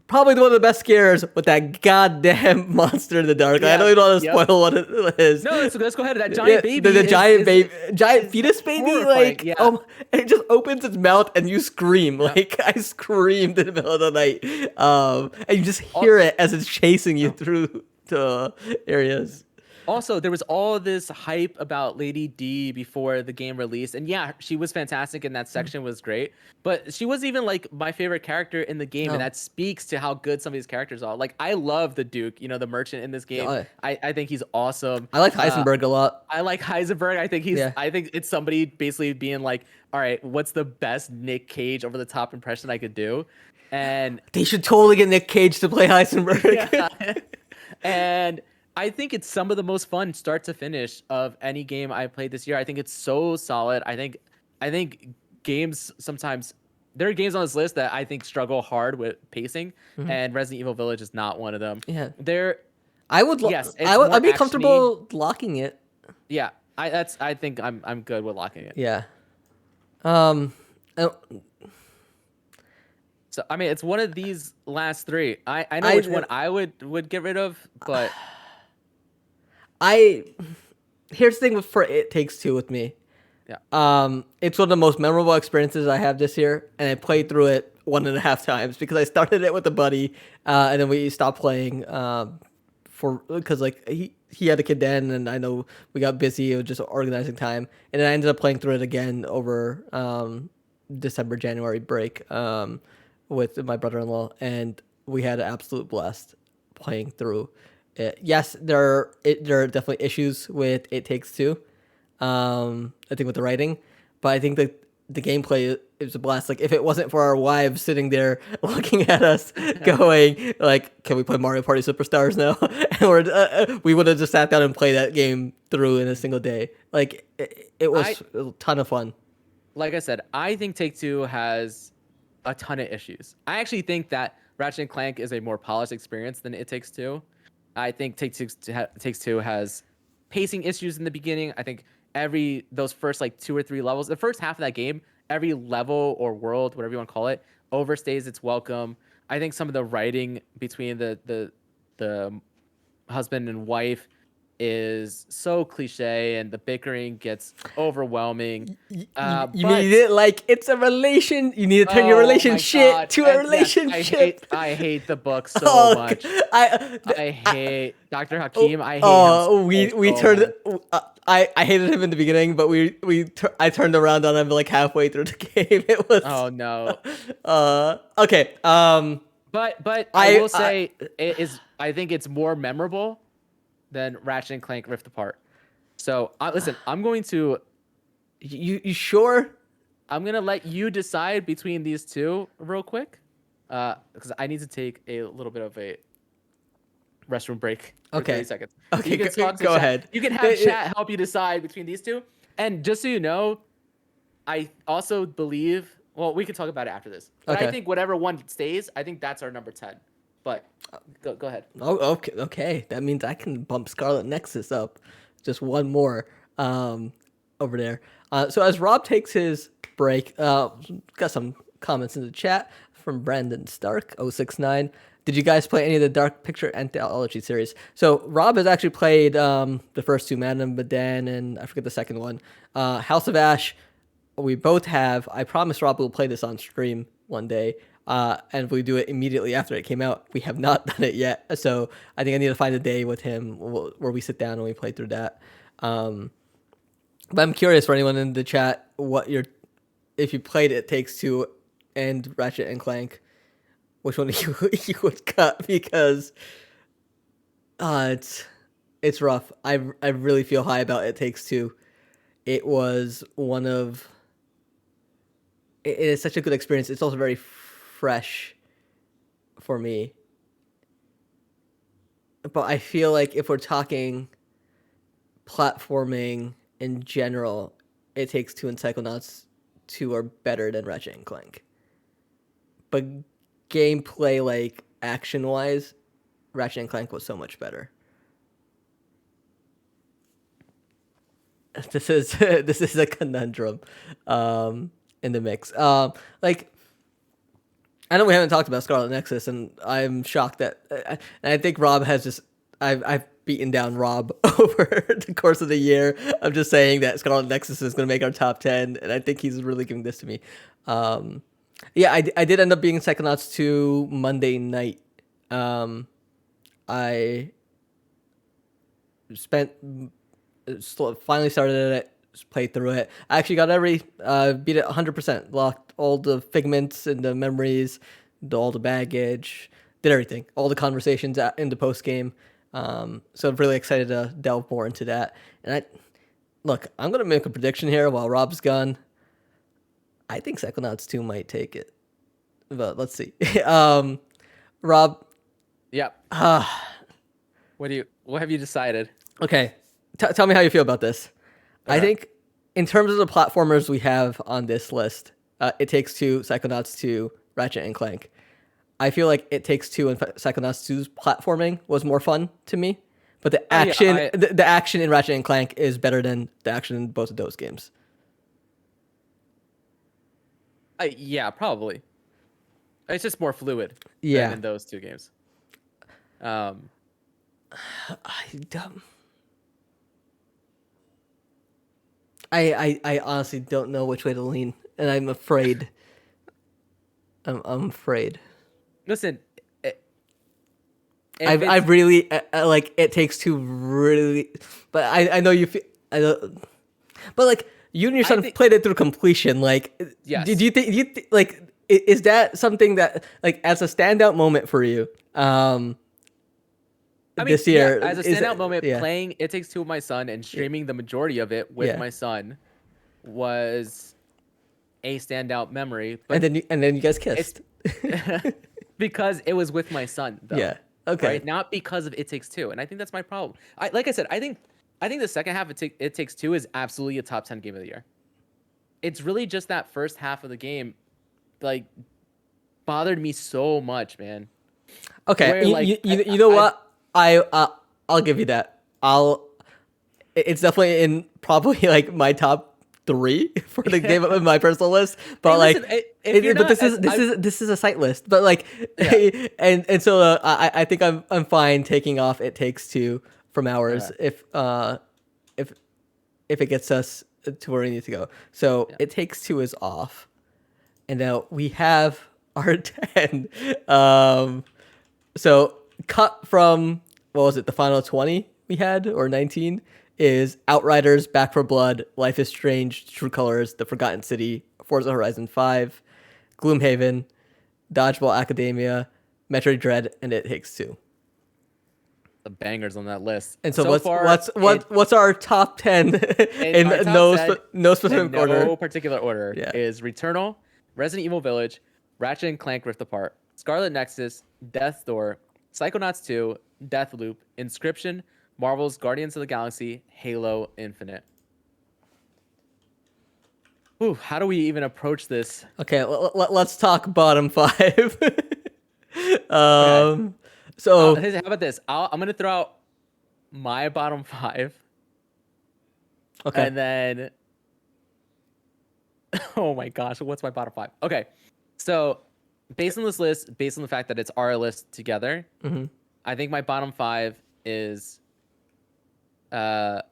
probably one of the best scares with that goddamn monster in the dark. I Yeah, don't even want to yep. spoil what it is. No, let's go ahead. That Yeah, giant baby. the giant baby, giant is fetus baby, horrifying. like Yeah. it just opens its mouth and you scream. Yep. Like I screamed in the middle of the night, and you just hear it as it's chasing you through the areas. Also, there was all this hype about Lady D before the game released, and yeah, she was fantastic, and that section was great. But she wasn't even like my favorite character in the game, and No. that speaks to how good some of these characters are. Like, I love the Duke, the merchant in this game. Yeah. I think he's awesome. I like Heisenberg a lot. I like Heisenberg. Yeah. I think it's somebody basically being like, all right, what's the best Nick Cage over the top impression I could do? And They should totally get Nick Cage to play Heisenberg. yeah. And I think it's some of the most fun start to finish of any game I played this year. I think it's so solid. I think games sometimes there are games on this list that I think struggle hard with pacing, and Resident Evil Village is not one of them. Yeah. I'd I'd be comfortable locking it. Yeah, I think I'm good with locking it. Yeah. So I mean, it's one of these last three. I know which one I would get rid of, but Here's the thing for It Takes Two with me. yeah. It's one of the most memorable experiences I have this year, and I played through it 1.5 times because I started it with a buddy, and then we stopped playing because like he had a kid then, and I know we got busy. It was just organizing time, and then I ended up playing through it again over December January break with my brother-in-law, and we had an absolute blast playing through it. Yes, there are definitely issues with It Takes Two. I think with the writing, but I think that the gameplay is a blast. Like if it wasn't for our wives sitting there looking at us, going like, "Can we play Mario Party Superstars now?" and we would have just sat down and played that game through in a single day. Like it was a ton of fun. Like I said, I think Take-Two has a ton of issues. I actually think that Ratchet and Clank is a more polished experience than It Takes Two. I think Takes-Two has pacing issues in the beginning. I think those first like 2 or 3 levels, the first half of that game, every level or world, whatever you want to call it, overstays its welcome. I think some of the writing between the husband and wife is so cliche, and the bickering gets overwhelming. You need it like it's a relation. You need to turn your relationship to a relationship. Yes, I hate the book so much. I hate Dr. Hakim. I hate him. We turned. I hated him in the beginning, but I turned around on him like halfway through the game. It was. Oh no. Okay. But I will say I think it's more memorable than Ratchet and Clank Rift Apart. So listen, I'm going to. You sure? I'm gonna let you decide between these two real quick, because I need to take a little bit of a restroom break. For 30 seconds. Okay. You can go ahead. You can have chat help you decide between these two. And just so you know, I also believe. Well, we can talk about it after this. But Okay. I think whatever one stays, I think that's our number 10. But go ahead. Oh, okay. Okay. That means I can bump Scarlet Nexus up just one more over there. So as Rob takes his break, got some comments in the chat from Brandon Stark 069. Did you guys play any of the Dark Picture Anthology series? So Rob has actually played the first two, Madame Badan, and I forget the second one. House of Ash, we both have. I promised Rob we'll play this on stream one day. And we do it immediately after it came out. We have not done it yet, so I think I need to find a day with him where we sit down and we play through that. But I'm curious for anyone in the chat if you played It Takes Two and Ratchet and Clank, which one you would cut, because it's rough. I really feel high about It Takes Two. It was it is such a good experience. It's also very fresh for me, but I feel like if we're talking platforming in general, It Takes Two and Psychonauts 2 are better than Ratchet and Clank. But gameplay, like action wise, Ratchet and Clank was so much better. This is a conundrum. in the mix. Like I know we haven't talked about Scarlet Nexus, and I'm shocked that, and I think Rob has just, I've beaten down Rob over the course of the year. I'm just saying that Scarlet Nexus is going to make our top 10, and I think he's really giving this to me. Yeah, I did end up being Psychonauts 2 Monday night. I spent, finally started it, played through it. I actually got beat it 100%, locked all the figments and the memories, all the baggage, did everything, all the conversations in the post game. So I'm really excited to delve more into that. And I'm gonna make a prediction here while Rob's gone. I think Psychonauts 2 might take it, but let's see. Rob. Yep. What have you decided? Okay, tell me how you feel about this. Okay. I think in terms of the platformers we have on this list, It Takes Two, Psychonauts 2, Ratchet and Clank. I feel like It Takes Two and Psychonauts 2's platforming was more fun to me, but the action, the action in Ratchet and Clank is better than the action in both of those games. Yeah, probably. It's just more fluid. Yeah. Than in those two games. I honestly don't know which way to lean, and I'm afraid. I'm afraid. Listen, I really like It Takes Two really, but I know you feel but like you and your son played it through completion. Like, yes. Do you think like is that something that like as a standout moment for you? This year, as a standout moment, playing It Takes Two with my son and streaming the majority of it with my son was a standout memory. But and then you guys kissed because it was with my son, though. Yeah. Okay. Right? Not because of It Takes Two, and I think that's my problem. Like I said, I think the second half of It Takes Two is absolutely a top 10 game of the year. It's really just that first half of the game, like, bothered me so much, man. Okay, where, like, you know what? I'll give you that. It's definitely in probably like my top 3 for the game of my personal list. But hey, listen, this is a site list. But like, and so I think I'm fine taking off It Takes Two from ours if it gets us to where we need to go. So It Takes Two is off, and now we have our 10. So cut from, what was it, the final 20 we had, or 19, is Outriders, Back for Blood, Life is Strange, True Colors, The Forgotten City, Forza Horizon 5, Gloomhaven, Dodgeball Academia, Metroid Dread, and It Takes Two. The bangers on that list. And so what's our top 10 in no specific order? No particular order is Returnal, Resident Evil Village, Ratchet and Clank Rift Apart, Scarlet Nexus, Death's Door, Psychonauts 2, Deathloop, Inscription, Marvel's Guardians of the Galaxy, Halo Infinite. Ooh, how do we even approach this? Okay, let's talk bottom 5. Okay. So how about this? I'm gonna throw out my bottom 5. Okay. And then, oh my gosh, what's my bottom 5? Okay, so based on this list, based on the fact that it's our list together, I think my bottom 5 is, and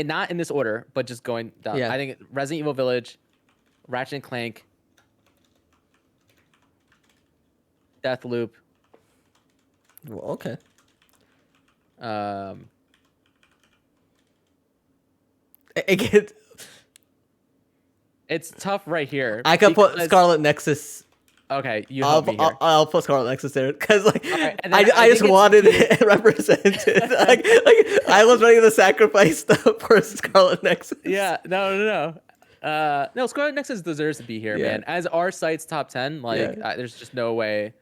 not in this order, but just going down. I think Resident Evil Village, Ratchet and Clank, Deathloop. Well, okay. It's tough right here. I could put Scarlet Nexus. Okay, you help me here. I'll put Scarlet Nexus there because I just wanted it represented. like I was ready to sacrifice stuff for Scarlet Nexus. Yeah, no. No, Scarlet Nexus deserves to be here, man. As our site's top 10, there's just no way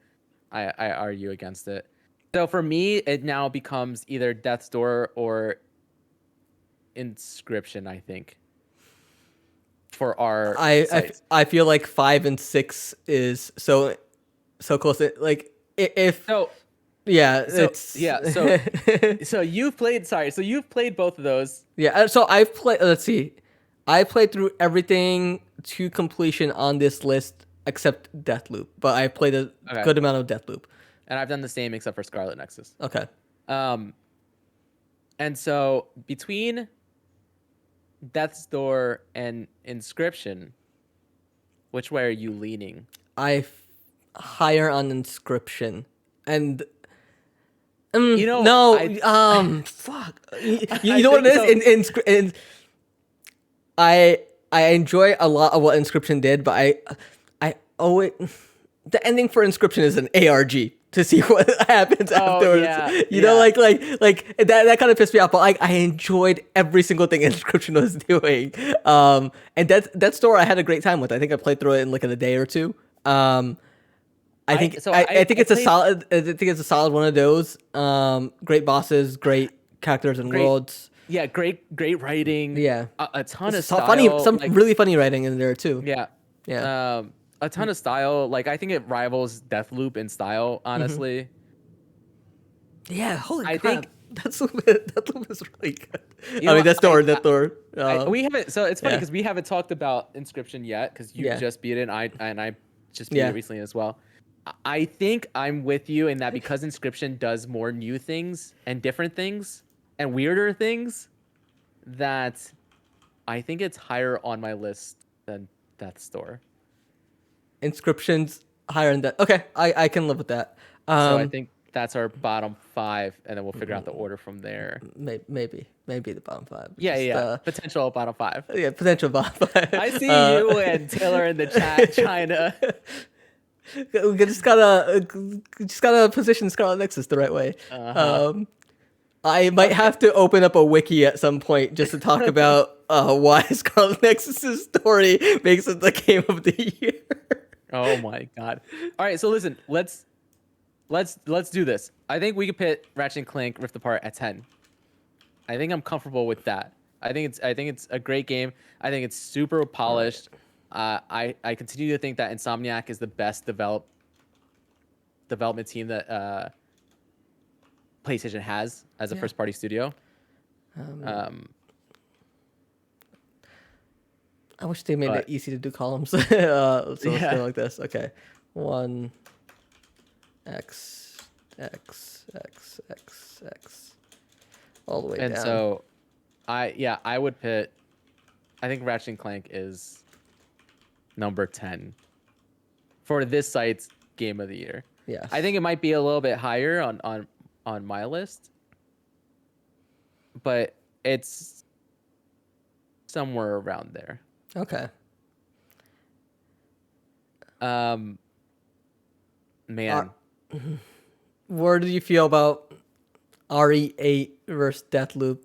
I argue against it. So for me, it now becomes either Death's Door or Inscription, I think. For our I feel like 5 and 6 is so close. Like if so it's so you've played both of those. Yeah, so I've played. Let's see. I played through everything to completion on this list except Deathloop, but I played a Okay. good amount of Deathloop. And I've done the same except for Scarlet Nexus. Okay. Um, and so between Death's Door and Inscription, which way are you leaning? Higher on Inscription, and You know, no, fuck. You I know what think it is? so. I enjoy a lot of what Inscription did, but I owe it. The ending for Inscription is an ARG to see what happens Oh afterwards. yeah, You know, yeah. like that kind of pissed me off. But like I enjoyed every single thing Inscription was doing. And that store I had a great time with. I think I played through it in like in a day or two. I think I think it's a played solid. I think it's a solid one of those. Great bosses, great characters and great. worlds. Yeah, great writing. Yeah, A ton of so style. funny, some like, really funny writing in there too. yeah. Yeah. A ton of style. Like I think it rivals Deathloop in style. Honestly, Yeah, holy I crap. think That was really good. you I know mean, that door. we haven't. So it's funny yeah. because we haven't talked about Inscription yet because you Yeah. just beat it. And I just beat Yeah. it recently as well. I think I'm with you in that because Inscription does more new things and different things and weirder things, that I think it's higher on my list than Death's Door. Inscriptions higher than that. Okay, I can live with that. So I think that's our bottom 5, and then we'll figure out the order from there. Maybe the bottom 5. Yeah, Just, yeah. Potential bottom 5. yeah, potential bottom 5. I see you and Taylor in the chat trying to. We just gotta position Scarlet Nexus the right way. I might have to open up a wiki at some point just to talk about why Scarlet Nexus's story makes it the game of the year. Oh my god! All right, so listen, let's do this. I think we could put Ratchet and Clank Rift Apart at 10. I think I'm comfortable with that. I think it's a great game. I think it's super polished. I continue to think that Insomniac is the best development team that PlayStation has as a first party studio. I wish they made it easy to do columns. So let's go like this. Okay. 1 X X X X X all the way down. And so I would put, I think Ratchet and Clank is number 10 for this site's game of the year. Yeah. I think it might be a little bit higher on my list, but it's somewhere around there. Okay. Man, Where do you feel about RE8 versus Deathloop?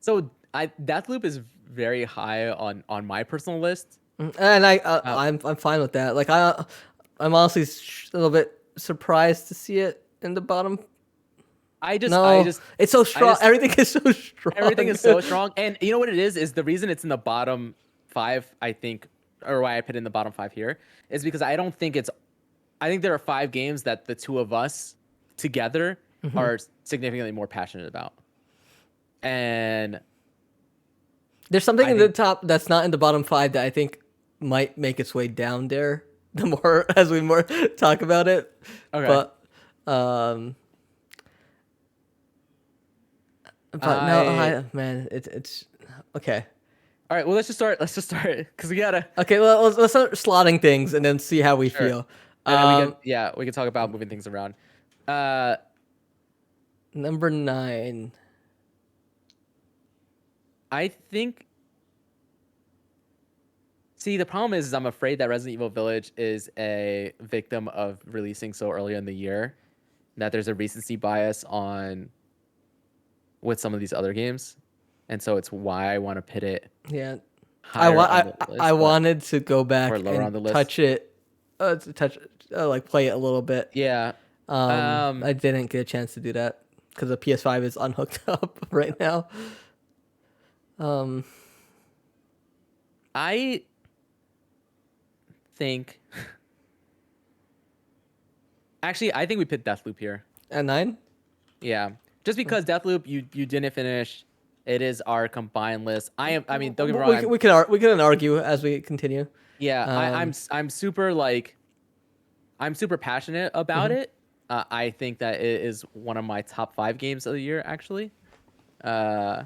so Deathloop is very high on my personal list. And I'm fine with that. Like I'm honestly a little bit surprised to see it in the bottom. It's so strong. Everything is so strong. Everything is so strong. And you know what it is the reason it's in the bottom 5, I think, or why I put it in the bottom 5 here, is because I think there are 5 games that the two of us together are significantly more passionate about. And there's something in the top that's not in the bottom 5 that I think might make its way down there the more as we more talk about it. Okay. But no, man, it's okay. All right, well, let's just start because we gotta. Okay, well, let's start slotting things and then see how we feel. And then we can talk about moving things around. Number 9. I think. See, the problem is I'm afraid that Resident Evil Village is a victim of releasing so early in the year, that there's a recency bias with some of these other games, and so it's why I want to pit it. Yeah, I wanted to go back and touch it, like play it a little bit. Yeah. I didn't get a chance to do that because the PS5 is unhooked up right now. I think. Actually, I think we put Deathloop here At 9. Yeah, just because Deathloop, you didn't finish. It is our combined list. I mean, don't get me wrong. We can argue as we continue. Yeah, Um, I'm super like I'm super passionate about mhm. it. I think that it is one of my top 5 games of the year, actually. Uh,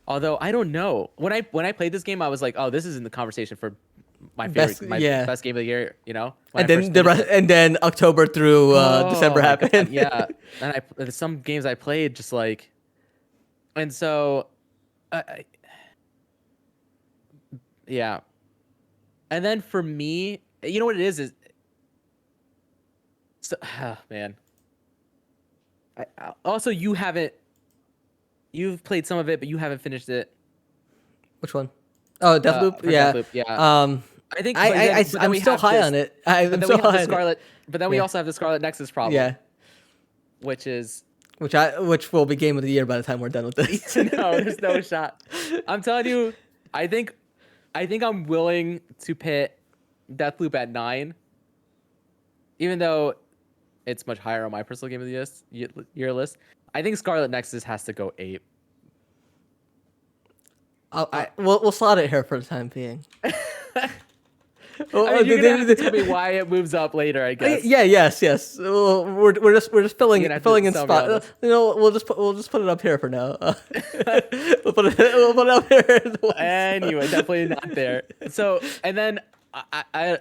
Although I don't know, when I played this game, I was like, oh, this is in the conversation for Best, my yeah. best game of the year. You know, when I And first then the finished rest, it. and then October through Oh December my god, happened. yeah. And there's some games I played just like, and so, I, yeah. And then for me, you know what it is so, man. Also you've played some of it, but you haven't finished it. Which one? Oh, Deathloop. For Yeah. Deathloop, yeah. Um, I think, but then I'm we still have high on this, it. I'm still high on it. but then we Yeah. also have the Scarlet Nexus problem, Yeah. which is Which will be game of the year by the time we're done with this. no, there's no shot. I'm telling you, I think I'm willing to pit Deathloop at 9, even though it's much higher on my personal game of the year list. I think Scarlet Nexus has to go 8. We'll slot it here for the time being. I mean, you're gonna have to tell me why it moves up later, I guess. Yeah, yes. Well, we're just You're gonna have to filling in sell me on spot. this. We'll just put it up here for now. We'll put it up here. Anyway, definitely not there. So, and then,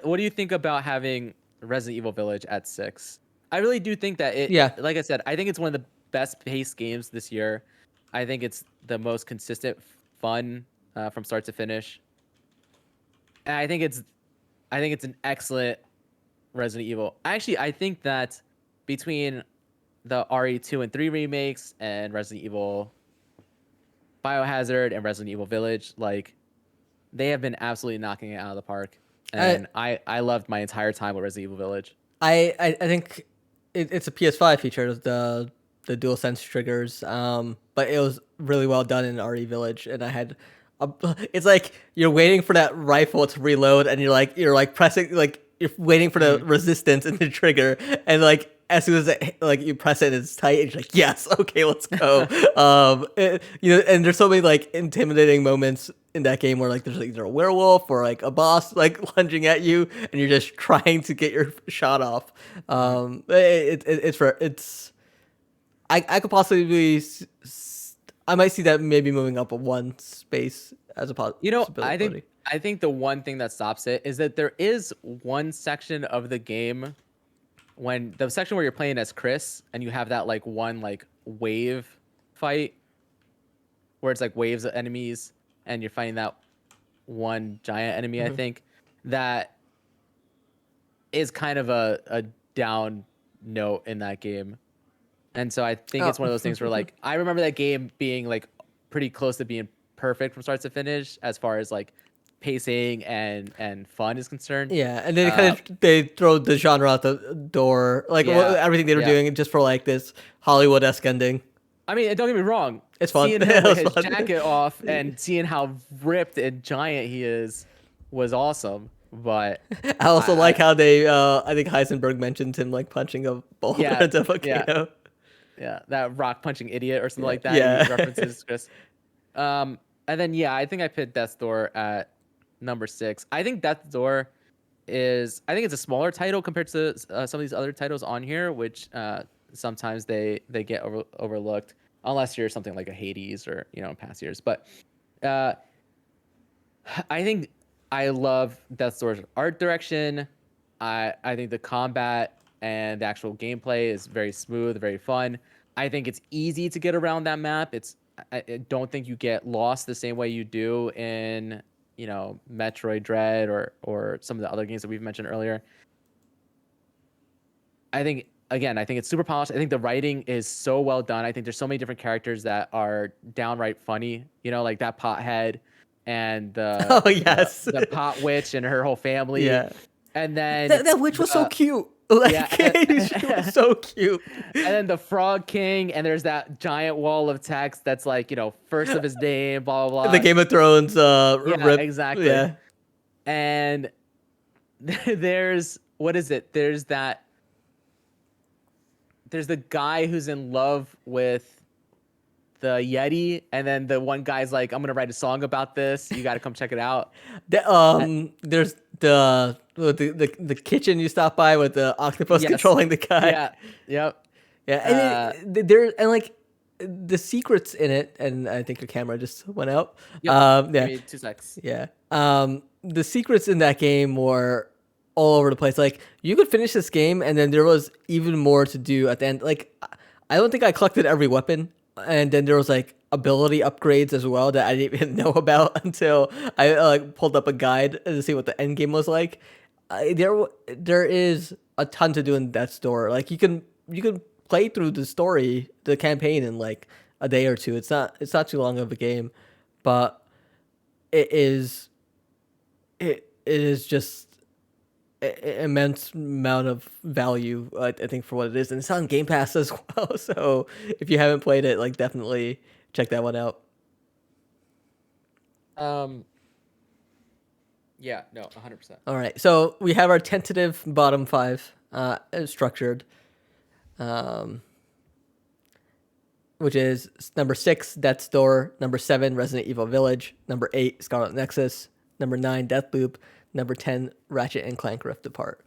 what do you think about having Resident Evil Village at 6? I really do think that Yeah. like I said, I think it's one of the best paced games this year. I think it's the most consistent fun from start to finish. And I think it's an excellent Resident Evil. Actually, I think that between the RE2 and 3 remakes and Resident Evil Biohazard and Resident Evil Village, like they have been absolutely knocking it out of the park. I And I loved my entire time with Resident Evil Village. I think it's a PS5 feature, the DualSense triggers. But it was really well done in RE Village, and I had. It's like you're waiting for that rifle to reload, and you're like pressing, like you're waiting for the resistance in the trigger, and like as soon as like you press it, it's tight, and you're like, yes, okay, let's go. And there's so many like intimidating moments in that game where like there's either a werewolf or like a boss like lunging at you, and you're just trying to get your shot off. It's I could possibly I might see that maybe moving up a one space as a You know, possibility. I think the one thing that stops it is that there is one section of the game when the section where you're playing as Chris and you have that like one like wave fight where it's like waves of enemies and you're fighting that one giant enemy, I think, that is kind of a down note in that game. And so I think it's one of those things where like I remember that game being like pretty close to being perfect from start to finish as far as like pacing and fun is concerned. Yeah, and then they throw the genre out the door, like everything they were doing just for like this Hollywood-esque ending. I mean, don't get me wrong. It's fun. Seeing him with his jacket off and seeing how ripped and giant he is was awesome. But I also like how they, I think Heisenberg mentioned him like punching a boulder into a volcano. Yeah, that rock punching idiot or something like that. Yeah. He references Chris. And then I think I put Death's Door at number 6. I think Death's Door is it's a smaller title compared to some of these other titles on here, which sometimes they get overlooked unless you're something like a Hades or in past years. But I think I love Death's Door's art direction. I think the combat and the actual gameplay is very smooth, very fun. I think it's easy to get around that map. I don't think you get lost the same way you do in Metroid Dread or some of the other games that we've mentioned earlier. I think it's super polished. I think the writing is so well done. I think there's so many different characters that are downright funny. Like that pothead and the pot witch and her whole family. Yeah, and then that witch was so cute. Like, she was so cute. And then the Frog King, and there's that giant wall of text that's like, first of his name, blah, blah, blah. The Game of Thrones rip. Exactly. Yeah. And there's, what is it? There's the guy who's in love with the Yeti, and then the one guy's like, I'm gonna write a song about this. You got to come check it out. There's the kitchen you stop by with the octopus Yes. controlling the guy. Yeah. Yep. Yeah, Uh, there and like the secrets in it, and I think your camera just went out. yep. Give Yeah, me 2 secs. yeah. The secrets in that game were all over the place. Like you could finish this game, and then there was even more to do at the end. Like I don't think I collected every weapon, and then there was like ability upgrades as well that I didn't even know about until I like pulled up a guide to see what the end game was like. There is a ton to do in that store. Like you can play through the story, the campaign in like a day or two. It's not too long of a game, but it is it is just immense amount of value, I think, for what it is, and it's on Game Pass as well. So if you haven't played it, like definitely check that one out. Um. Yeah. No. 100%. All right, so we have our tentative bottom five structured, um, which is number 6, Death's Door, number 7, Resident Evil Village, number 8, Scarlet Nexus, number 9, Deathloop, number 10, Ratchet and Clank Rift Apart.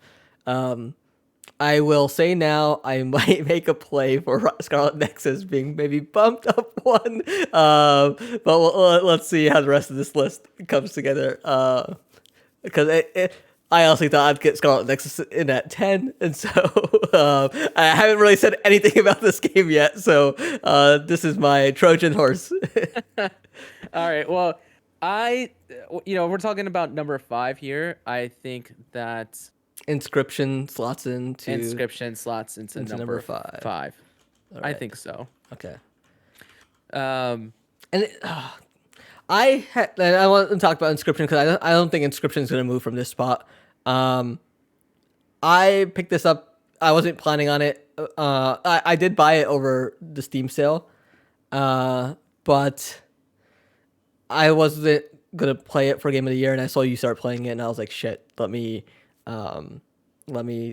I will say now I might make a play for Scarlet Nexus being maybe bumped up one, but let's see how the rest of this list comes together. Because I honestly thought I'd get Scarlet Nexus in at 10, and so I haven't really said anything about this game yet. So this is my Trojan horse. All right. Well, we're talking about number 5 here. I think that Inscription slots into number 5. All I right. think so. Okay. Um. And I want to talk about Inscription because I don't think Inscription is going to move from this spot. I picked this up. I wasn't planning on it. I did buy it over the Steam sale, but I wasn't gonna play it for Game of the Year, and I saw you start playing it, and I was like, shit, let me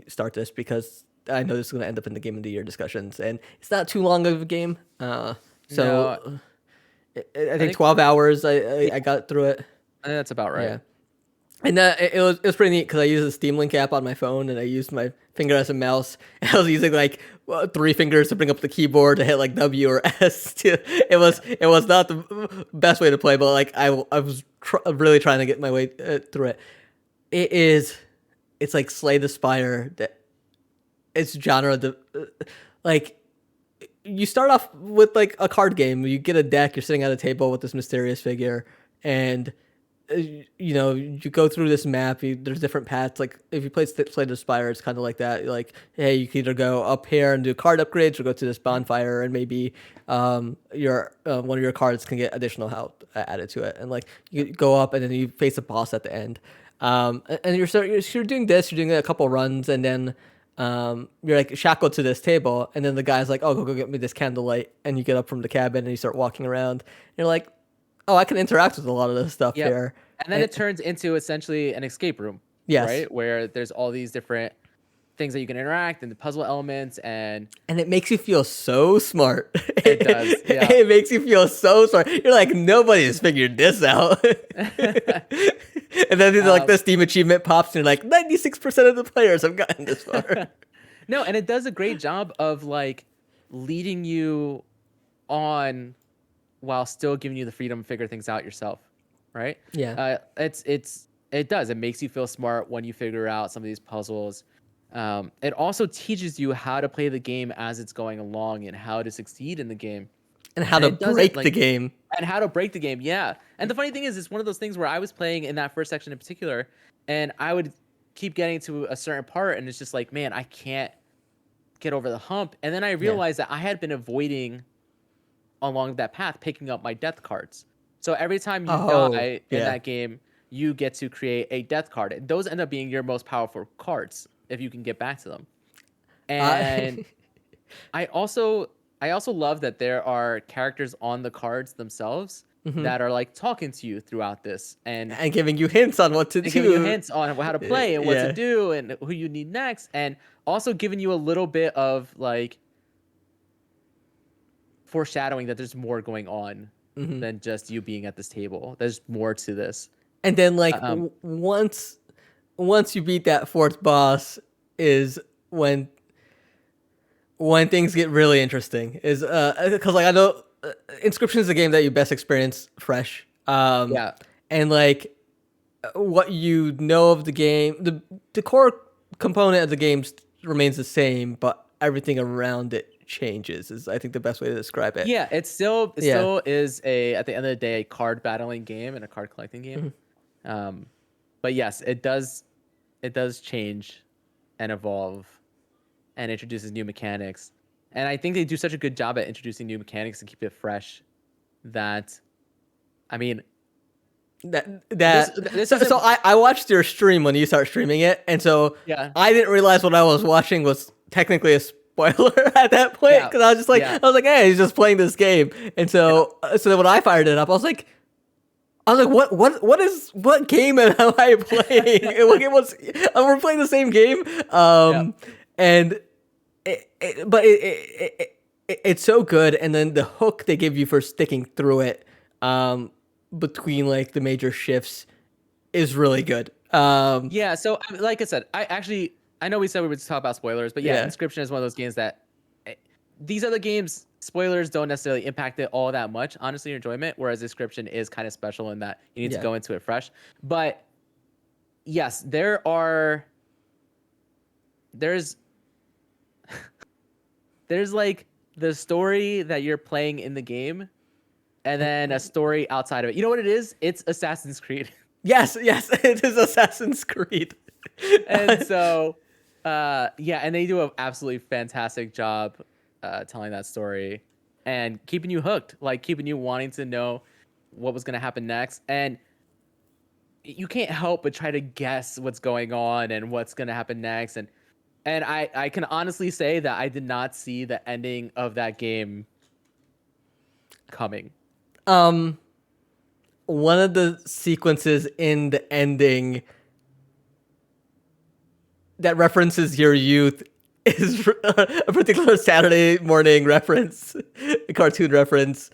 start this because I know this is gonna end up in the Game of the Year discussions, and it's not too long of a game. So No, I think 12 hours. I got through it. I think that's about right. Yeah. And it was pretty neat because I used the Steam Link app on my phone, and I used my finger as a mouse. And I was using like 3 fingers to bring up the keyboard to hit like W or S. It was not the best way to play, but like I was really trying to get my way through it. It's like Slay the Spire. That it's genre. Like you start off with like a card game. You get a deck. You're sitting at a table with this mysterious figure, and you go through this map. There's different paths. Like if you play Slay the Spire, it's kind of like that. Like, hey, you can either go up here and do card upgrades, or go to this bonfire, and maybe your one of your cards can get additional health added to it. And like you go up, and then you face a boss at the end. And you're doing this. You're doing a couple runs, and then you're like shackled to this table, and then the guy's like, "Oh, go get me this candlelight," and you get up from the cabin and you start walking around. And you're like, "Oh, I can interact with a lot of this stuff here." And then it turns into essentially an escape room. Yes. Right? Where there's all these different things that you can interact and the puzzle elements and it makes you feel so smart. It does. Yeah. It makes you feel so smart. You're like, nobody has figured this out. And then like the Steam achievement pops and you're like, 96% of the players have gotten this far. No, and it does a great job of like leading you on while still giving you the freedom to figure things out yourself. Right? Yeah. It does. It makes you feel smart when you figure out some of these puzzles. It also teaches you how to play the game as it's going along and how to succeed in the game. And how to break the game. And how to break the game, yeah. And the funny thing is, it's one of those things where I was playing in that first section in particular, and I would keep getting to a certain part, and it's just like, man, I can't get over the hump. And then I realized that I had been avoiding along that path, picking up my death cards. So every time you die in that game, you get to create a death card. And those end up being your most powerful cards if you can get back to them. And I also love that there are characters on the cards themselves that are like talking to you throughout this and giving you hints on what to do. Giving you hints on how to play and what to do and who you need next, and also giving you a little bit of like foreshadowing that there's more going on than just you being at this table. There's more to this. And then like once you beat that fourth boss is when things get really interesting. Is because like I know Inscription is a game that you best experience fresh. Yeah. And like what you know of the game, the core component of the game remains the same, but everything around it changes. Is I think the best way to describe it. Yeah, it still is at the end of the day a card battling game and a card collecting game. But yes, it does change and evolve and introduces new mechanics. And I think they do such a good job at introducing new mechanics to keep it fresh that, I mean, so I watched your stream when you start streaming it, and so yeah. I didn't realize what I was watching was technically a spoiler at that point, because I was just like, hey, he's just playing this game. And so then when I fired it up, I was like, what game am I playing? What game was? We're playing the same game, and it's so good. And then the hook they give you for sticking through it, between like the major shifts, is really good. Yeah. So like I said, I know we said we would talk about spoilers, but Inscription is one of those games that these other games, spoilers don't necessarily impact it all that much, honestly, your enjoyment, whereas Inscription is kind of special in that you need to go into it fresh. But yes, there's like the story that you're playing in the game and then a story outside of it. You know what it is? It's Assassin's Creed. Yes, it is Assassin's Creed. And so, and they do an absolutely fantastic job telling that story and keeping you hooked, like keeping you wanting to know what was going to happen next. And you can't help but try to guess what's going on and what's going to happen next. And I can honestly say that I did not see the ending of that game coming. One of the sequences in the ending that references your youth is a particular Saturday morning reference, a cartoon reference,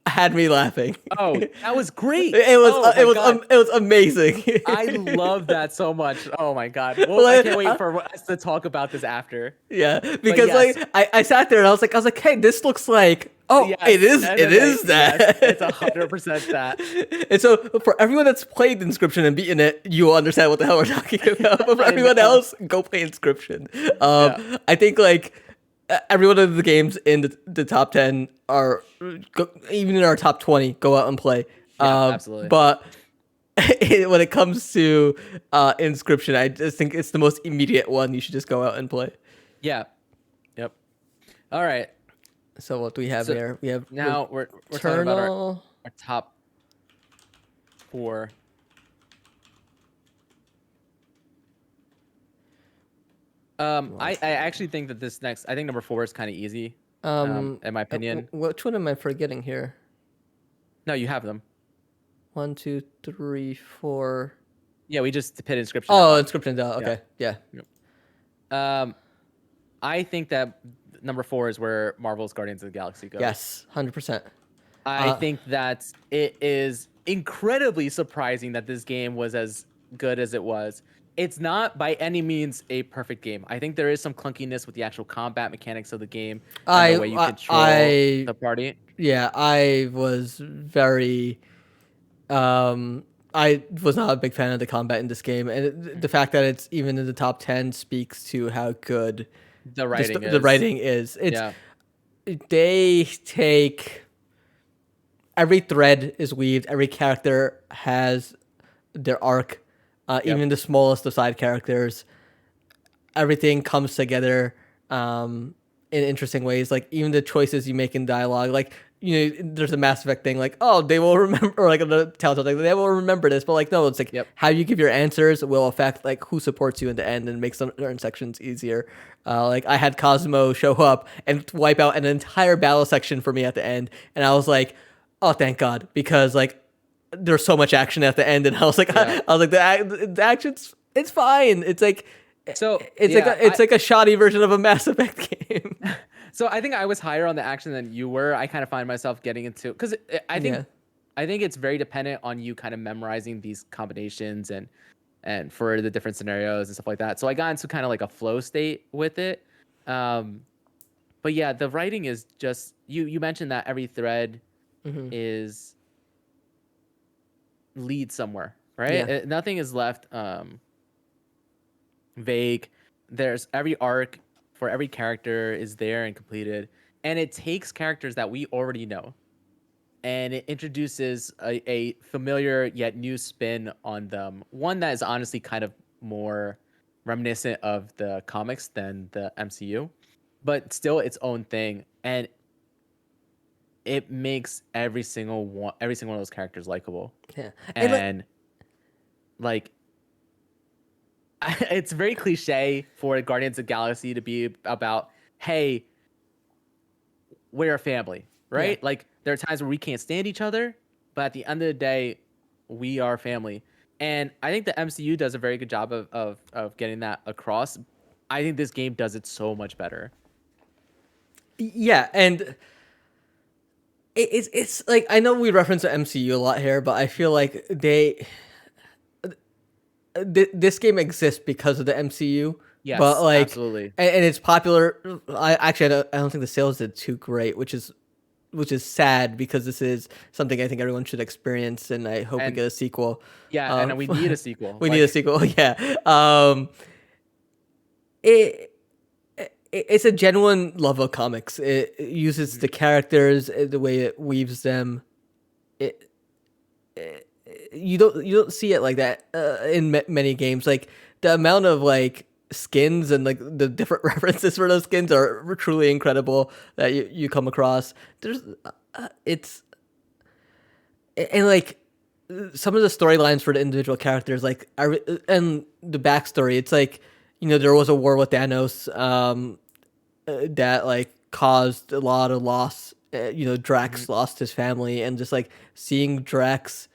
had me laughing. Oh, that was great. It was amazing. I love that so much. Oh my God. Well, I can't wait for us to talk about this after. Yeah, because like I sat there and I was like, hey, this looks like it is that. Yes, it's 100% that. And so for everyone that's played Inscription and beaten it, you will understand what the hell we're talking about. But for everyone else, go play Inscription. I think like every one of the games in the top 10 are, even in our top 20, go out and play. Absolutely. But when it comes to Inscription, I just think it's the most immediate one. You should just go out and play. Yeah. Yep. All right. So what do we have here? We have now we're talking about our top 4. I actually think that this next, I think number 4 is kind of easy. In my opinion. Which one am I forgetting here? No, you have them. 1, 2, 3, 4. Yeah, we just put Inscription. Oh, Inscription's out. Okay, yeah. I think that number 4 is where Marvel's Guardians of the Galaxy goes. Yes, 100%. I think that it is incredibly surprising that this game was as good as it was. It's not by any means a perfect game. I think there is some clunkiness with the actual combat mechanics of the game and the way you control the party. Yeah, I was very... I was not a big fan of the combat in this game, and the fact that it's even in the top 10 speaks to how good the writing is. The writing is. They take... Every thread is weaved. Every character has their arc. Even the smallest of side characters. Everything comes together in interesting ways. Like, even the choices you make in dialogue. Like, you know, there's a Mass Effect thing. Like, oh, they will remember... Or like the Telltale thing. They will remember this. But like, no, it's like how you give your answers will affect like who supports you in the end and make some certain sections easier. Like, I had Cosmo show up and wipe out an entire battle section for me at the end. And I was like... Oh, thank God, because like there's so much action at the end, and I was like, the action's it's fine. It's like it's like a shoddy version of a Mass Effect game. So I think I was higher on the action than you were. I kind of find myself getting into because Yeah. I think it's very dependent on you kind of memorizing these combinations and for the different scenarios and stuff like that. So I got into kind of like a flow state with it. Um, but yeah, the writing is just you mentioned that every thread Hmm. is leads somewhere, right? Yeah. Nothing is left vague. There's every arc for every character is there and completed, and it takes characters that we already know and it introduces a familiar yet new spin on them. One that is honestly kind of more reminiscent of the comics than the MCU, but still its own thing, and it makes every single one of those characters likable. Yeah. And like, And like it's very cliche for Guardians of the Galaxy to be about, hey, we're a family, yeah. right? Like there are times where we can't stand each other, but at the end of the day, we are family. And I think the MCU does a very good job of getting that across. I think this game does it so much better. Yeah, and it's like I know we reference the MCU a lot here, but I feel like this game exists because of the MCU. But Yes, like, absolutely. and it's popular. I don't think the sales did too great, which is sad because this is something I think everyone should experience, and I hope we And get a sequel. yeah, and we need a sequel. We need a Like, sequel. Yeah. It it's a genuine love of comics. It uses the characters, the way it weaves them. It you don't see it like that in many games. Like the amount of like skins and like the different references for those skins are truly incredible that you come across. There's it's and like some of the storylines for the individual characters, like and the backstory. It's like there was a war with Thanos that like caused a lot of loss. mhm, Drax lost his family, and just like seeing Drax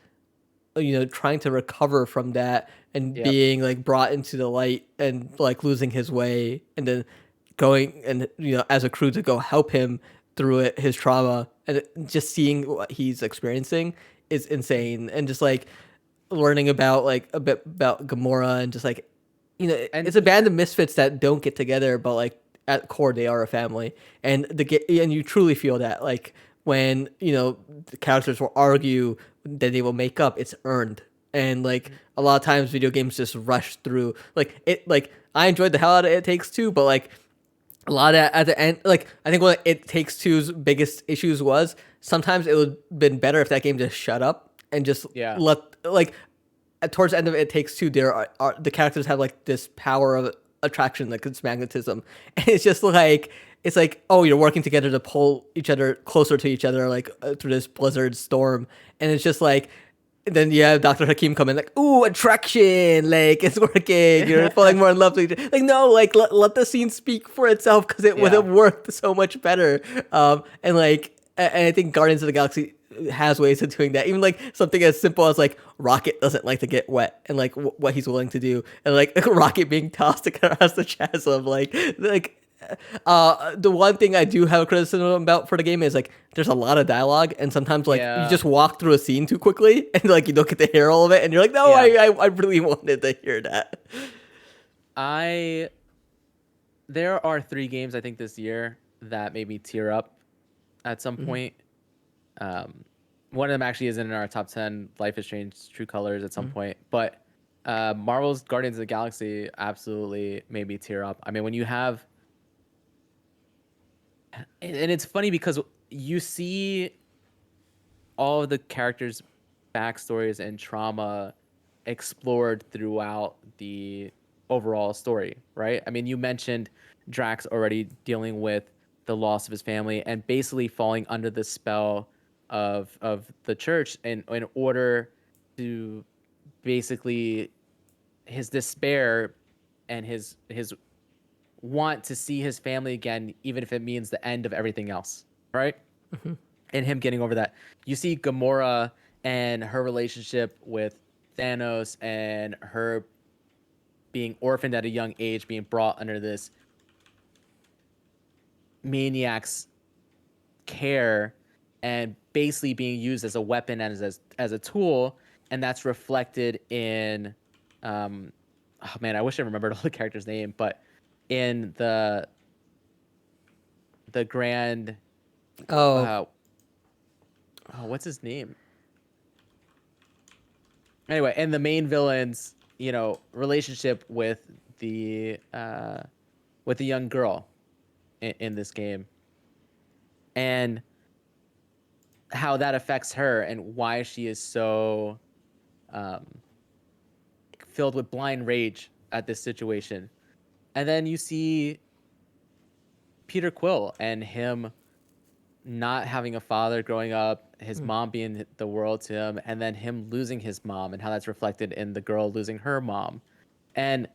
trying to recover from that and yep, being like brought into the light and like losing his way and then going and as a crew to go help him through it, his trauma, and just seeing what he's experiencing is insane. And just like learning about like a bit about Gamora and just like and it's a band of misfits that don't get together, but like at core they are a family. And and you truly feel that like when the characters will argue, then they will make up. It's earned. And like mhm, a lot of times video games just rush through like I enjoyed the hell out of It Takes Two, but like a lot of at the end, like I think what It Takes Two's biggest issues was sometimes it would have been better if that game just shut up and just yeah, let like towards the end of It Takes Two, there are the characters have like this power of attraction, like it's magnetism, and it's just like oh, you're working together to pull each other closer to each other, like through this blizzard storm, and it's just like. Then you have Dr. Hakim come in like, ooh, attraction, like it's working, you're falling more in love with each other. Like, no, like let the scene speak for itself because it would yeah. have worked so much better. And like, and I think Guardians of the Galaxy has ways of doing that. Even like something as simple as like Rocket doesn't like to get wet, and like what he's willing to do, and like Rocket being tossed across the chasm, like the one thing I do have a criticism about for the game is like there's a lot of dialogue, and sometimes like you Yeah, just walk through a scene too quickly and like you don't get to hear all of it, and you're like, no, yeah. I really wanted to hear that. I There are three games I think this year that made me tear up at some Mm-hmm. point. Um, One of them actually isn't in our top 10. Life is Strange, True Colors at some point, but Marvel's Guardians of the Galaxy absolutely made me tear up. I mean, when you have, and it's funny because you see all of the characters' backstories and trauma explored throughout the overall story, right? I mean, you mentioned Drax already dealing with the loss of his family and basically falling under the spell of the church in order to basically his despair and his want to see his family again, even if it means the end of everything else, right? And him getting over that. You see Gamora and her relationship with Thanos and her being orphaned at a young age, being brought under this maniac's care and basically being used as a weapon and as a tool, and that's reflected in oh man, I wish I remembered all the characters' name, but in the grand Oh, uh oh, what's his name? Anyway, and the main villain's, relationship with the young girl in this game, and how that affects her and why she is so um, filled with blind rage at this situation. And then you see Peter Quill and him not having a father growing up, his mom being the world to him, and then him losing his mom and how that's reflected in the girl losing her mom. And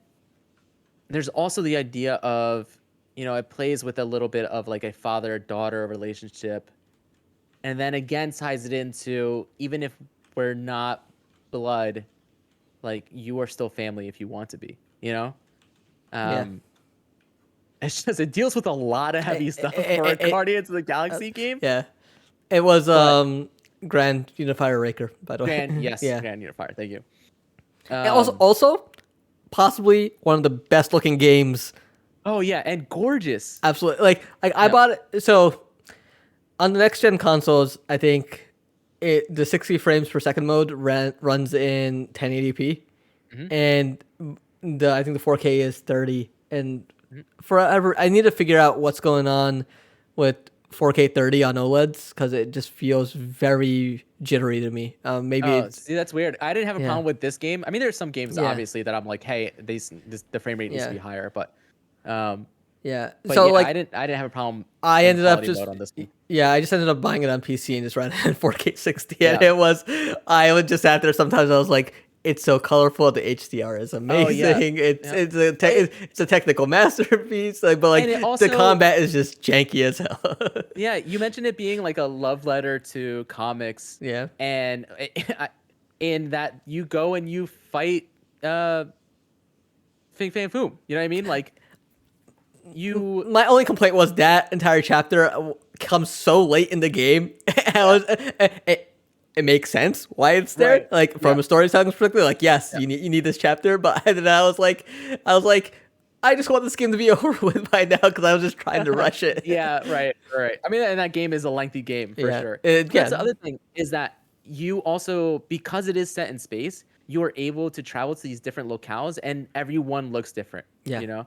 there's also the idea of, it plays with a little bit of like a father-daughter relationship, and then again ties it into, even if we're not blood, like you are still family if you want to be, yeah. um it's just, it deals with a lot of heavy stuff for a Guardians of the Galaxy game. Yeah. It was But Grand Unifier Raker, by the way. Yeah. Grand Unifier, thank you. And also possibly one of the best looking games. Oh yeah, and gorgeous. Absolutely. Like I bought it. So on the next gen consoles, I think the 60 frames per second mode runs in 1080p, and I think the 4K is 30. And forever, I need to figure out what's going on with 4K 30 on OLEDs because it just feels very jittery to me. Maybe it's See, that's weird. I didn't have a problem with this game. I mean, there's some games Yeah. obviously that I'm like, hey, the frame rate needs to Yeah. be higher, but yeah. but So yeah, like I didn't have a problem. I in ended up quality just mode on this one. I just ended up buying it on PC and just ran it in 4K 60. And Yeah. I would just sat there sometimes. I was like, it's so colorful. The HDR is amazing. Yeah. It's a technical masterpiece. Like, but like And it also- the combat is just janky as hell. Yeah, you mentioned it being like a love letter to comics. Yeah. And in that you go and you fight Fing Fang Foom. You know what I mean? Like you My only complaint was that entire chapter comes so late in the game. It makes sense why it's there. Right. Like from Yeah. a storytelling perspective, like yes, you need this chapter. But then I was like, I just want this game to be over with by now because I was just trying to rush it. Yeah, right. I mean, and that game is a lengthy game for Yeah. sure. Yeah. That's the other thing is that you also, because it is set in space, you are able to travel to these different locales, and everyone looks different. Yeah.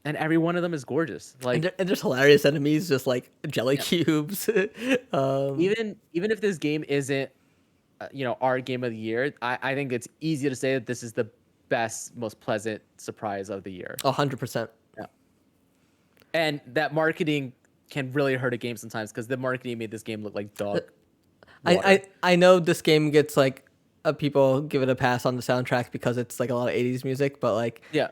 And every one of them is gorgeous. Like And there's hilarious enemies, just like jelly cubes. even if this game isn't, our game of the year, I think it's easy to say that this is the best, most pleasant surprise of the year. 100%. Yeah. And that marketing can really hurt a game sometimes because the marketing made this game look like dog. I know this game gets like people give it a pass on the soundtrack because it's like a lot of 80s music, but like Yeah.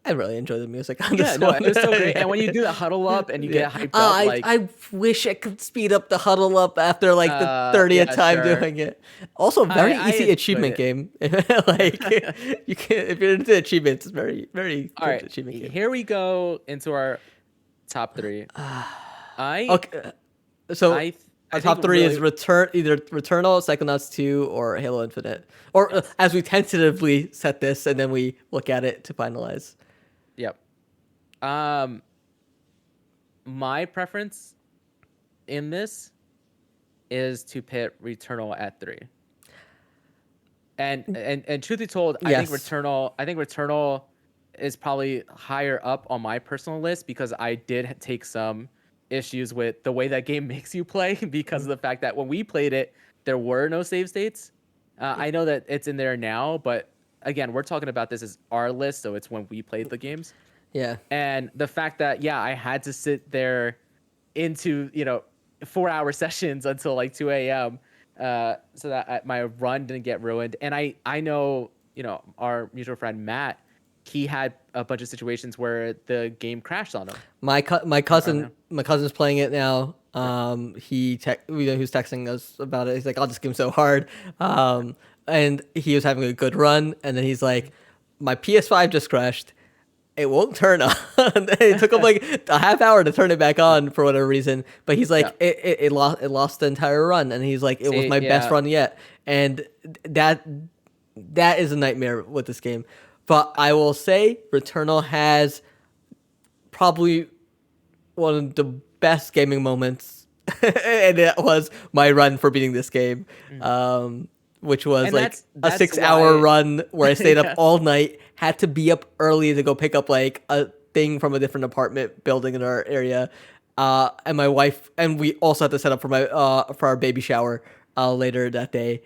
I really enjoy the music on Yeah, this no, one. it was so great. And when you do the huddle up and you get hyped up, like I wish I could speed up the huddle up after like the 30th time sure. doing it. Also, very I easy enjoyed achievement it. game. Like you can if you're into achievements, it's very very all good right, achievement game. here we go into our top three. Okay, so I our think top three is really- either Returnal, Psychonauts 2, or Halo Infinite, or as we tentatively set this, and then we look at it to finalize. Yep. My preference in this is to pit Returnal at 3. And truth be told, I think Yes. Returnal is probably higher up on my personal list because I did take some issues with the way that game makes you play because of the fact that when we played it, there were no save states. I know that it's in there now, but again, we're talking about this as our list, so it's when we played the games. Yeah. And the fact that, yeah, I had to sit there into, 4-hour sessions until like 2 a.m. So that my run didn't get ruined. And I know, our mutual friend Matt, he had a bunch of situations where the game crashed on him. My cousin's playing it now. Who's texting us about it. He's like, "Oh, this game's so hard." And he was having a good run, and then he's like, "My PS5 just crashed. it won't turn on. It took him like a half hour to turn it back on for whatever reason. But he's like, Yeah. it lost the entire run, and he's like, it was See, my best yeah, run yet, and that that is a nightmare with this game. But I will say, Returnal has probably one of the best gaming moments, and it was my run for beating this game. Which was and like a that's 6 hour why. run where I stayed up Yeah. all night, had to be up early to go pick up like a thing from a different apartment building in our area. And my wife, and we also had to set up for our baby shower later that day.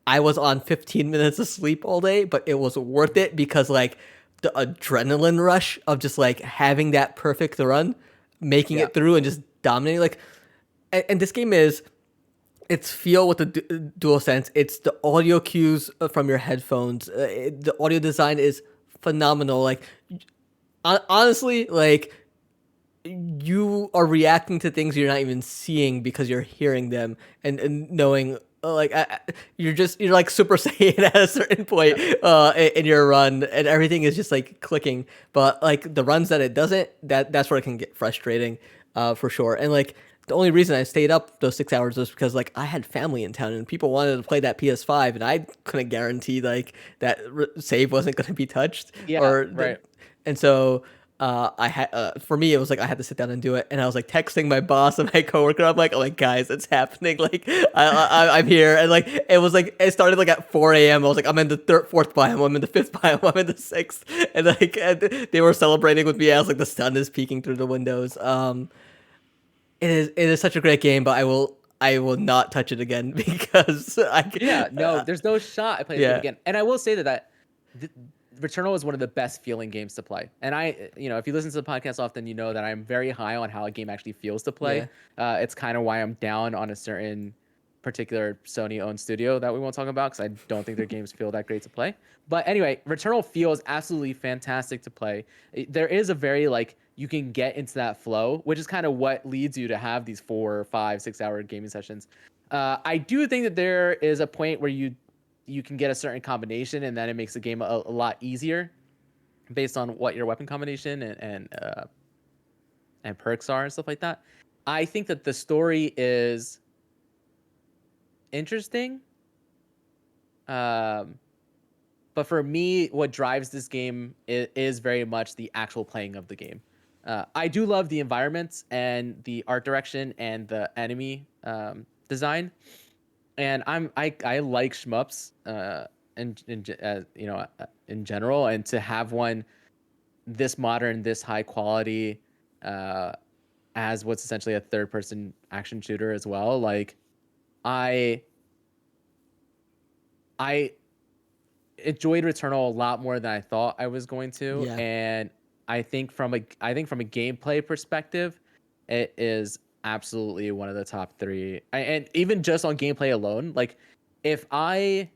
I was on 15 minutes of sleep all day, but it was worth it because like the adrenaline rush of just like having that perfect run, making Yeah. it through and just dominating. Like, and this game is it's feel with the dual sense. It's the audio cues from your headphones. The audio design is phenomenal. Like honestly, like you are reacting to things you're not even seeing because you're hearing them and knowing. Like you're like Super Saiyan at a certain point in your run, and everything is just like clicking. But like the runs that it doesn't, that's where it can get frustrating, for sure. And like the only reason I stayed up those 6 hours was because like I had family in town and people wanted to play that PS5, and I couldn't guarantee like that save wasn't going to be touched Yeah. Right. and so I had for me it was like I had to sit down and do it, and I was like texting my boss and my coworker. I'm like, oh my guys, it's happening. Like I'm here, and like it was like it started like at 4 a.m. I was like, I'm in the fourth biome, I'm in the fifth biome, I'm in the sixth, and like and they were celebrating with me as like the sun is peeking through the windows. It is such a great game, but I will not touch it again because Yeah, no, there's no shot I play this game yeah. again. And I will say that th- Returnal is one of the best feeling games to play. And if you listen to the podcast often, you know that I'm very high on how a game actually feels to play. It's kind of why I'm down on a certain particular Sony-owned studio that we won't talk about because I don't think their games feel that great to play. But anyway, Returnal feels absolutely fantastic to play. There is a very like you can get into that flow, which is kind of what leads you to have these 4, 5, 6 hour gaming sessions. I do think that there is a point where you can get a certain combination, and then it makes the game a lot easier based on what your weapon combination and perks are and stuff like that. I think that the story is interesting. But for me, what drives this game is very much the actual playing of the game. I do love the environments and the art direction and the enemy design, and I like shmups in general, and to have one this modern, this high quality, as what's essentially a third person action shooter as well. Like I I enjoyed Returnal a lot more than I thought I was going to, Yeah. and I think from a gameplay perspective, it is absolutely one of the top three. And even just on gameplay alone, like if I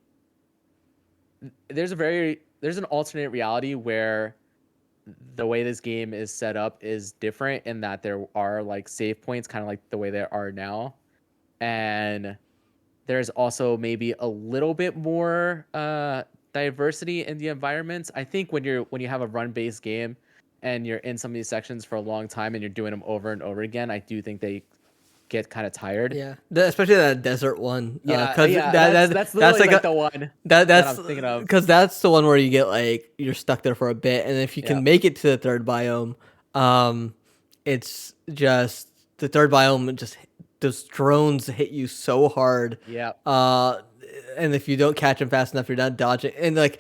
there's an alternate reality where the way this game is set up is different in that there are like save points, kind of like the way there are now, and there's also maybe a little bit more diversity in the environments. I think when you have a run-based game and you're in some of these sections for a long time and you're doing them over and over again, I do think they get kind of tired. Yeah, especially that desert one. Yeah, Cause yeah, that's that's literally like like the one that that's I'm thinking of. because that's the one where you get like you're stuck there for a bit, and if you Yeah, can make it to the third biome, um, it's just the third biome just those drones hit you so hard. yeah, Uh, and if you don't catch them fast enough, you're not dodging, and like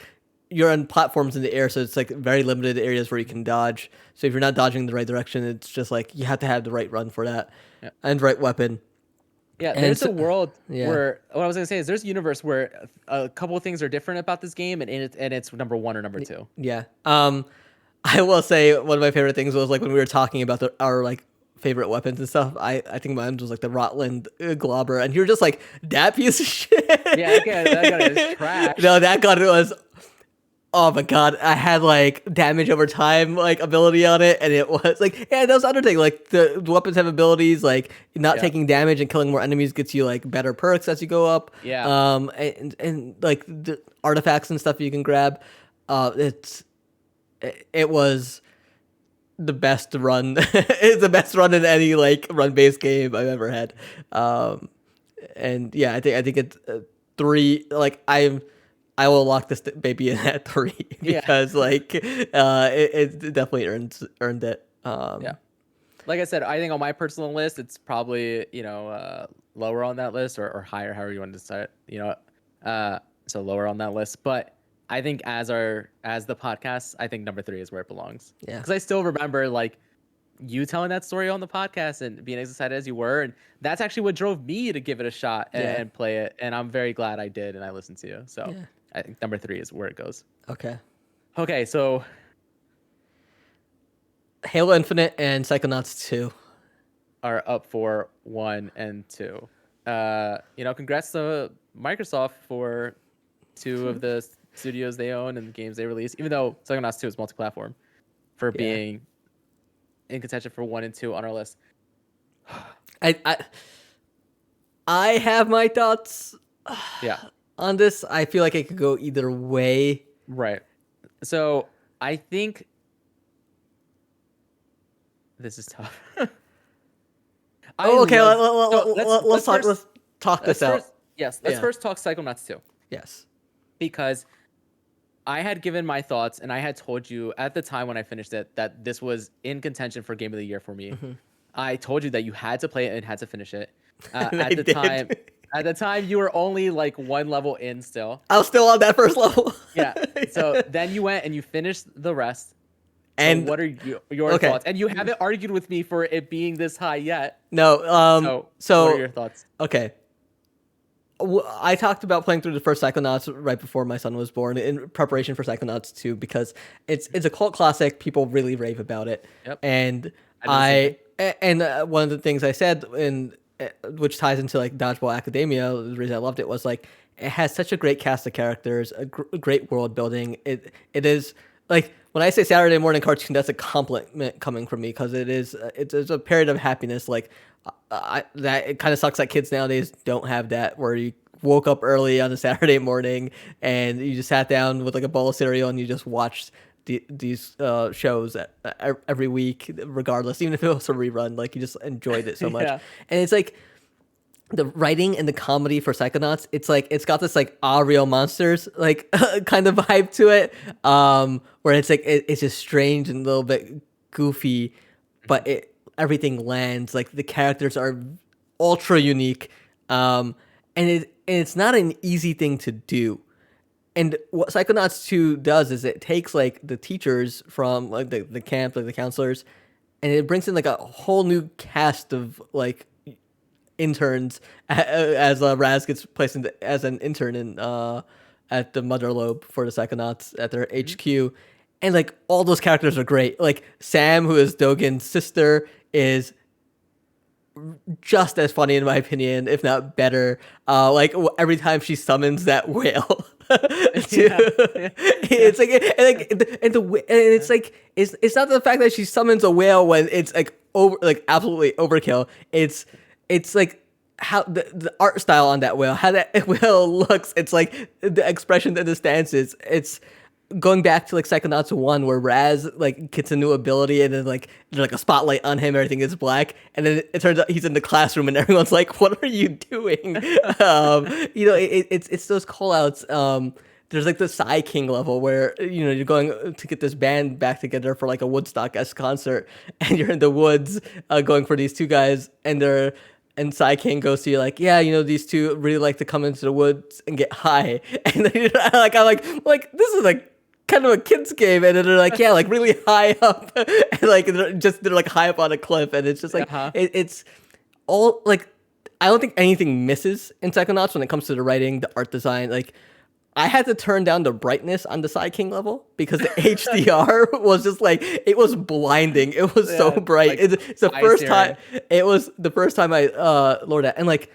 you're on platforms in the air, so it's like very limited areas where you can dodge. So if you're not dodging the right direction, it's just like you have to have the right run for that yeah. and right weapon. Yeah, And there's so, a world yeah. where what I was gonna say is there's a universe where a couple of things are different about this game, and it's number one or number two. Yeah. I will say one of my favorite things was like when we were talking about our like favorite weapons and stuff. I think mine was like the Rotland Globber, and you're just like that piece of shit. Yeah, that gun is trash. No, that gun was. Oh my god, I had like damage over time like ability on it, and it was like yeah, that was the other thing. Like the weapons have abilities, like not Yeah. taking damage and killing more enemies gets you like better perks as you go up. Yeah. And like the artifacts and stuff you can grab. It's it was the best run. It's the best run in any like run based game I've ever had. And yeah, I think it's 3. Like I will lock this baby in at 3 Yeah. because like it definitely earned it. Yeah. Like I said, I think on my personal list, it's probably, lower on that list or higher, however you want to decide, so lower on that list. But I think as the podcast, I think number 3 is where it belongs. Yeah. Because I still remember like you telling that story on the podcast and being as excited as you were. And that's actually what drove me to give it a shot and play it. And I'm very glad I did. And I listened to you. So I think number 3 is where it goes. Okay. So Halo Infinite and Psychonauts 2 are up for 1 and 2. Congrats to Microsoft for 2 of the studios they own and the games they release, even though Psychonauts 2 is multi-platform, for being in contention for 1 and 2 on our list. I have my thoughts Yeah. on this. I feel like it could go either way. Right. So I think this is tough. Let's talk this out. Let's first talk Psychonauts 2. Yes. Because I had given my thoughts and I had told you at the time when I finished it that this was in contention for Game of the Year for me. Mm-hmm. I told you that you had to play it and had to finish it. At the time, you were only like 1 level in still. I was still on that first level. Yeah. So then you went and you finished the rest. And what are your thoughts? And you haven't argued with me for it being this high yet. No. So what are your thoughts? Okay. I talked about playing through the first Psychonauts right before my son was born in preparation for Psychonauts 2 because it's a cult classic. People really rave about it. Yep. And one of the things I said which ties into like Dodgeball Academia, the reason I loved it was like it has such a great cast of characters, a great world building. It is like when I say Saturday morning cartoon, that's a compliment coming from me because it's a period of happiness. Like that it kind of sucks that kids nowadays don't have that where you woke up early on a Saturday morning and you just sat down with like a bowl of cereal and you just watched these shows every week, regardless, even if it was a rerun. Like you just enjoyed it so much. And it's like the writing and the comedy for Psychonauts, it's like it's got this like real monsters like kind of vibe to it, where it's like it's just strange and a little bit goofy, but everything lands. Like the characters are ultra unique, and it's not an easy thing to do. And what Psychonauts 2 does is it takes like the teachers from like the camp, like the counselors, and it brings in like a whole new cast of like interns as Raz gets placed as an intern at the Mother Lobe for the Psychonauts at their HQ. And like all those characters are great. Like Sam, who is Dogen's sister, is just as funny in my opinion, if not better. Like every time she summons that whale. It's like it's not the fact that she summons a whale when it's like absolutely overkill. It's like how the art style on that whale, how that whale looks. It's like the expression and the stances. It's going back to like Psychonauts 1 where Raz like gets a new ability and then like there's like a spotlight on him, everything is black, and then it turns out he's in the classroom and everyone's like, what are you doing? It's those call outs. There's like the Psy King level where you're going to get this band back together for like a Woodstock-esque concert and you're in the woods going for these 2 guys and Psy King goes to you like, yeah, these 2 really like to come into the woods and get high, and then I'm like this is like kind of a kid's game, and then they're like, yeah, like really high up, and like they're like high up on a cliff, and it's just like it's all like I don't think anything misses in Psychonauts when it comes to the writing, the art design. Like I had to turn down the brightness on the Psy King level because the HDR was just like it was blinding. It was so bright. Like, it's the first time. It was the first time I lowered that, and like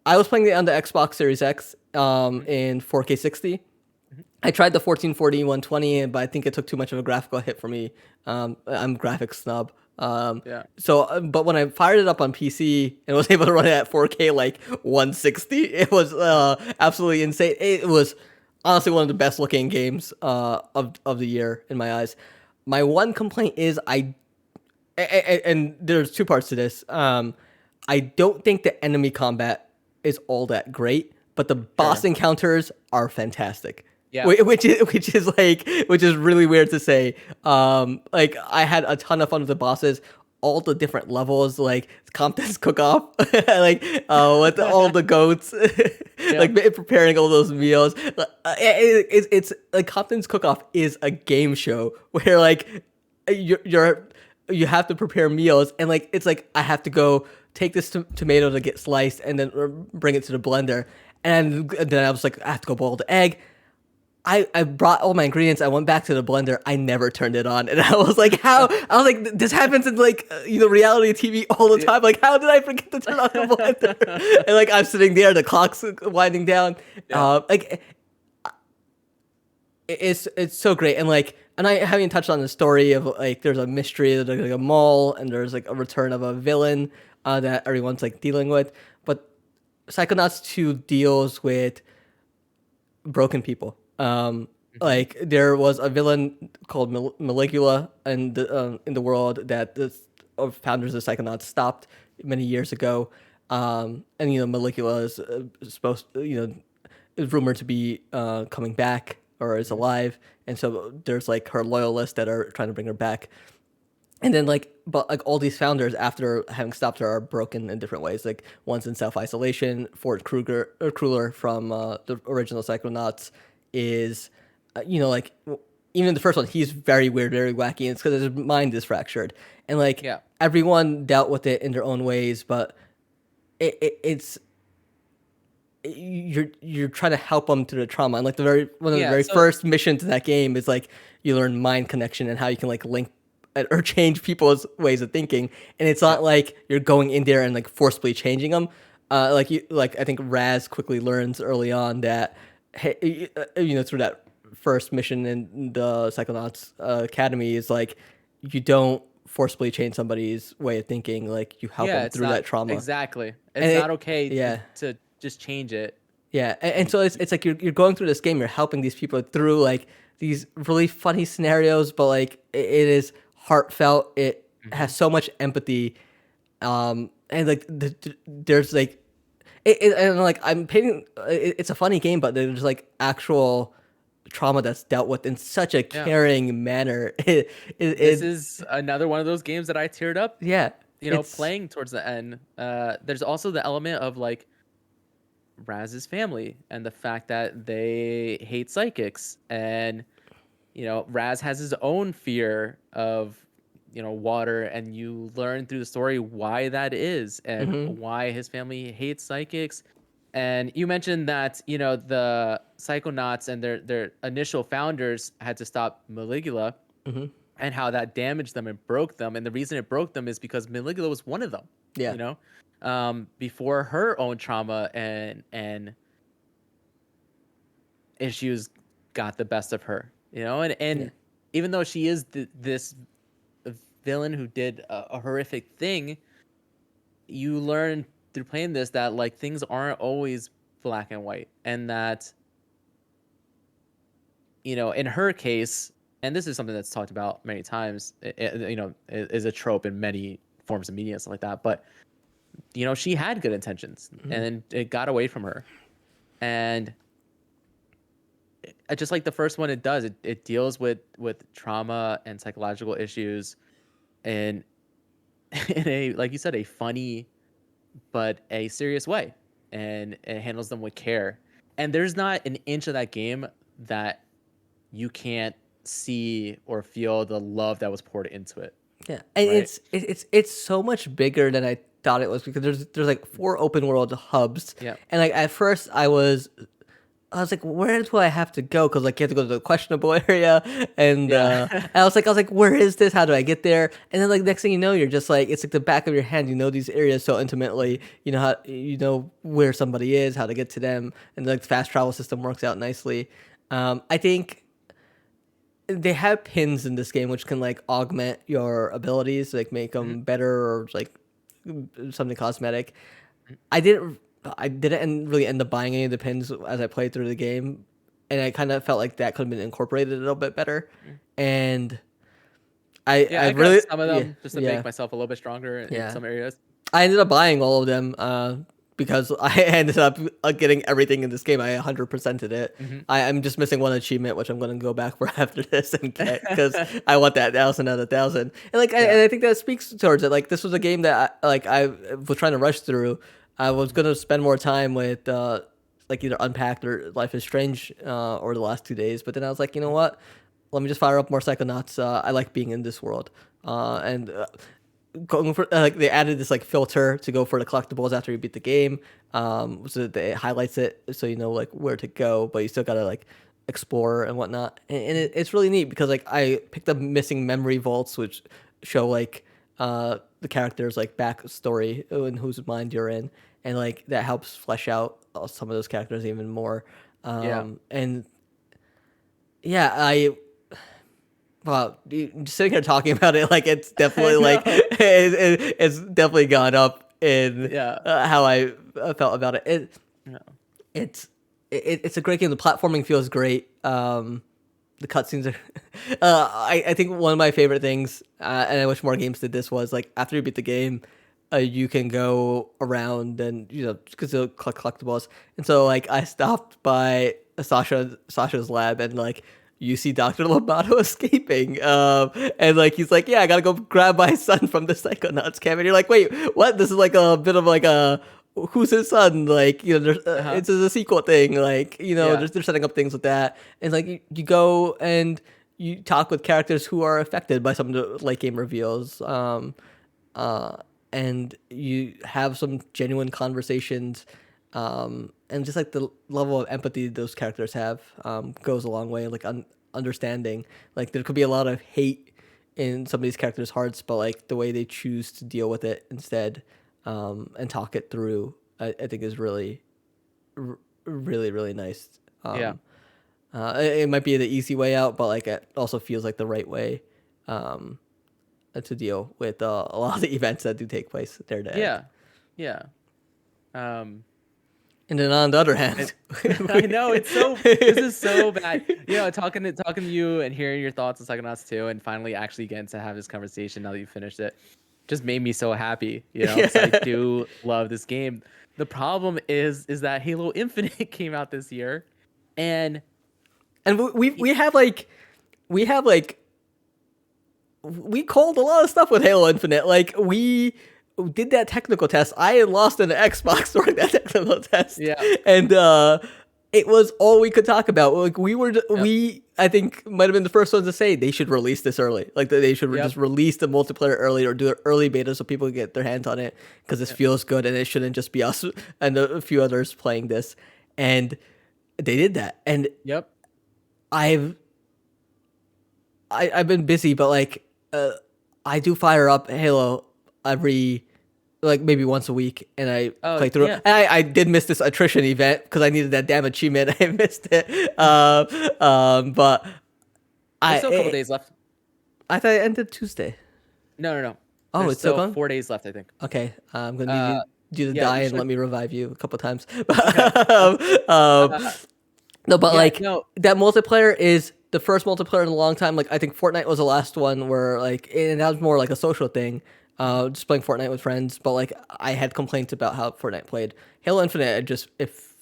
I was playing it on the Xbox Series X in 4K 60. I tried the 1440 120, but I think it took too much of a graphical hit for me. I'm a graphics snub. So, but when I fired it up on PC and was able to run it at 4K like 160, it was absolutely insane. It was honestly one of the best looking games of the year in my eyes. My one complaint is and there's two parts to this. I don't think the enemy combat is all that great, but the boss Sure. encounters are fantastic. Yeah. Which is really weird to say. Like I had a ton of fun with the bosses, all the different levels, like Compton's cook off, like with all the goats, Yeah. like preparing all those meals. It's like Compton's cook off is a game show where like you have to prepare meals, and like it's like I have to go take this tomato to get sliced and then bring it to the blender, and then I was like I have to go boil the egg. I brought all my ingredients. I went back to the blender. I never turned it on, and I was like, "How?" I was like, "This happens in like reality TV all the time. Like, how did I forget to turn on the blender?" And like I'm sitting there, the clock's winding down. Yeah. It's so great, and like, and I haven't touched on the story of like there's a mystery, there's like a mall, and there's like a return of a villain that everyone's like dealing with. But Psychonauts 2 deals with broken people. Like there was a villain called Maligula in the world that the founders of Psychonauts stopped many years ago. And Maligula is supposed is rumored to be coming back or is alive, and so there's like her loyalists that are trying to bring her back. And then but all these founders after having stopped her are broken in different ways. Like one's in self-isolation. Fort Kruger from the original Psychonauts is, even the first one, he's very weird, very wacky. And it's because his mind is fractured. And Yeah. everyone dealt with it in their own ways, but it's you're trying to help them through the trauma. And like one of the very first missions in that game is like you learn mind connection and how you can like link or change people's ways of thinking. And it's not like you're going in there and like forcibly changing them. I think Raz quickly learns early on that, hey, through that first mission in the Psychonauts Academy is like you don't forcibly change somebody's way of thinking. Like you help them through that trauma. Exactly. It's not okay Yeah. to just change it. Yeah, and so it's like you're going through this game, you're helping these people through like these really funny scenarios, but like it is heartfelt. It has so much empathy, and like there's like and like I'm painting. It's a funny game, but there's like actual trauma that's dealt with in such a caring manner. This is another one of those games that I teared up. Yeah, Playing towards the end. There's also the element of like Raz's family and the fact that they hate psychics, and Raz has his own fear of water, and you learn through the story why that is and why his family hates psychics. And you mentioned that the Psychonauts and their initial founders had to stop Maligula, and how that damaged them and broke them, and the reason it broke them is because Maligula was one of them. Yeah. Before her own trauma and issues got the best of her, and even though she is this villain who did a horrific thing, you learn through playing this that like things aren't always black and white, and that in her case, and this is something that's talked about many times, is a trope in many forms of media and stuff like that, but she had good intentions, and it got away from her. And just like the first one, it deals with trauma and psychological issues, and in a, like you said, a funny but a serious way, and it handles them with care. And there's not an inch of that game that you can't see or feel the love that was poured into it. Yeah, and right? it's so much bigger than I thought it was, because there's like 4 open world hubs. Yeah. And like at first I was like, where do I have to go? Because like you have to go to the questionable area, and I was like, where is this? How do I get there? And then like next thing you know, you're just like, it's like the back of your hand. You know these areas so intimately. You know where somebody is, how to get to them, and like the fast travel system works out nicely. I think they have pins in this game which can like augment your abilities, like make them better or like something cosmetic. I didn't really end up buying any of the pins as I played through the game, and I kind of felt like that could have been incorporated a little bit better. And Yeah, I I got really some of yeah them just to yeah make myself a little bit stronger in yeah. some areas. I ended up buying all of them because I ended up getting everything in this game. I 100%ed it. Hmm. I'm just missing one achievement, which I'm going to go back for after this and get because I want that 1,000 out of 1,000. And like, Yeah. and I think that speaks towards it. Like, this was a game that I was trying to rush through. I was going to spend more time with like either Unpacked or Life is Strange or the last 2 days. But then I was like, you know what? Let me just fire up more Psychonauts. I like being in this world. And going for like they added this like filter to go for the collectibles after you beat the game, so that it highlights it so you know like where to go, but you still gotta like explore and whatnot. And it's really neat because like I picked up missing memory vaults which show like the character's like backstory and whose mind you're in, and like that helps flesh out some of those characters even more. Yeah. And yeah, I well, just sitting here talking about it, like it's I definitely like know. it's definitely gone up in Yeah. how I felt about it. Yeah. It's it's a great game. The platforming feels great. The cutscenes are. I think one of my favorite things, and I wish more games did this, was like after you beat the game, you can go around and because you'll collect collectibles. And so like I stopped by Sasha's lab and like you see Dr. Lobato escaping. And like he's like, yeah, I gotta go grab my son from the Psychonauts camp. And you're like, wait, what? This is like a bit of like a who's his son? Like, there's, Uh-huh. it's a sequel thing. Like, Yeah. they're setting up things with that. And like you go and you talk with characters who are affected by some of the late game reveals. Uh, and you have some genuine conversations. And just like the level of empathy those characters have goes a long way. Like understanding, like there could be a lot of hate in some of these characters' hearts, but like the way they choose to deal with it instead, and talk it through, I think is really, really, really nice. Yeah. It might be the easy way out, but like it also feels like the right way um, to deal with a lot of the events that do take place there to end. Yeah. Yeah. Um, And then on the other it, hand, I know this is so bad. Talking to you and hearing your thoughts on Psychonauts 2 and finally actually getting to have this conversation now that you finished it just made me so happy, because I yeah. do love this game. The problem is that Halo Infinite came out this year, and And we have like we called a lot of stuff with Halo Infinite. Like we did that technical test. I had lost an Xbox during that technical test, yeah, and it was all we could talk about. Like yep, we I think might have been the first ones to say they should release this early. Like they should yep, just release the multiplayer early or do an early beta so people can get their hands on it because this yep, feels good and it shouldn't just be us and a few others playing this. And they did that, and yep. I've I've been busy, but like I do fire up Halo every like maybe once a week, and I Oh play through it. yeah, And I did miss this attrition event because I needed that damn achievement. I missed it. But there's I still a couple days left. I thought it ended Tuesday. No, no, no. Oh, There's it's still still going. 4 days left, I think. Okay, I'm gonna need Uh, you to yeah, die you and let should. me revive you a couple times. Okay. um, Uh, No, but yeah, like no, that multiplayer is the first multiplayer in a long time. Like I think Fortnite was the last one where like and that was more like a social thing, just playing Fortnite with friends. But like I had complaints about how Fortnite played. Halo Infinite, just if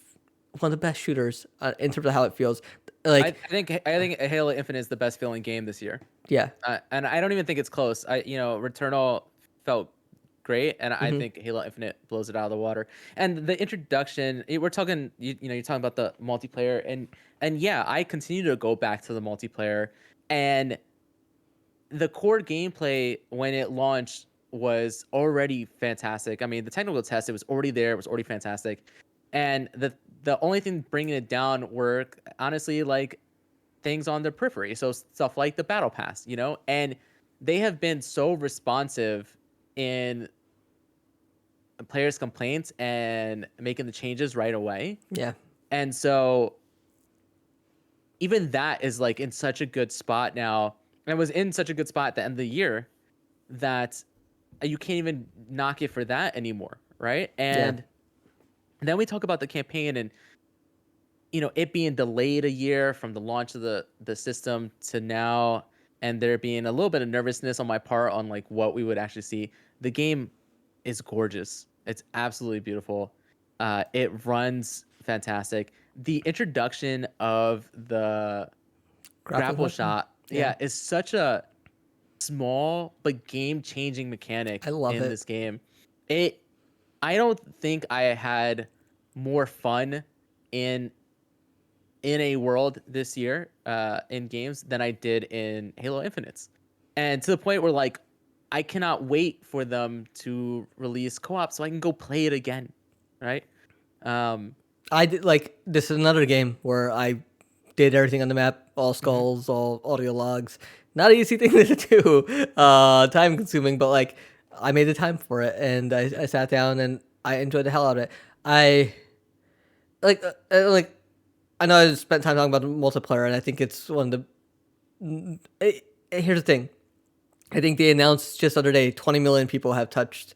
one of the best shooters in terms of how it feels. I Like think Halo Infinite is the best feeling game this year. yeah, And I don't even think it's close. Returnal felt great, and I hmm think Halo Infinite blows it out of the water. And the introduction, we're talking, you're talking about the multiplayer, and yeah, I continue to go back to the multiplayer, and the core gameplay when it launched was already fantastic. I mean, the technical test, it was already there, it was already fantastic, and the only thing bringing it down were honestly like things on the periphery. So stuff like the battle pass, and they have been so responsive in players' complaints and making the changes right away. yeah, And so even that is like in such a good spot now. And it was in such a good spot at the end of the year that you can't even knock it for that anymore, right? yeah, And then we talk about the campaign and it being delayed a year from the launch of the system to now, and there being a little bit of nervousness on my part on like what we would actually see. The game is gorgeous. It's absolutely beautiful. It runs fantastic. The introduction of the Grappling grapple hook. shot, Yeah. is such a small but game-changing I mechanic love in it. this game. It I don't think I had more fun in a world this year in games than I did in Halo Infinites. And to the point where like I cannot wait for them to release co-op so I can go play it again, right? Um I did like this is another game where I did everything on the map, all mhm. skulls, all audio logs. Not an easy thing to do, time consuming, but like I made the time for it, and I sat down and I enjoyed the hell out of it. I like I know I spent time talking about multiplayer, and I think it's one of here's the thing. I think they announced just the other day 20 million people have touched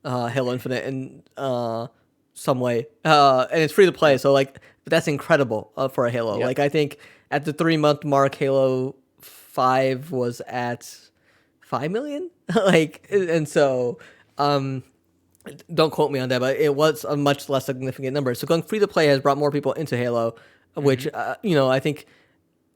Halo Infinite in some way, and it's free to play. Yep. So like, but that's incredible for a Halo. Yep. Like I think at the 3 month mark, Halo 5 was at 5 million. Like, and so don't quote me on that, but it was a much less significant number. So going free to play has brought more people into Halo, which Mhm. I think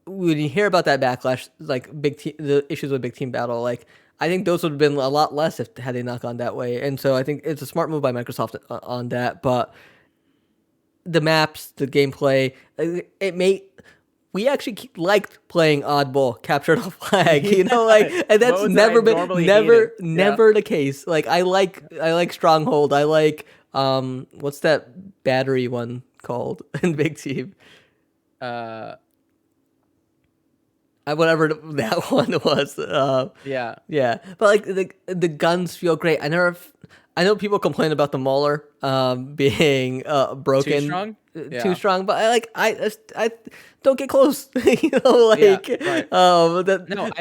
when you hear about that backlash, like the issues with big team battle, like I think those would have been a lot less if had they not gone that way. And so I think it's a smart move by Microsoft on that. But the maps, the gameplay, it may. We actually liked playing oddball, capture the flag, like, and that's Modes that I never been, normally hated. Yeah. never the case. Like, I like Stronghold. I like, what's that battery one called in Big Team? Uh Whatever that one was. yeah. Yeah, but like the guns feel great. I know people complain about the Mauler being Too broken, strong? too Yeah. strong, but I don't get close. Yeah, Like right. No,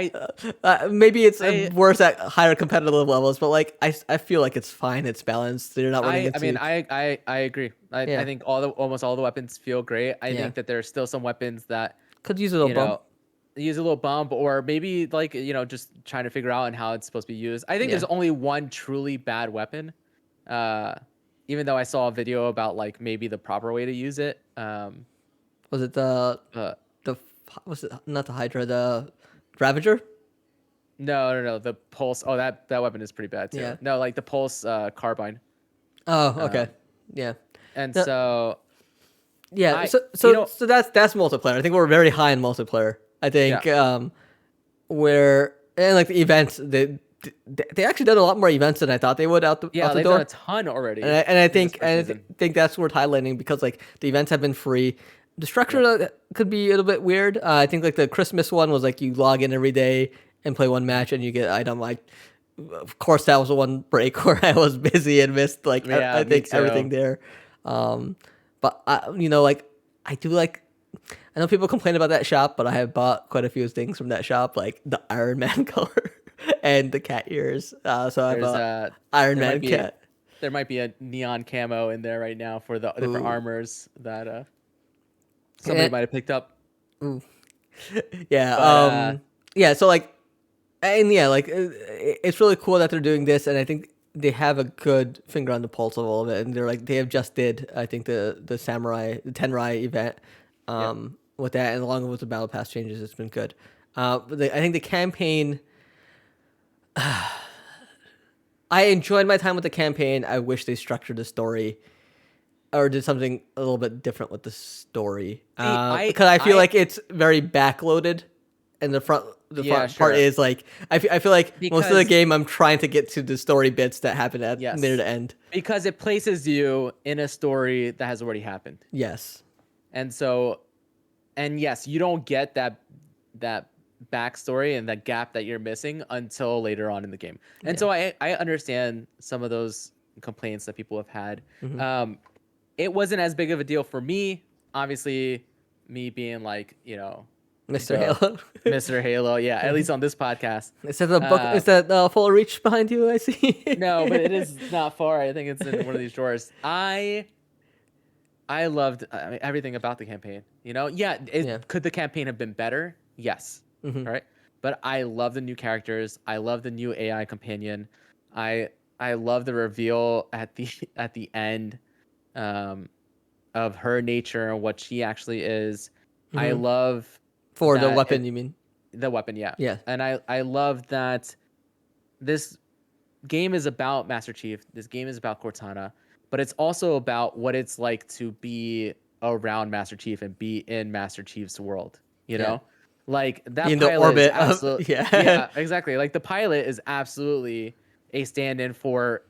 maybe it's I worse at higher competitive levels, but like I feel like it's fine. It's balanced. They're not running I mean, into I agree. I yeah, think almost all the weapons feel great. I yeah. think that there are still some weapons that, Could use a little you bump. know, use a little bump, or maybe like, just trying to figure out on how it's supposed to be used. I think Yeah. there's only one truly bad weapon. Uh, Even though I saw a video about like maybe the proper way to use it. Was it the was it not the Hydra, the Ravager? No, the pulse. Oh, that weapon is pretty bad too. Yeah. No, like the pulse carbine. Oh, okay. Um, Yeah. and No, so yeah. I, So you so know, so that's multiplayer. I think we're very high in multiplayer. I yeah, think where and like the events they actually done a lot more events than I thought they would out yeah, the they've done a door. ton And already I in this think first season. that's worth highlighting because like the events have been free. The structure could be a little bit weird. I think like the Christmas one was like you log in every day and play one Mhm. match and you get an item. Like, of course, that was the one break where I was busy and missed like I Yeah, me think everything too. there. Um, but like I do like. I know people complain about that shop, but I have bought quite a few things from that shop, like the Iron Man color and the cat ears. So I have There's a Iron there might Man be cat. there might be a neon camo in there right now for the different Ooh. armors that somebody Eh, might have picked up. ooh. Yeah. But Yeah. So like, and yeah, like it's really cool that they're doing this, and I think they have a good finger on the pulse of all of it, and they have just did I think the samurai the Tenrai event, yeah, with that, and along with the battle pass changes, it's been good. I think the campaign. I enjoyed my time with the campaign. I wish they structured the story or did something a little bit different with the story. see, Because I feel like it's very backloaded, and the yeah, front part sure, is like I feel like most of the because game I'm trying to get to the story bits that happen at near yes, the end. because it places you in a story that has already happened, Yes. and so, and yes, you don't get that backstory and that gap that you're missing until later on in the game. And Yeah. so I understand some of those complaints that people have had. Hmm. Um, it wasn't as big of a deal for me. Obviously, me being like, Mr. the Halo. Mr. Halo. Yeah, at least on this podcast. Is that the book? Uh, Is that full reach behind you? I see. no, but it is not far. I think it's in one of these drawers. I loved everything about the campaign. Yeah, Yeah. could the campaign have been better? Yes. Hmm. All right. but I love the new characters. I love the new AI companion. I I love the reveal at the at the end, um, of her nature and what she actually is. I Hmm. love For the that weapon, you mean? the weapon, yeah, Yeah. and I love that this game is about Master Chief. This game is about Cortana, but it's also about what it's like to be around Master Chief and be in Master Chief's world. You Yeah. know, like Be that in the pilot is orbit of absolute. yeah. Yeah, exactly. Like the pilot is absolutely a stand-in for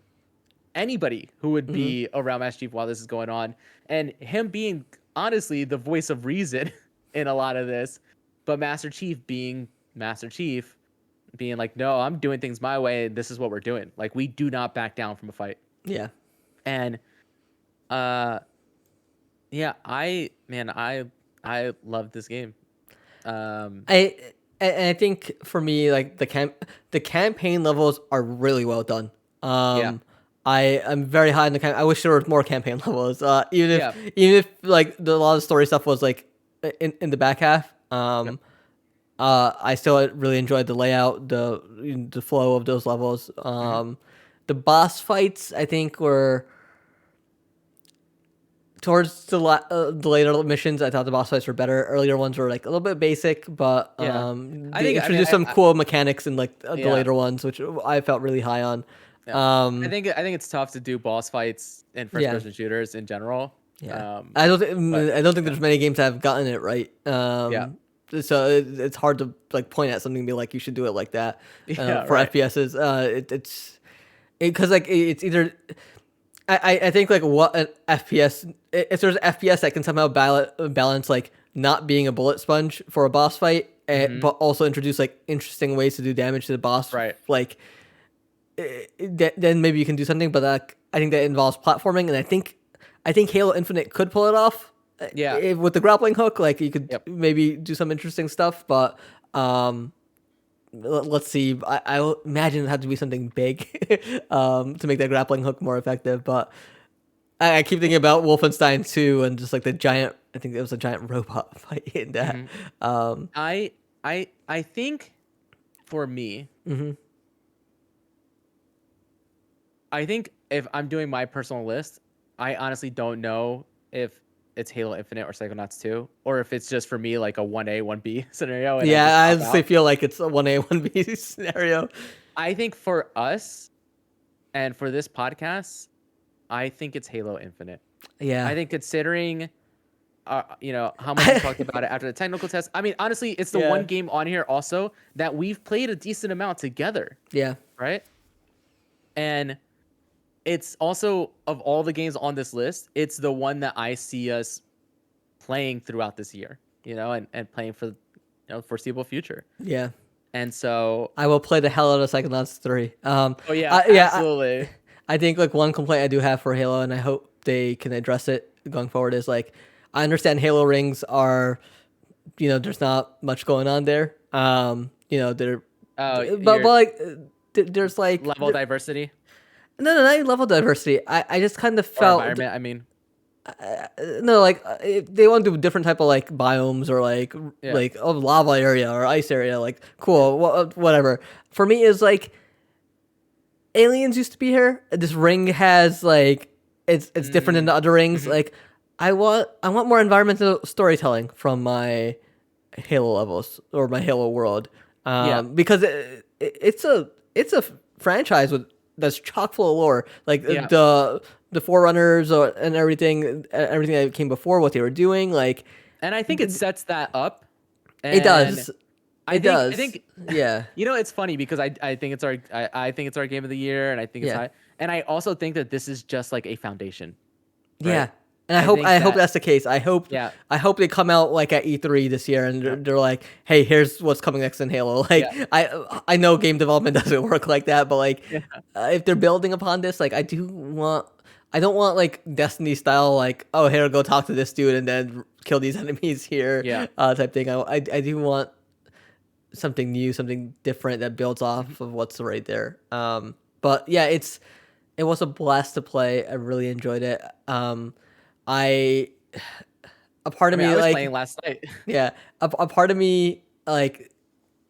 anybody who would Hmm. be around Master Chief while this is going on, and him being honestly the voice of reason in a lot of this, but Master Chief being Master Chief, being like, no, I'm doing things my way. This is what we're doing. Like, we do not back down from a fight. Yeah. And uh, yeah, I love this game. Um, I I think for me, like the campaign levels are really well done. yeah, Um, I'm very high in the I wish there were more campaign levels. yeah, Even if like a lot of story stuff was like in the back half. yep, I still really enjoyed the layout, the flow of those levels. hmm, The boss fights I think were towards the later missions. I thought the boss fights were better. Earlier ones were like a little bit basic, but yeah. I they think, I mean, introduced some cool mechanics in like the yeah, later ones, which I felt really high on. yeah. Um, I think it's tough to do boss fights in yeah, first-person shooters in general. yeah. But I don't think yeah, there's many games that have gotten it right. yeah, So it's hard to like point at something and be like you should do it like that. yeah, For right. FPSs, it's because like it's either I think like what an FPS if there's an FPS that can somehow balance like not being a bullet sponge for a boss fight, Hmm. but also introduce like interesting ways to do damage to the boss, Right. like then maybe you can do something. But I think that involves platforming, and I think Halo Infinite could pull it off Yeah. with the grappling hook. Like you could Yep. maybe do some interesting stuff, but um, let's see. I will imagine it had to be something big to make that grappling hook more effective. But I keep thinking about Wolfenstein 2 and just like the giant. I think it was a giant robot fight in that. Hmm. Um, I I think for me, mhm. I think if I'm doing my personal list, I honestly don't know if it's Halo Infinite or Psychonauts 2, or if it's just for me like a 1A, 1B scenario and I Yeah, just I pop honestly out. feel like it's a 1A, 1B scenario. I think for us and for this podcast, I think it's Halo Infinite. I Yeah. think considering how much we talked about it after the technical test. I mean, honestly, it's the one Yeah. game on here also that we've played a decent amount together, Yeah. right? And it's also of all the games on this list, it's the one that I see us playing throughout this year, and playing for foreseeable future. Yeah. And so, I will play the hell out of Psychonauts 3. oh yeah, Yeah, absolutely. I think like one complaint I do have for Halo, and I hope they can address it going forward, is like I understand Halo rings are, there's not much going on there. They're, Oh, but your like there's like level diversity no, not even level diversity. I just kind of or felt environment. I mean, no, like if they want to do different type of like biomes or yeah. a lava area or ice area, like cool, whatever. For me, is like aliens used to be here. This ring has like it's different than Mm, the other rings. hmm. Like I want more environmental storytelling from my Halo levels or my Halo world, Yeah. because it's a franchise that's chock full of lore. Like Yeah. the Forerunners and everything that came before, what they were doing. Like And I think it sets that up. it And does, I it think I does. think Yeah, it's funny because I think it's I think it's our game of the year, and I think it's yeah. high. And I also think that this is just like a foundation, right? Yeah, and I think I hope that that's the case. yeah, I hope they come out like at E3 this year, and yep, they're like, "Hey, here's what's coming next in Halo." Like, yeah, I know game development doesn't work like that, but like, yeah, if they're building upon this, like, I don't want like Destiny style, like, oh, here, go talk to this dude and then kill these enemies here, yeah. type thing. I do want something new, something different that builds Mhm. off of what's right there. But yeah, it was a blast to play. I really enjoyed it. I a part I of mean, me I was like playing last night. yeah, a part of me like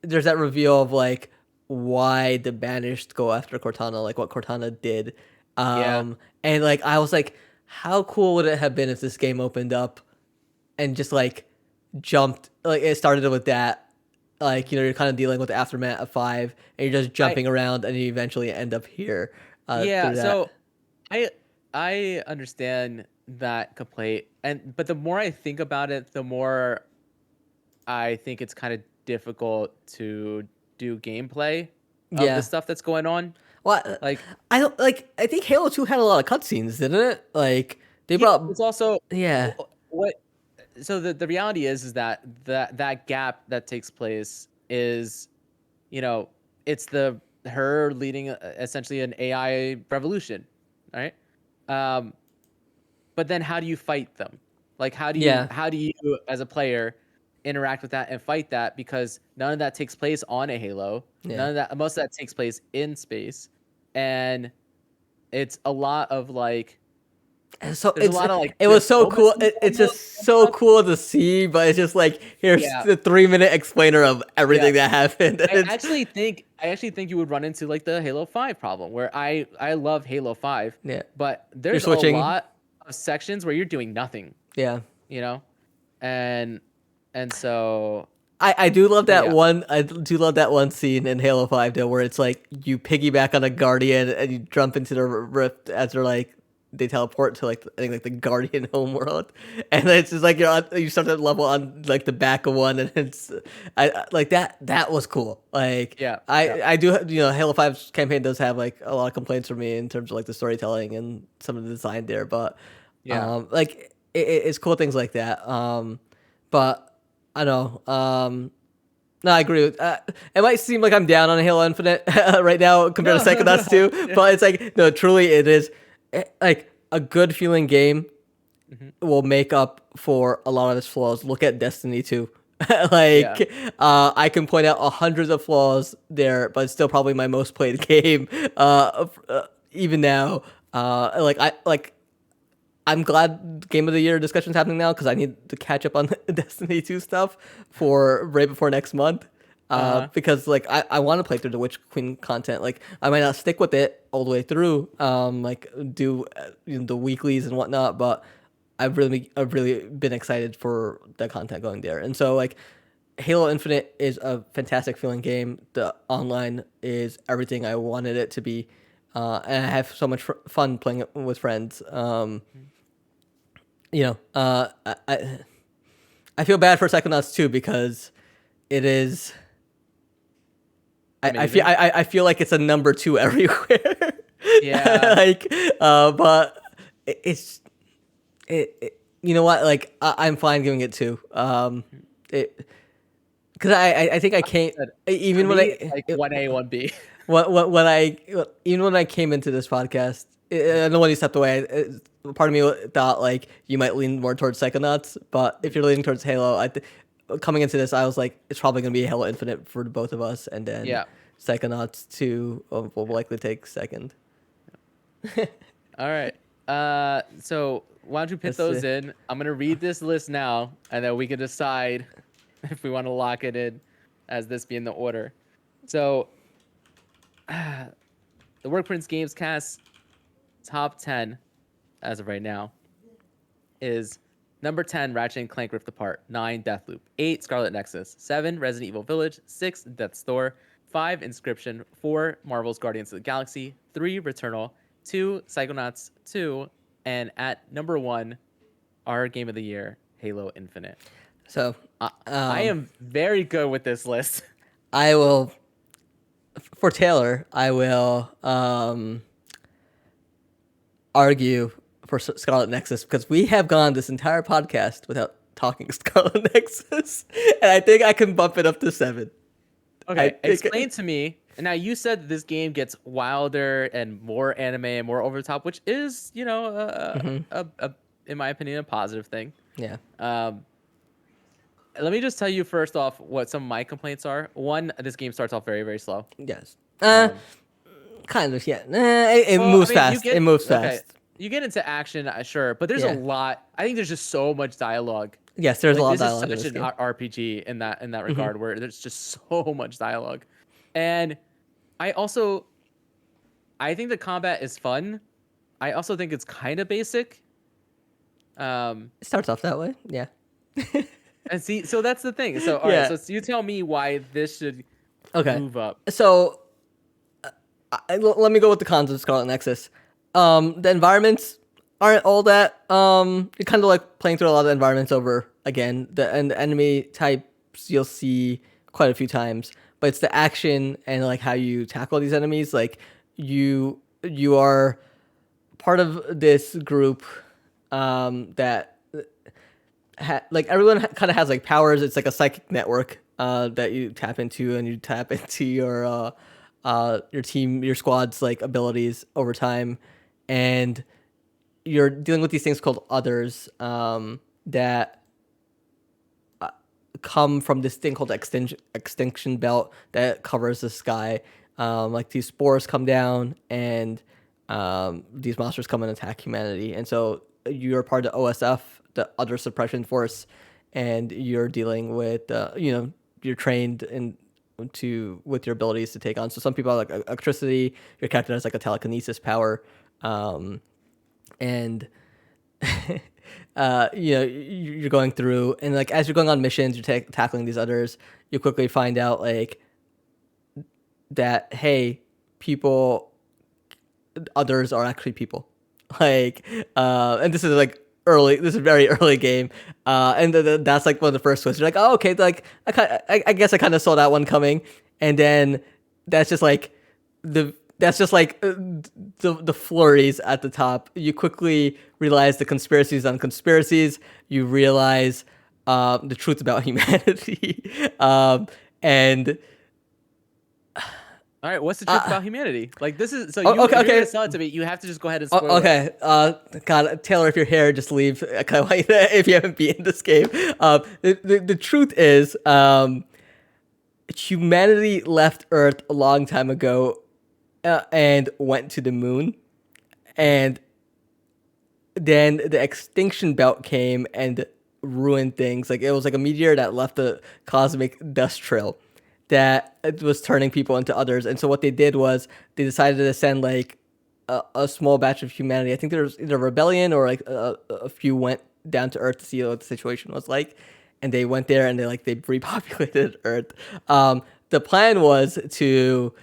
there's that reveal of like why the banished go after Cortana, like what Cortana did. Yeah. And like I was like, how cool would it have been if this game opened up and just like jumped, like it started with that, like you're kind of dealing with the aftermath of 5 and you're just I jumping around and you eventually end up here yeah, through that. so I I understand that complaint, but the more I think about it, the more I think it's kind of difficult to do gameplay of the Yeah. stuff that's going on. Well, Like, I don't like. I think Halo 2 had a lot of cutscenes, didn't it? Like they yeah, brought. it's also Yeah. what. So the reality is that that gap that takes place is, you know, it's the her leading essentially an AI revolution, right? Um, but then how do you fight them? Like Yeah. how do you as a player interact with that and fight that, because none of that takes place on a Halo. Yeah. None of that, most of that takes place in space, and it's a lot of like So there's a lot of like it was so cool. diplomacy It's almost just and so stuff. cool to see, but it's just like here's Yeah, the 3 minute explainer of yeah. everything that happened. I actually think you would run into like the Halo 5 problem, where I love Halo 5, Yeah. but You're there's a switching. lot of sections where you're doing nothing, Yeah. you know? And so I do love but that yeah. one. I do love that one scene in Halo 5 though, where it's like you piggyback on a Guardian and you jump into the rift as they're like they teleport to like I think like the Guardian homeworld, and it's just like you start to level on like the back of one, and it's like that. That was cool. Like Yeah, yeah, I do Halo 5's campaign does have like a lot of complaints for me in terms of like the storytelling and some of the design there, but yeah. like it's cool things like that. But I don't know. No, I agree with. It might seem like I'm down on Halo Infinite right now compared No, to Psychonauts 2, yeah. but it's like no, truly it is like a good feeling game Mhm. will make up for a lot of its flaws. Look at Destiny 2. Yeah. Like I can point out hundreds of flaws there, but it's still probably my most played game. Even now, I'm glad Game of the Year discussion's happening now because I need to catch up on Destiny 2 stuff for right before next month. Uh-huh. Because like I want to play through the Witch Queen content. Like I might not stick with it all the way through. Like do the weeklies and whatnot, but I've really been excited for the content going there. And so like Halo Infinite is a fantastic feeling game. The online is everything I wanted it to be. And I have so much fun playing it with friends. You know, I feel bad for Psychonauts too because it is. Amazing. I feel like it's a number 2 everywhere. Yeah. Like, but it's you know what? Like, I'm fine giving it 2. It because I think I can't Said, for even when me, it's like it, 1A, 1B. when I even when I came into this podcast, I know when you stepped away, part of me thought like you might lean more towards Psychonauts, but if you're leaning towards Halo, coming into this, I was like, it's probably gonna be Halo Infinite for both of us, and then Yeah. Psychonauts 2 will likely take second. All right. So why don't you put Let's those see. in? I'm gonna read this list now, and then we can decide if we want to lock it in as this being the order. So the Workprint Games Cast top 10 as of right now is number 10, Ratchet and Clank Rift Apart; 9, Deathloop; 8, Scarlet Nexus; 7, Resident Evil Village; 6, Death's Door; 5, Inscription; 4, Marvel's Guardians of the Galaxy; 3, Returnal; 2, Psychonauts 2; and at number 1, our game of the year, Halo Infinite. So, I am very good with this list. I will for Taylor. I will argue for Scarlet Nexus because we have gone this entire podcast without talking Scarlet Nexus, and I think I can bump it up to 7. I Okay, think, explain to me. And now you said this game gets wilder and more anime and more over the top, which is, you know, in my opinion, a positive thing. yeah. Um, let me just tell you first off what some of my complaints are. One, this game starts off very, very slow. Yes. Um, Kind of. Yeah. It well, moves I mean, fast. It moves okay. fast. you get into action, sure, but there's a Yeah. lot. I think there's just so much dialogue. Yes, there's a Like lot of this is dialogue in such this an game. RPG in that Hmm. regard, where there's just so much dialogue, and I also I think the combat is fun. I also think it's kind of basic. Um, It starts off that way. Yeah. and see, so that's the thing. So all right, Yeah. so you tell me why this should Okay. move up. So let me go with the cons of Scarlet Nexus. The environments aren't all that. You're kind of like playing through a lot of environments over again. The enemy types you'll see quite a few times, but it's the action and like how you tackle these enemies. Like you are part of this group that like everyone kind of has like powers. It's like a psychic network that you tap into, and you tap into your team, your squad's like abilities over time, and you're dealing with these things called others that come from this thing called extinction belt that covers the sky. Like these spores come down, and these monsters come and attack humanity, and so you're part of the OSF, the Other Suppression Force, and you're dealing with you're trained in to with your abilities to take on. So some people have like electricity. Your character has like a telekinesis power, and you're going through, and like as you're going on missions, you're tackling these others. You quickly find out like that, hey, people, others are actually people. Like, and this is like early. This is very early game, and that's like one of the first twists. You're like, oh, okay, like I guess I kind of saw that one coming, and then that's just like the flurries at the top. You quickly realize the conspiracies on conspiracies. You realize the truth about humanity, and All right, what's the truth about humanity? Like this is so oh, you okay, if you're okay. gonna sell it to me, you have to just go ahead and spoil it. Okay. God, Taylor, if you're here, just leave. I kind of like that if you haven't beaten this game. The truth is, humanity left Earth a long time ago, and went to the moon, and then the extinction belt came and ruined things. Like it was like a meteor that left a cosmic dust trail that it was turning people into others. And so what they did was they decided to send like a small batch of humanity. I think there was either a rebellion or like a few went down to Earth to see what the situation was like, and they went there and they repopulated Earth. The plan was to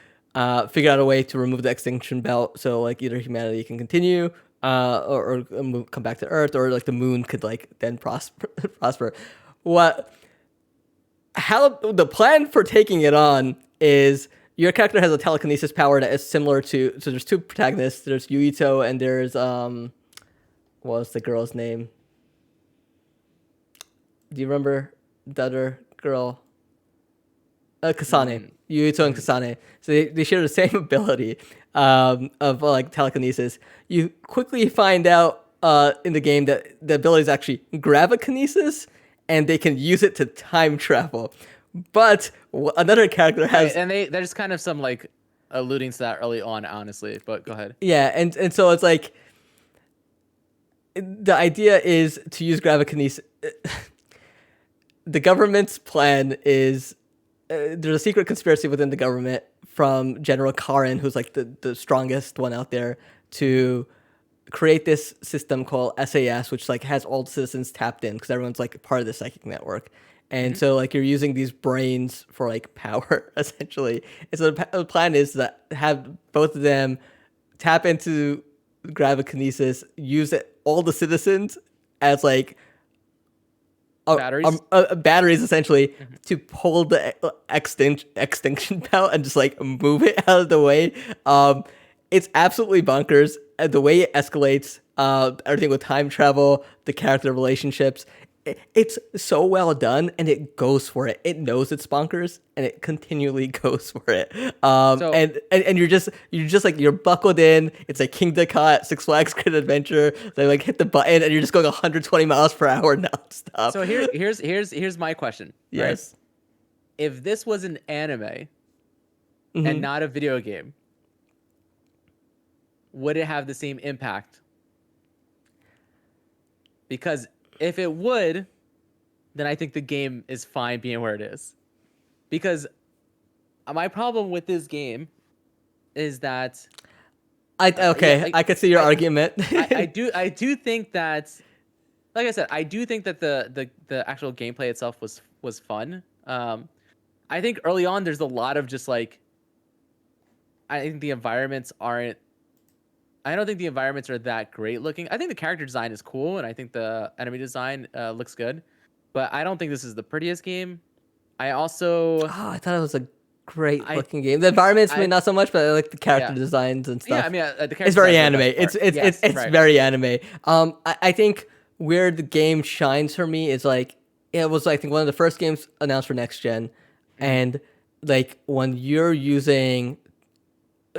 figure out a way to remove the extinction belt, so like either humanity can continue, or come back to Earth, or like the moon could like then prosper. What how the plan for taking it on is your character has a telekinesis power that is similar to, so there's two protagonists. There's Yuito and there's what was the girl's name? Do you remember the other girl? Kasane. Mm, Yuito and mhm. Kasane. So they share the same ability of like telekinesis. You quickly find out in the game that the ability is actually gravikinesis, and they can use it to time travel. But another character Right, has and there's kind of some like alluding to that early on, honestly. But go ahead. yeah, and so it's like the idea is to use gravikinesis. The government's plan is there's a secret conspiracy within the government from General Karin, who's like the strongest one out there, to create this system called SAS, which like has all the citizens tapped in because everyone's like part of the psychic network. And Hmm. so like you're using these brains for like power essentially. And so the plan is that have both of them tap into gravikinesis, use it, all the citizens as like Batteries. batteries essentially Mhm. to pull the extinction belt and just like move it out of the way. It's absolutely bonkers. The way it escalates, everything with time travel, the character relationships. It's so well done, and it goes for it. It knows it's bonkers, and it continually goes for it. So And you're just like you're buckled in. It's like King Ducat, Six Flags Great Adventure. They like hit the button, and you're just going 120 miles per hour nonstop. so here's my question. Right, Yes. if this was an anime and Hmm. not a video game, would it have the same impact because if it would, then I think the game is fine being where it is. Because my problem with this game is that I could see your argument. I do think that, like I said, I do think that the actual gameplay itself was fun. I think early on there's a lot of just like, I think the environments aren't. I don't think the environments are that great looking. I think the character design is cool, and I think the enemy design looks good, but I don't think this is the prettiest game. I also, I thought it was a great I, looking game. The environments, I, not so much, but I like the character yeah, designs and yeah. stuff. I mean, the character It's very design is the anime. best part. Yes, It's right. very anime. I think where the game shines for me is like it was I think one of the first games announced for next gen, and like when you're using,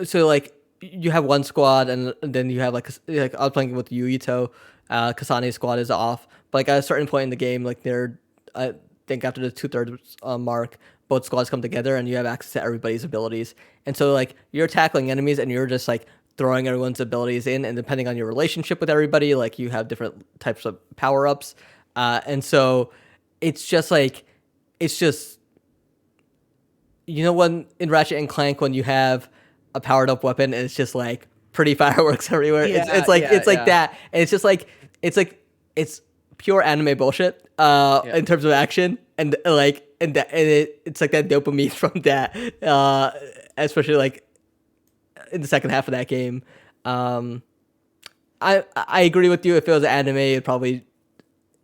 so like you have one squad and then you have like I was playing with Yuito, Kasane's squad is off, but like at a certain point in the game, like they're I think after the 2/3 mark, both squads come together and you have access to everybody's abilities. And so like you're tackling enemies and you're just like throwing everyone's abilities in, and depending on your relationship with everybody, like you have different types of power ups. And so it's just like it's just when in Ratchet and Clank when you have a powered up weapon and it's just like pretty fireworks everywhere. It's like that. And it's pure anime bullshit in terms of action and it's like that dopamine from that especially like in the second half of that game. I agree with you. If it was anime, it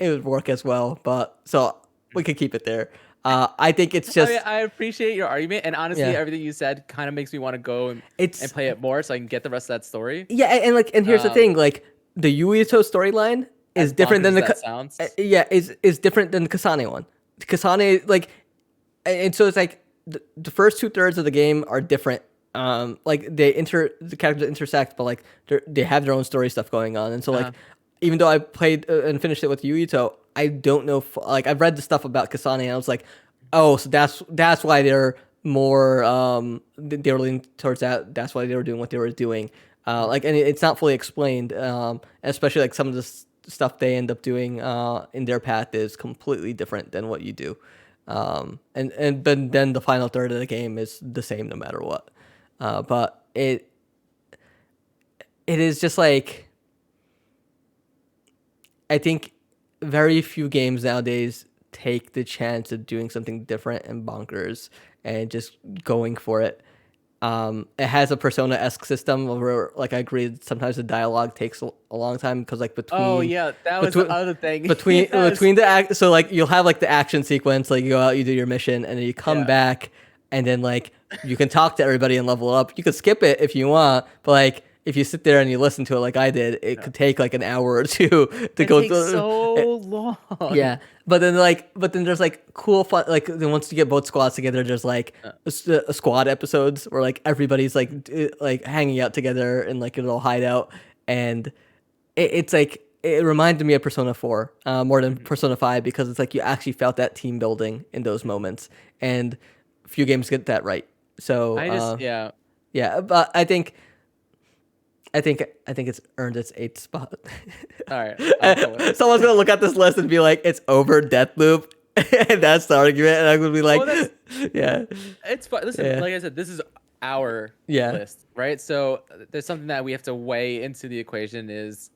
would work as well, but so we could keep it there. I think it's just. I appreciate your argument, and honestly, everything you said kind of makes me want to go and play it more, so I can get the rest of that story. Yeah, and here's the thing: like the Yuito storyline is different than the sounds. Is different than the Kasane one. Kasane and so it's like the first 2/3 of the game are different. Like the characters intersect, but like they have their own story stuff going on, and so like even though I played and finished it with Yuito, I don't know. Like I've read the stuff about Kasane, and I was like, oh, so that's why they're more. They were leaning towards that. That's why they were doing what they were doing. And it's not fully explained. Especially like some of the stuff they end up doing in their path is completely different than what you do. And then the final third of the game is the same no matter what. But it is just like. I think very few games nowadays take the chance of doing something different and bonkers and just going for it. It has a Persona-esque system where, like, I agree, sometimes the dialogue takes a long time because, like, between. Oh yeah, that was the other thing. Between the act, so like you'll have like the action sequence, like you go out, you do your mission, and then you come back, and then like you can talk to everybody and level up. You can skip it if you want, but like. If you sit there and you listen to it like I did, it could take like an hour or two to go through. So long. Yeah, but then there's like cool fun. Like then once you get both squads together, there's like a squad episodes where like everybody's like hanging out together in like a little hideout, and it's like it reminded me of Persona 4 more than Persona 5 because it's like you actually felt that team building in those moments, and few games get that right. So yeah, but I think it's earned its 8th spot. All right. Someone's gonna look at this list and be like, "It's over Deathloop," and that's the argument. And I'm gonna be like, "Yeah, it's fun." Listen, like I said, this is our list, right? So there's something that we have to weigh into the equation is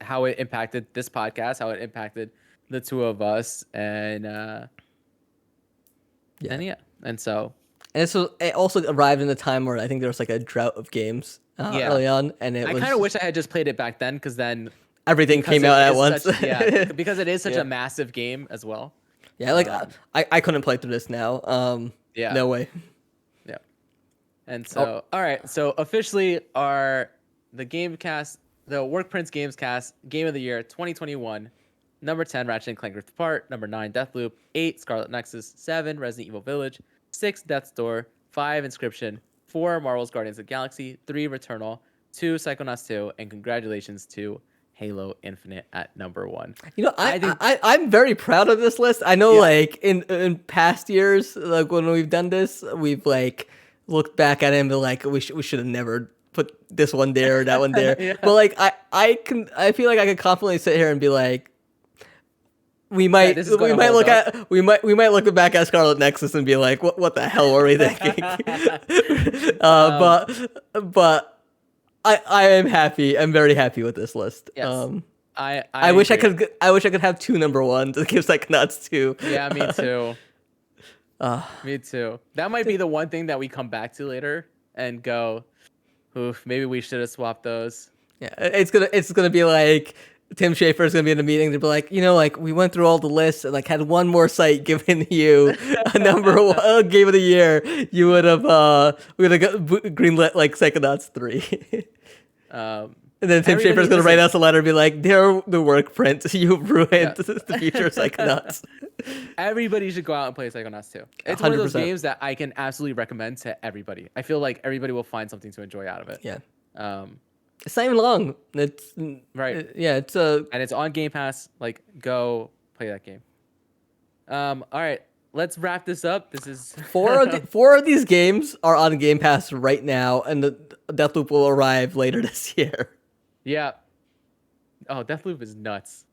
how it impacted this podcast, how it impacted the two of us, and so. And so it also arrived in a time where I think there was like a drought of games early on, and I kind of wish I had just played it back then, because then everything came out at once. Because it is such a massive game as well. Yeah, like I couldn't play through this now. No way. Yeah. And so, all right, so officially the Workprint's Games Cast Game of the Year 2021. Number 10, Ratchet and Clank Rift Apart. Number 9, Deathloop. 8, Scarlet Nexus. 7, Resident Evil Village. 6, Death's Door. 5, Inscription. 4, Marvel's Guardians of the Galaxy. 3, Returnal. 2, Psychonauts 2. And congratulations to Halo Infinite at number 1. You know, I'm very proud of this list. I know, like in past years, like when we've done this, we've like looked back at it and been like, we should have never put this one there, that one there. Yeah. But like I feel like I could confidently sit here and be like, we might this is going to hold look up. at we might look back at Scarlet Nexus and be like, what the hell were we thinking? But I am happy. I'm very happy with this list. Yes. I wish agree. I wish I could have 2 number ones to give Psychonauts 2. Yeah, me too. Me too. That might be the one thing that we come back to later and go, oof, maybe we should have swapped those. Yeah, it's gonna be like Tim Schafer's gonna be in a meeting to be like, like we went through all the lists and like had one more site given you a number one game of the year, you would have we would have greenlit like Psychonauts 3. And then Tim Schafer's gonna write us a letter and be like, "They're the Workprint. You ruined the future of Psychonauts." Everybody should go out and play Psychonauts 2. It's 100%. One of those games that I can absolutely recommend to everybody. I feel like everybody will find something to enjoy out of it. Yeah. It's not even long. It's right. Yeah, it's and it's on Game Pass. Like, go play that game. All right, let's wrap this up. This is four of these games are on Game Pass right now, and the Deathloop will arrive later this year. Yeah. Oh, Deathloop is nuts.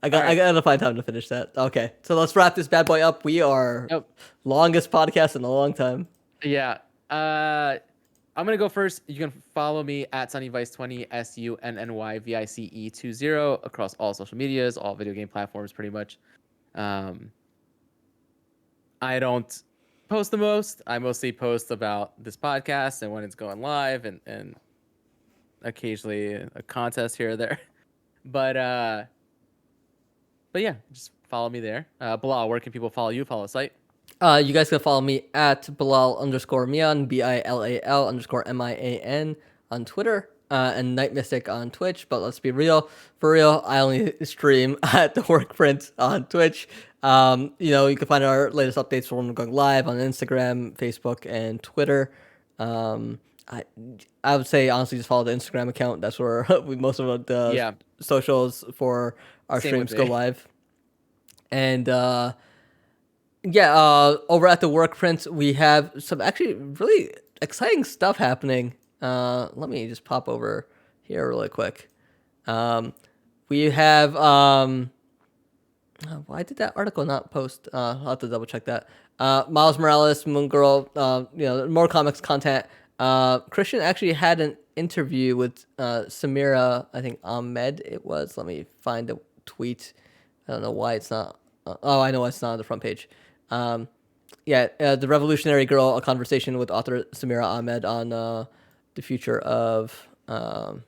I gotta find time to finish that. Okay, so let's wrap this bad boy up. We are longest podcast in a long time. Yeah. I'm gonna go first. You can follow me at SunnyVice20 SUNNYVICE20 across all social medias, all video game platforms, pretty much. I don't post the most. I mostly post about this podcast and when it's going live, and occasionally a contest here or there. But yeah, just follow me there. Bilal, where can people follow you? Follow the site. You guys can follow me at Bilal_Mian, BILAL_MIAN on Twitter, and Night Mystic on Twitch. But let's be real. For real, I only stream at the Workprint on Twitch. You can find our latest updates when we're going live on Instagram, Facebook, and Twitter. I would say honestly just follow the Instagram account. That's where most of the socials for our streams go live. And over at the Workprint, we have some actually really exciting stuff happening. Let me just pop over here really quick. We have why did that article not post? I'll have to double check that. Miles Morales, Moon Girl, more comics content. Christian actually had an interview with Samira, I think Ahmed it was. Let me find the tweet. I don't know why it's not. I know it's not on the front page. The Revolutionary Girl, a conversation with author Samira Ahmed on the future of on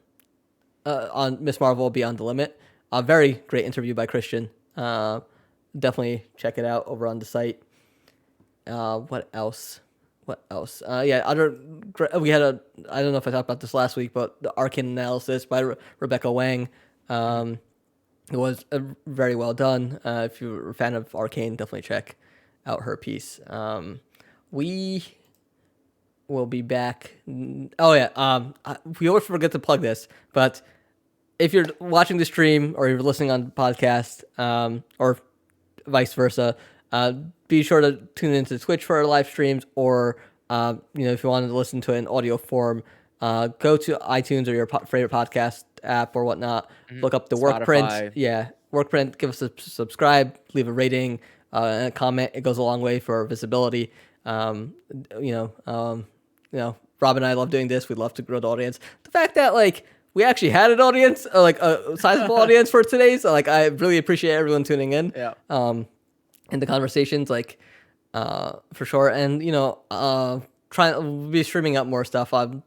Miss Marvel Beyond the Limit. A very great interview by Christian. Definitely check it out over on the site. What else? We had I don't know if I talked about this last week, but the Arcane analysis by Rebecca Wang. It was very well done. If you're a fan of Arcane, definitely check out her piece. We will be back. We always forget to plug this, but if you're watching the stream or you're listening on the podcast, or vice versa, be sure to tune into Twitch for our live streams, or if you wanted to listen to it in audio form, go to iTunes or your favorite podcast app or whatnot. Look up the Workprint. Yeah, Workprint. Give us a subscribe, leave a rating, and a comment. It goes a long way for our visibility. Rob and I love doing this. We love to grow the audience. The fact that we actually had an audience, a sizable audience for today's. I really appreciate everyone tuning in. Yeah. And the conversations, for sure. And be streaming out more stuff. I'll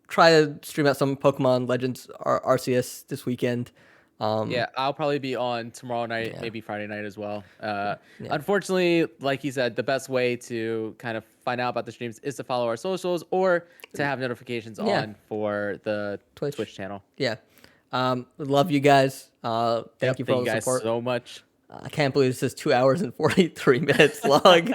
try to stream out some Pokemon Legends Arceus this weekend. I'll probably be on tomorrow night, maybe Friday night as well. Unfortunately, like he said, the best way to kind of find out about the streams is to follow our socials or to have notifications on for the Twitch channel. Yeah. Love you guys. Thank you for all the support. Thank you guys so much. I can't believe this is 2 hours and 43 minutes long.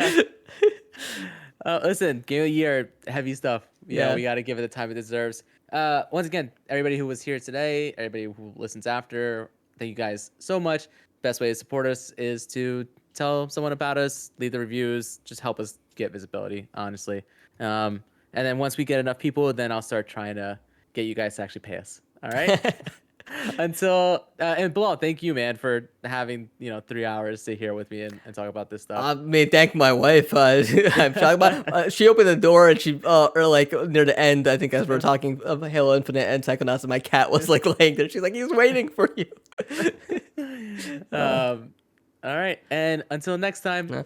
Listen, game of the year, heavy stuff. We got to give it the time it deserves. Once again, everybody who was here today, everybody who listens after, thank you guys so much. Best way to support us is to tell someone about us, leave the reviews, just help us get visibility, honestly. And then once we get enough people, then I'll start trying to get you guys to actually pay us. All right. Until and Bilal, thank you, man, for having 3 hours to here with me and talk about this stuff. I mean, thank my wife. I'm talking about. She opened the door and she, or like near the end, I think as we're talking of Halo Infinite and Psychonauts, and my cat was like laying there. She's like, he's waiting for you. All right, and until next time.